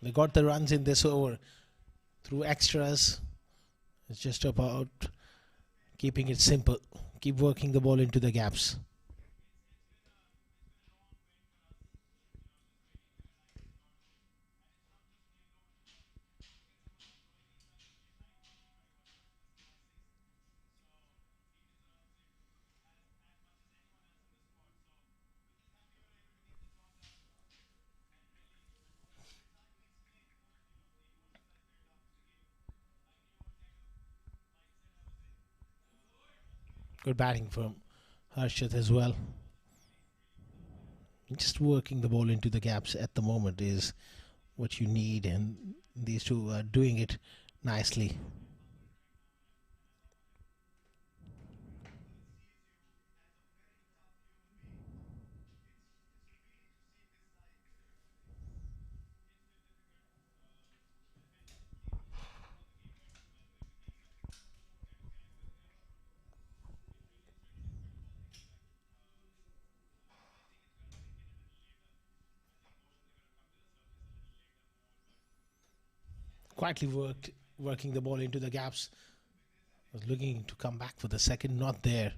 They got the runs in this over through extras. It's just about keeping it simple. Keep working the ball into the gaps. Good batting from Harshit as well. Just working the ball into the gaps at the moment is what you need, and these two are doing it nicely. Quietly working the ball into the gaps. Was looking to come back for the second, not there.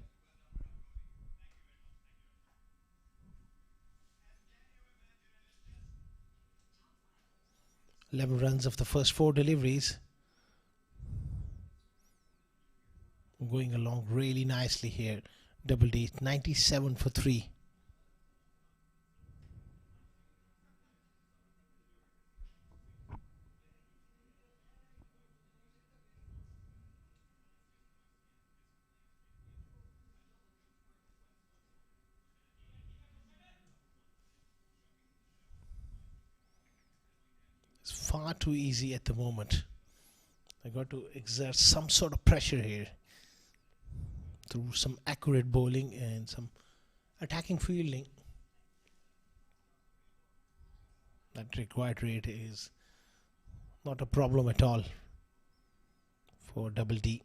11 runs of the first 4 deliveries. Going along really nicely here. Double D, 97 for 3. It's far too easy at the moment. I got to exert some sort of pressure here through some accurate bowling and some attacking fielding. That required rate is not a problem at all for Double D.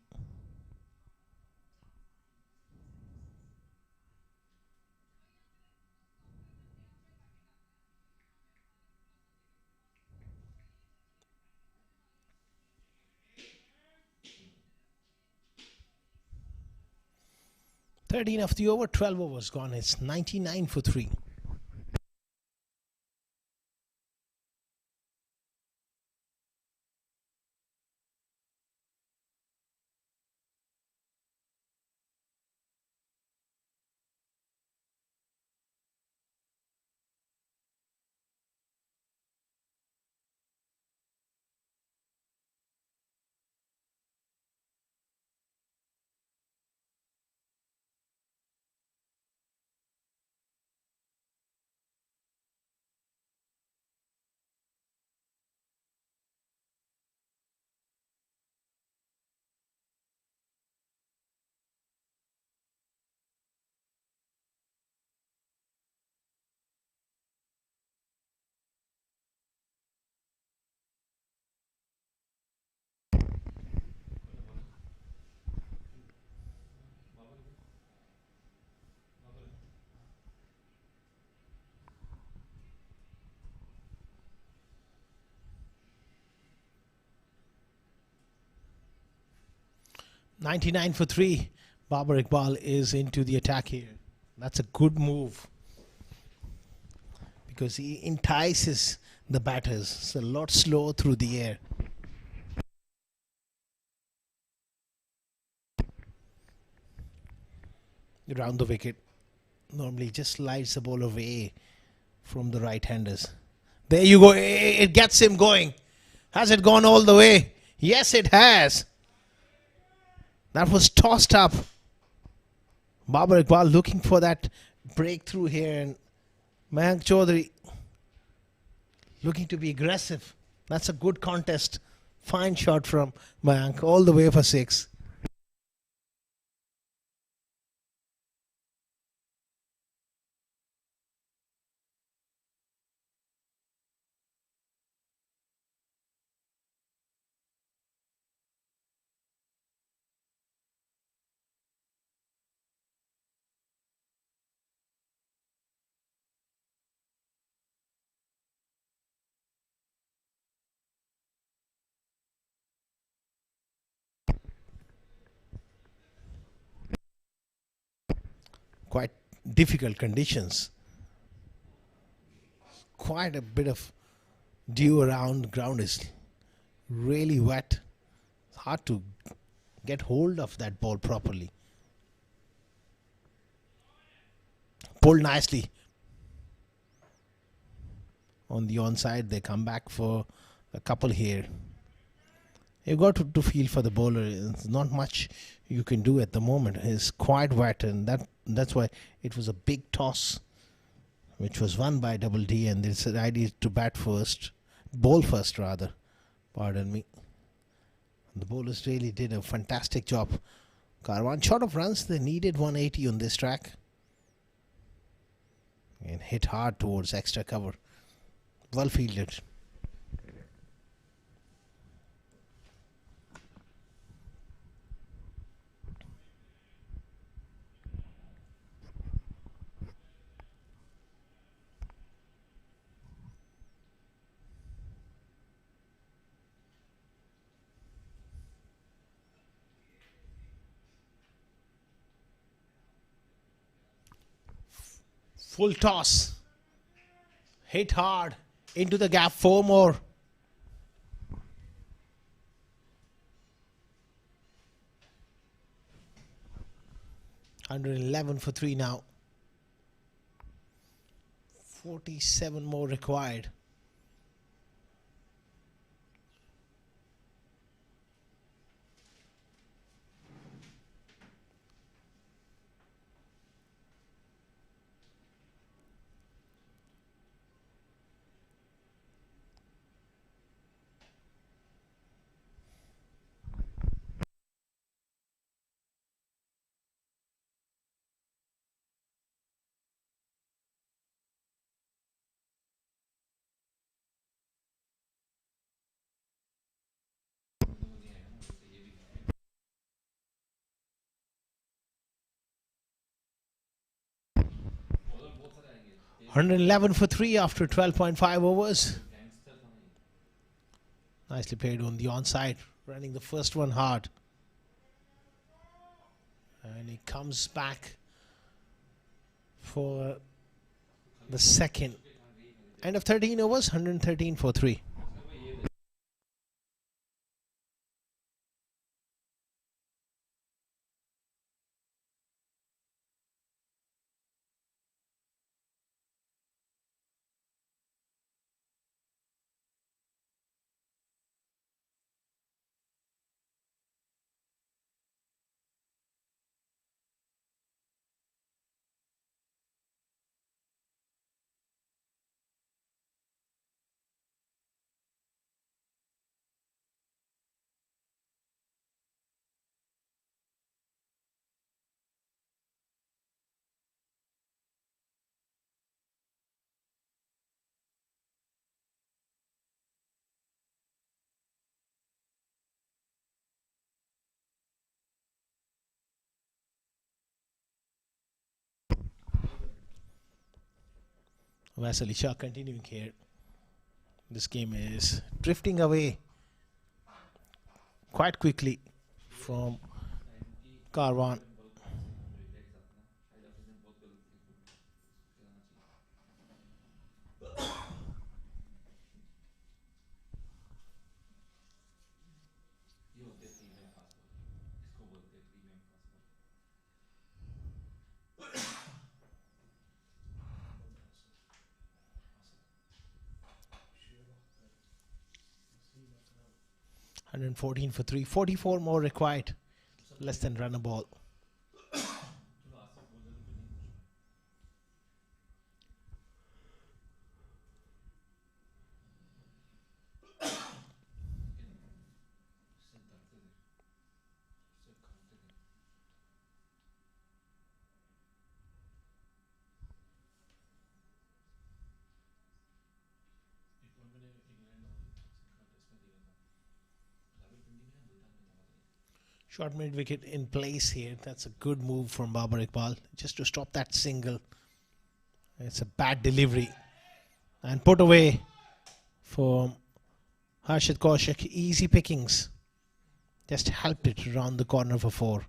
Thirteen of the over, 12 overs gone. It's 99 for 3. $99 for 3. Babar Iqbal is into the attack here. That's a good move because he entices the batters. It's a lot slow through the air. Around the wicket. Normally just slides the ball away from the right-handers. There you go. It gets him going. Has it gone all the way? Yes, it has. That was tossed up. Babar Iqbal looking for that breakthrough here, and Mayank Chaudhary looking to be aggressive. That's a good contest. Fine shot from Mayank all the way for 6. Quite difficult conditions. Quite a bit of dew around. Ground is really wet. It's hard to get hold of that ball properly. Pulled nicely. On the onside, they come back for a couple here. You've got to feel for the bowler. There's not much you can do at the moment is quite wet, and that's why it was a big toss, which was won by Double D, and they decided to bowl first rather. Pardon me. The bowlers really did a fantastic job. Karwan short of runs, they needed 180 on this track. And hit hard towards extra cover. Well fielded. Full toss. Hit hard. Into the gap. 4 more. $111 for 3 now. 47 more required. $111 for 3 after 12.5 overs. Nicely played on the onside, running the first one hard. And he comes back for the second. End of 13 overs, 113 for 3. Vasily Shah continuing here. This game is drifting away quite quickly from Karwan. $114 for 3. 44 more required. Less than run a ball. Short mid wicket in place here. That's a good move from Babar Iqbal just to stop that single. It's a bad delivery and put away for Harshit Kaushik. Easy pickings. Just helped it round the corner for 4.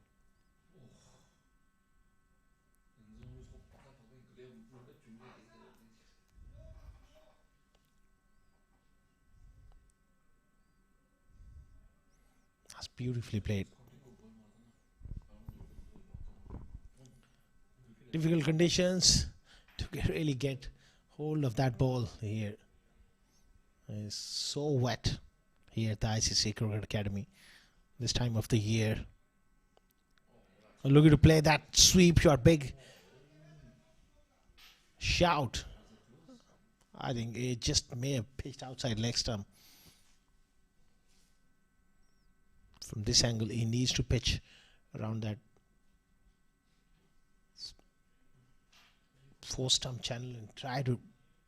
That's beautifully played. Difficult conditions to really get hold of that ball here. It's so wet here at the ICCA Cricket Academy this time of the year. Looking to play that sweep shot, big shout. I think it just may have pitched outside leg stump. From this angle, he needs to pitch around that 4-stump channel and try to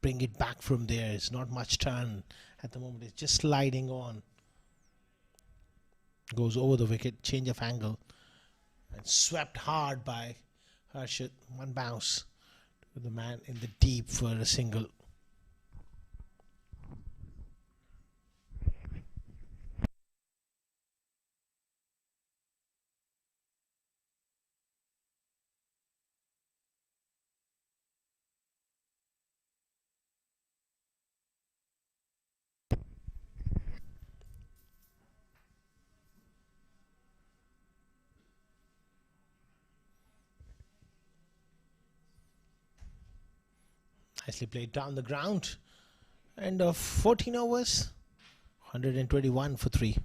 bring it back from there. It's not much turn at the moment. It's just sliding on. Goes over the wicket, change of angle, and swept hard by Harshit. One bounce to the man in the deep for a single. Nicely played down the ground. End of 14 overs. 121 for 3.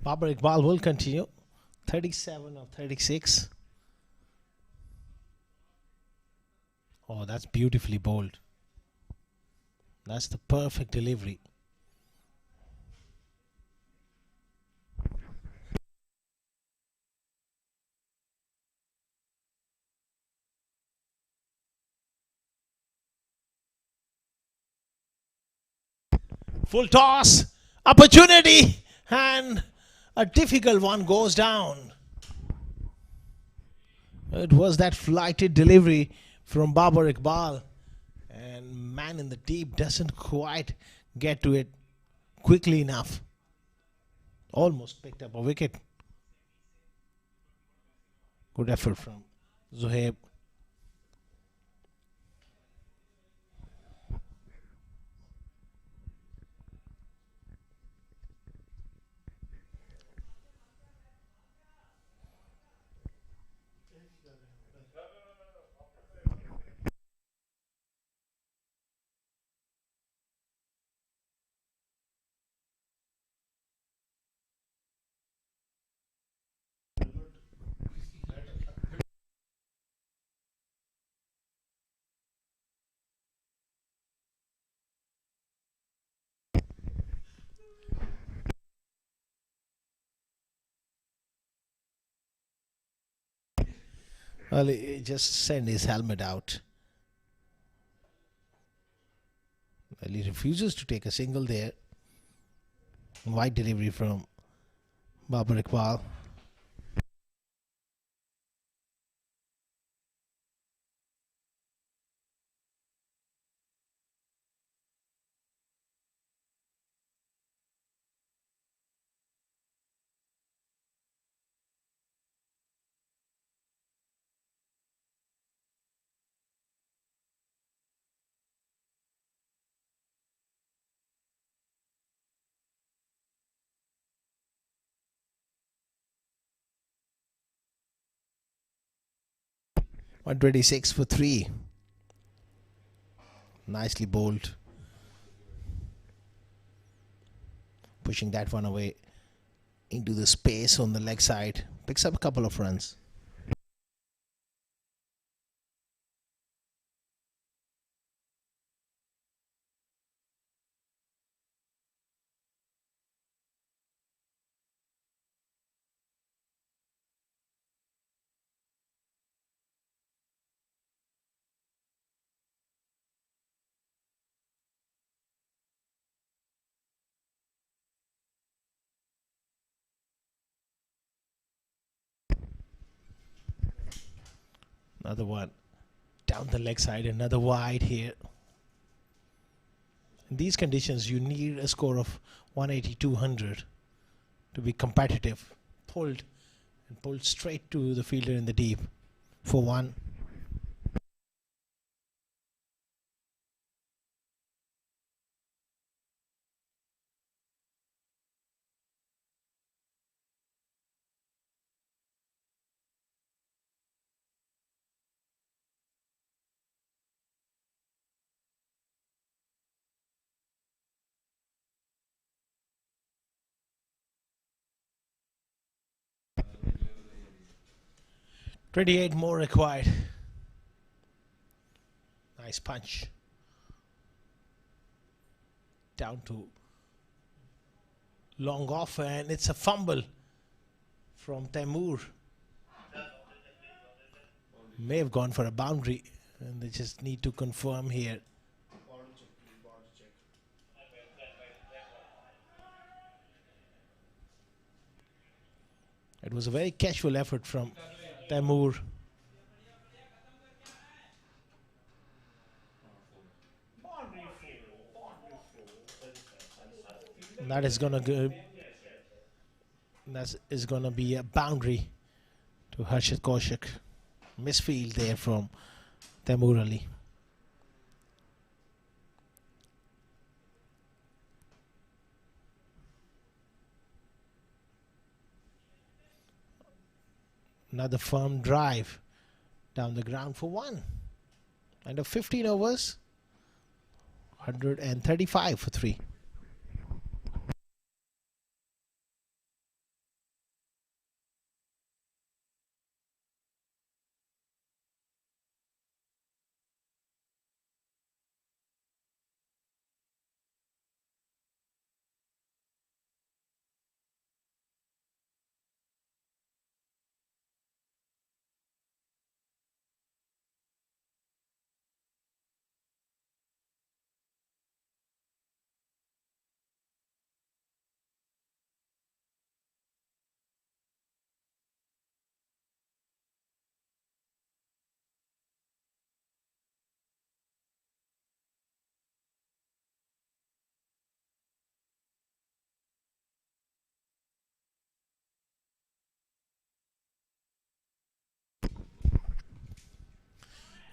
Babar Iqbal will continue. 37 of 36. Oh, that's beautifully bowled. That's the perfect delivery. Full toss. Opportunity. And a difficult one goes down. It was that flighted delivery from Babar Iqbal. And man in the deep doesn't quite get to it quickly enough. Almost picked up a wicket. Good effort from Zohaib. Well, he just sent his helmet out. Well, he refuses to take a single there. Wide delivery from Babar Iqbal. One 26 for 3. Nicely bowled. Pushing that one away into the space on the leg side. Picks up a couple of runs. Another one down the leg side, another wide here. In these conditions, you need a score of 180, 200 to be competitive. Pulled straight to the fielder in the deep for one. $28 more required. Nice punch. Down to long off, and it's a fumble from Taimur. May have gone for a boundary, and they just need to confirm here. It was a very casual effort from Taimur. That is gonna go. That is gonna be a boundary to Harshit Kaushik. Misfield there from Taimur Ali. Another firm drive down the ground for one. And of 15 overs, 135 for three.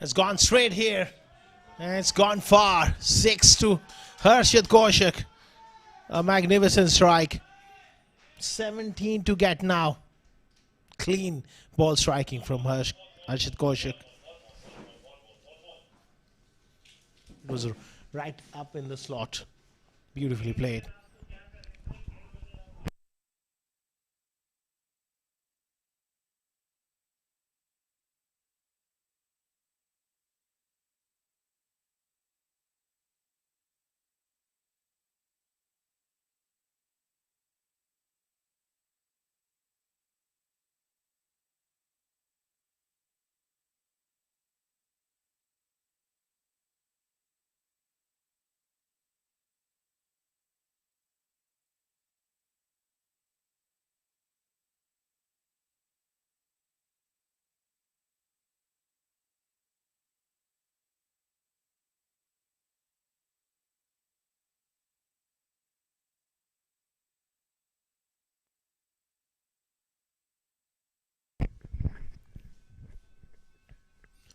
It's gone straight here. And it's gone far. 6 to Harshit Kaushik. A magnificent strike. 17 to get now. Clean ball striking from Harshit Kaushik. It was right up in the slot. Beautifully played.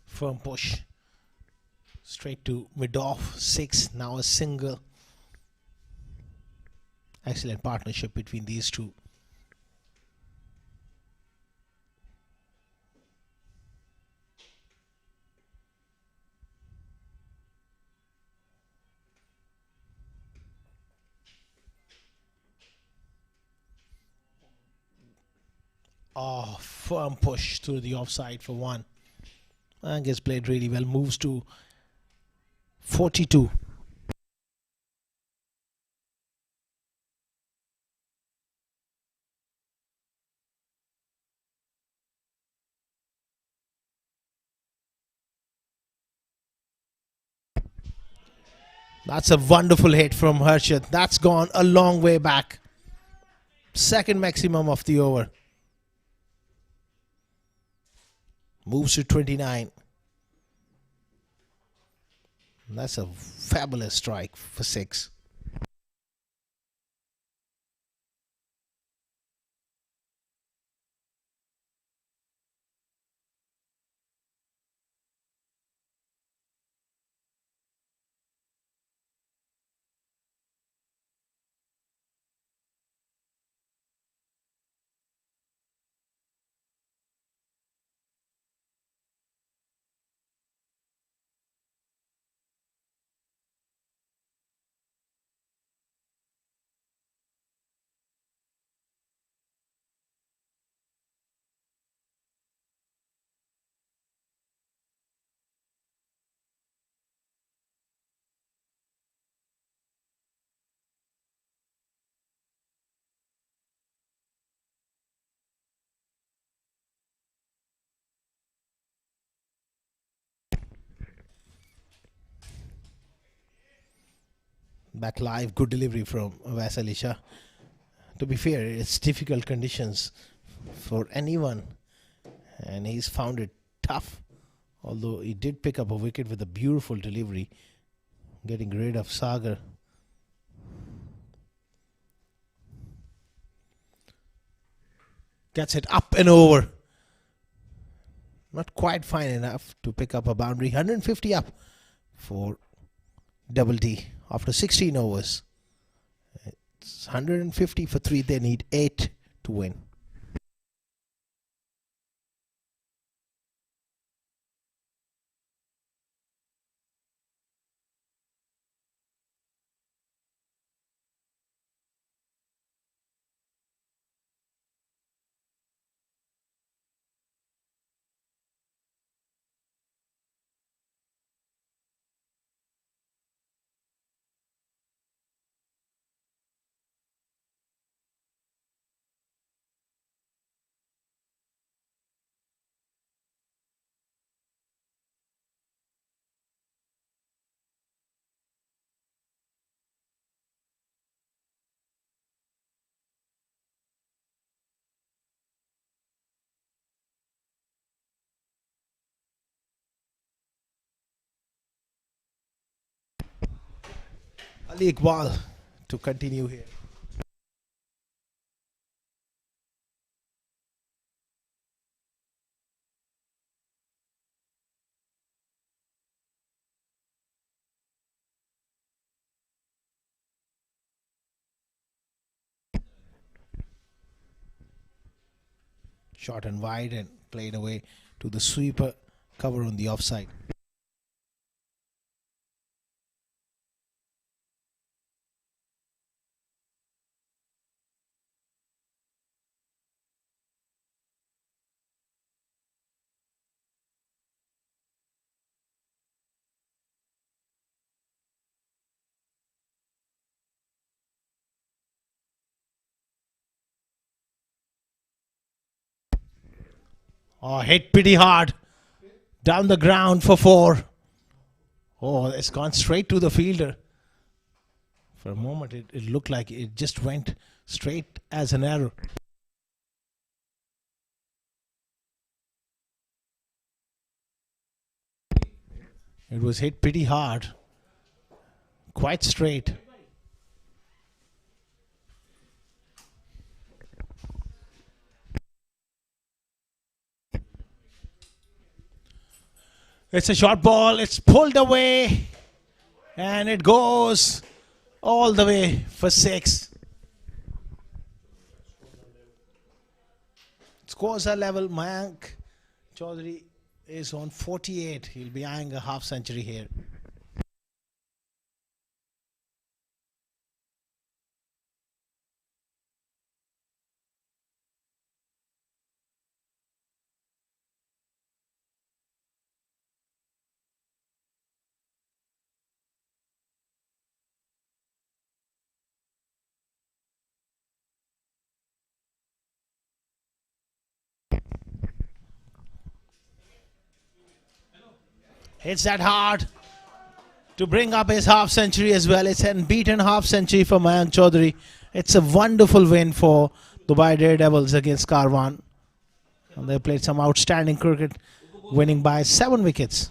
Firm push. Straight to mid-off. 6. Now a single. Excellent partnership between these two. Oh, firm push to the offside for one. And gets played really well. Moves to 42. That's a wonderful hit from Harshit. That's gone a long way back. Second maximum of the over. Moves to 29. That's a fabulous strike for 6. Back live, good delivery from Vasilisha. To be fair, it's difficult conditions for anyone, and he's found it tough. Although he did pick up a wicket with a beautiful delivery, getting rid of Sagar. Gets it up and over. Not quite fine enough to pick up a boundary. 150 up for Double D after 16 overs. It's 150 for 3. They need 8 to win. Ali Iqbal to continue here. Short and wide and played away to the sweeper, cover on the offside. Oh, hit pretty hard. Down the ground for 4. Oh, it's gone straight to the fielder. For a moment, it looked like it just went straight as an arrow. It was hit pretty hard. Quite straight. It's a short ball. It's pulled away. And it goes all the way for 6. Scores are level. Mayank Chaudhary is on 48. He'll be eyeing a half century here. Hits that hard to bring up his half century as well. It's an unbeaten half century for Mayank Chaudhary. It's a wonderful win for Dubai Daredevils against Karwan. And they played some outstanding cricket. winning by 7 wickets.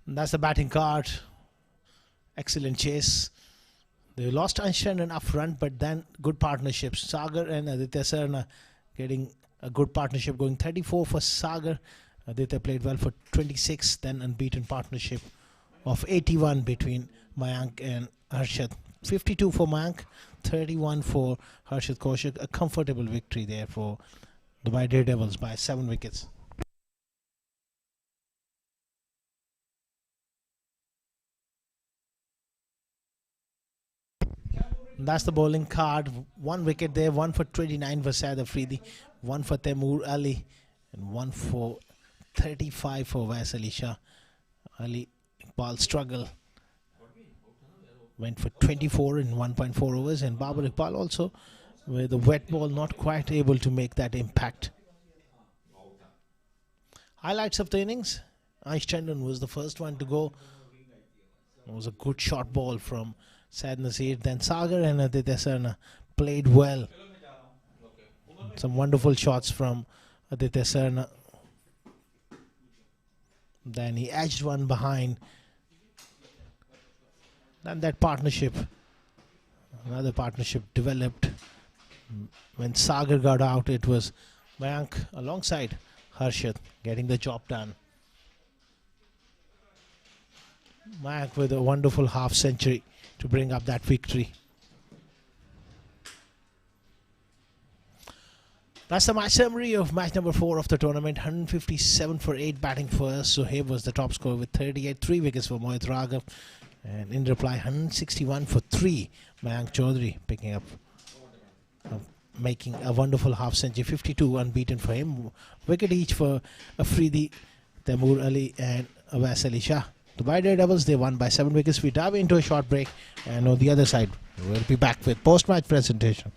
And that's the batting card. Excellent chase. They lost Einstein and up front, but then good partnerships. Sagar and Aditya Sarna getting a good partnership going. 34 for Sagar. Aditya played well for 26. Then unbeaten partnership of 81 between Mayank and Harshad. 52 for Mayank, 31 for Harshad Kaushik. A comfortable victory there for Dubai Daredevils by 7 wickets. And that's the bowling card. 1 wicket there, 1 for 29 for Saad Afridi, 1 for Taimur Ali, and 1 for 35 for Vais Ali Shah. Ali Iqbal struggle. Went for 24 in 1.4 overs, and Babar Iqbal also with the wet ball not quite able to make that impact. Highlights of the innings. Aish Tandon was the first one to go. It was a good short ball from Saad Nasir. Then Sagar and Aditya Sarna played well. Some wonderful shots from Aditya Sarna. Then he edged one behind. Then that partnership, another partnership developed. When Sagar got out, it was Mayank alongside Harshad getting the job done. Mayank with a wonderful half century to bring up that victory. That's the match summary of match number 4 of the tournament. 157 for 8 batting first. Sohaib was the top scorer with 38, 3 wickets for Mohit Raghav. And in reply, 161 for 3. Mayank Chaudhary picking up, making a wonderful half century. 52 unbeaten for him. Wicket each for Afridi, Taimur Ali, and Vais Ali Shah. Dubai Daredevils, they won by 7 wickets. We dive into a short break, and on the other side, we'll be back with post-match presentation.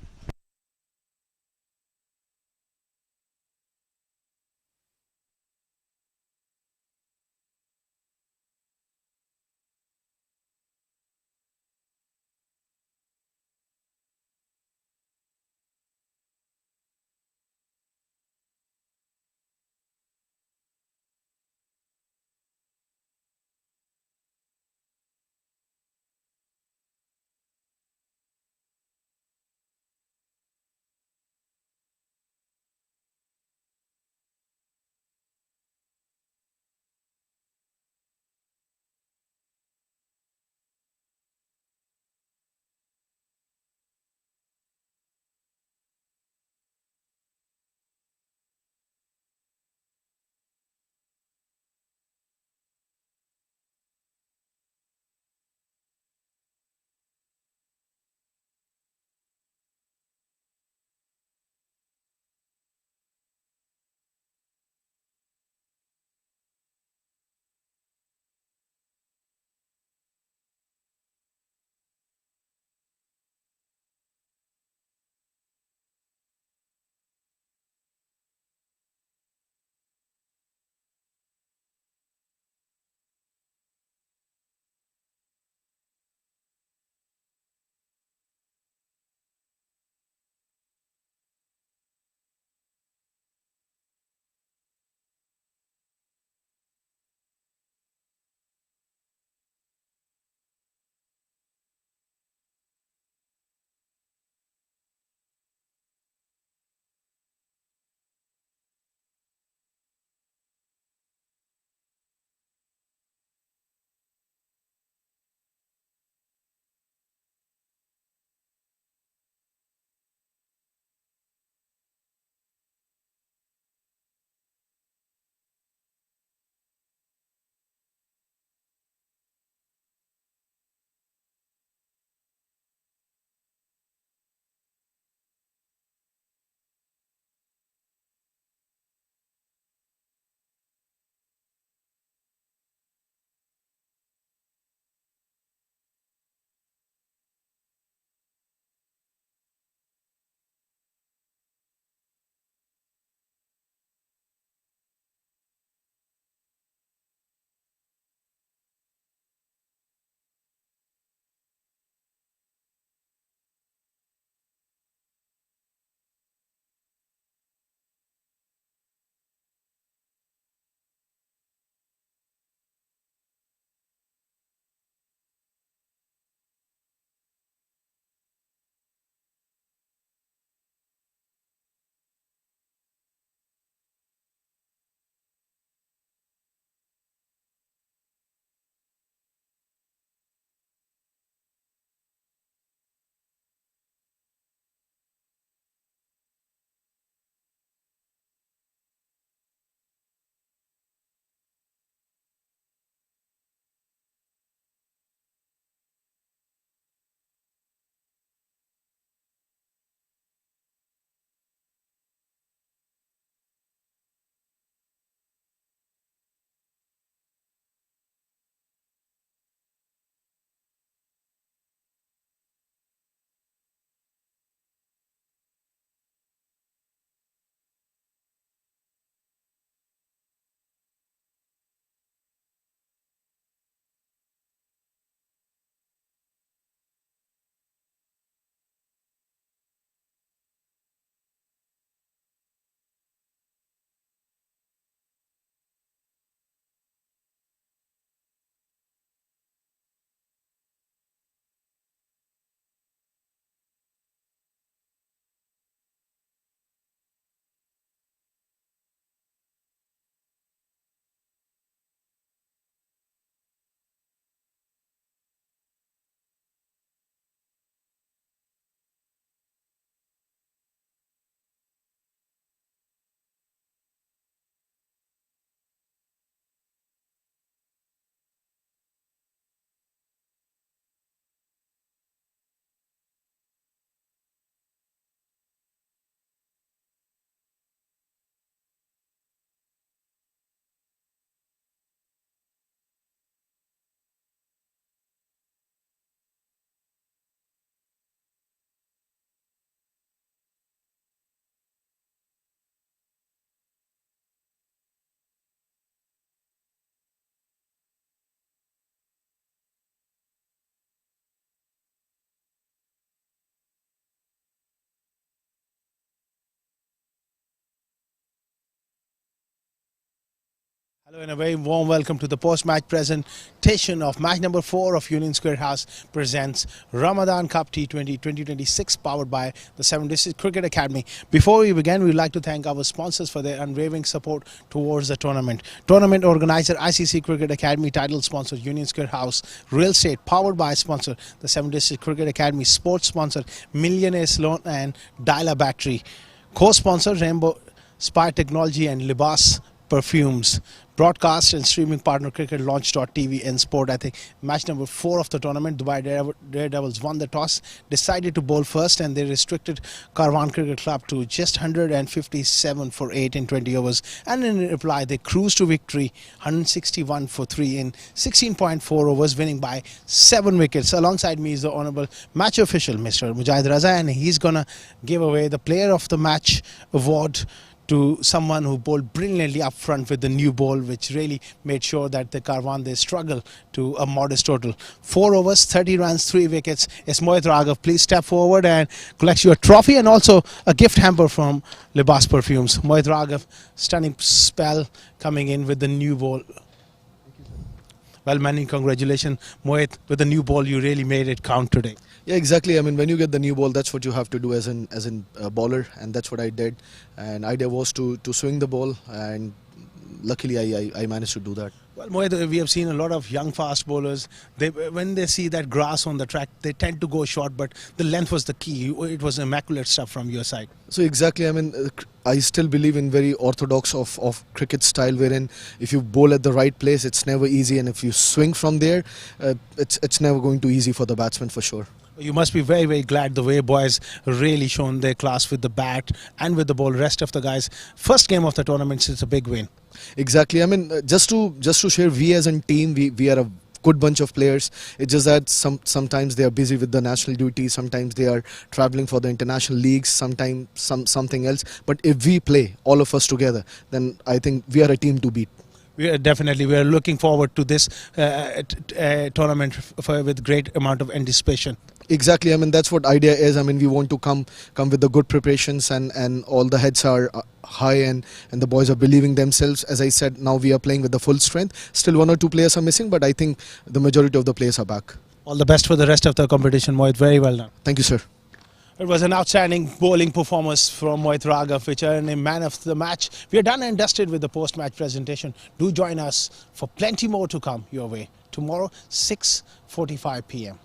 Hello and a very warm welcome to the post-match presentation of match number 4 of Union Square House presents Ramadan Cup T20 2026 powered by the 7 Decisive Cricket Academy. Before we begin, we'd like to thank our sponsors for their unwavering support towards the tournament. Tournament organizer ICCA Cricket Academy, title sponsor Union Square House, real estate powered by sponsor the 7 Decisive Cricket Academy, sports sponsor Millionaire Sloan and Dialer Battery, co-sponsor Rainbow Spy Technology and Libas Perfumes. Broadcast and streaming partner Cricket Launch.tv and Sport. I think match number 4 of the tournament, Dubai Daredevils won the toss, decided to bowl first, and they restricted Karwan Cricket Club to just 157 for 8 in 20 overs. And in reply, they cruised to victory, 161 for 3 in 16.4 overs, winning by 7 wickets. Alongside me is the honorable match official, Mr. Mujahid Raza, and he's gonna give away the Player of the Match award to someone who bowled brilliantly up front with the new ball, which really made sure that the Karwan, they struggle to a modest total. 4 overs, 30 runs, 3 wickets. It's Mohit Raghav. Please step forward and collect your trophy and also a gift hamper from Libas Perfumes. Mohit Raghav, stunning spell coming in with the new ball. Well, many congratulations, Mohit. With the new ball, you really made it count today. Yeah, exactly. I mean, when you get the new ball, that's what you have to do as in a bowler, and that's what I did. And idea was to swing the ball, and luckily I managed to do that. Well, Mohit, we have seen a lot of young fast bowlers. When they see that grass on the track, they tend to go short, but the length was the key. It was immaculate stuff from your side. So exactly, I mean, I still believe in very orthodox of cricket style, wherein if you bowl at the right place, it's never easy, and if you swing from there, it's never going to be easy for the batsman for sure. You must be very, very glad the way boys really shown their class with the bat and with the ball. Rest of the guys, first game of the tournament, it's a big win. Exactly. I mean, just to share, we as a team, we are a good bunch of players. It's just that sometimes they are busy with the national duties, sometimes they are traveling for the international leagues, sometimes something else. But if we play, all of us together, then I think we are a team to beat. We are looking forward to this tournament with great amount of anticipation. Exactly. I mean, that's what idea is. I mean, we want to come with the good preparations, and all the heads are high, and the boys are believing themselves. As I said, now we are playing with the full strength. Still 1 or 2 players are missing, but I think the majority of the players are back. All the best for the rest of the competition, Mohit. Very well done. Thank you, sir. It was an outstanding bowling performance from Mohit Raghav, which earned him man of the match. We are done and dusted with the post-match presentation. Do join us for plenty more to come your way tomorrow, 6:45 p.m.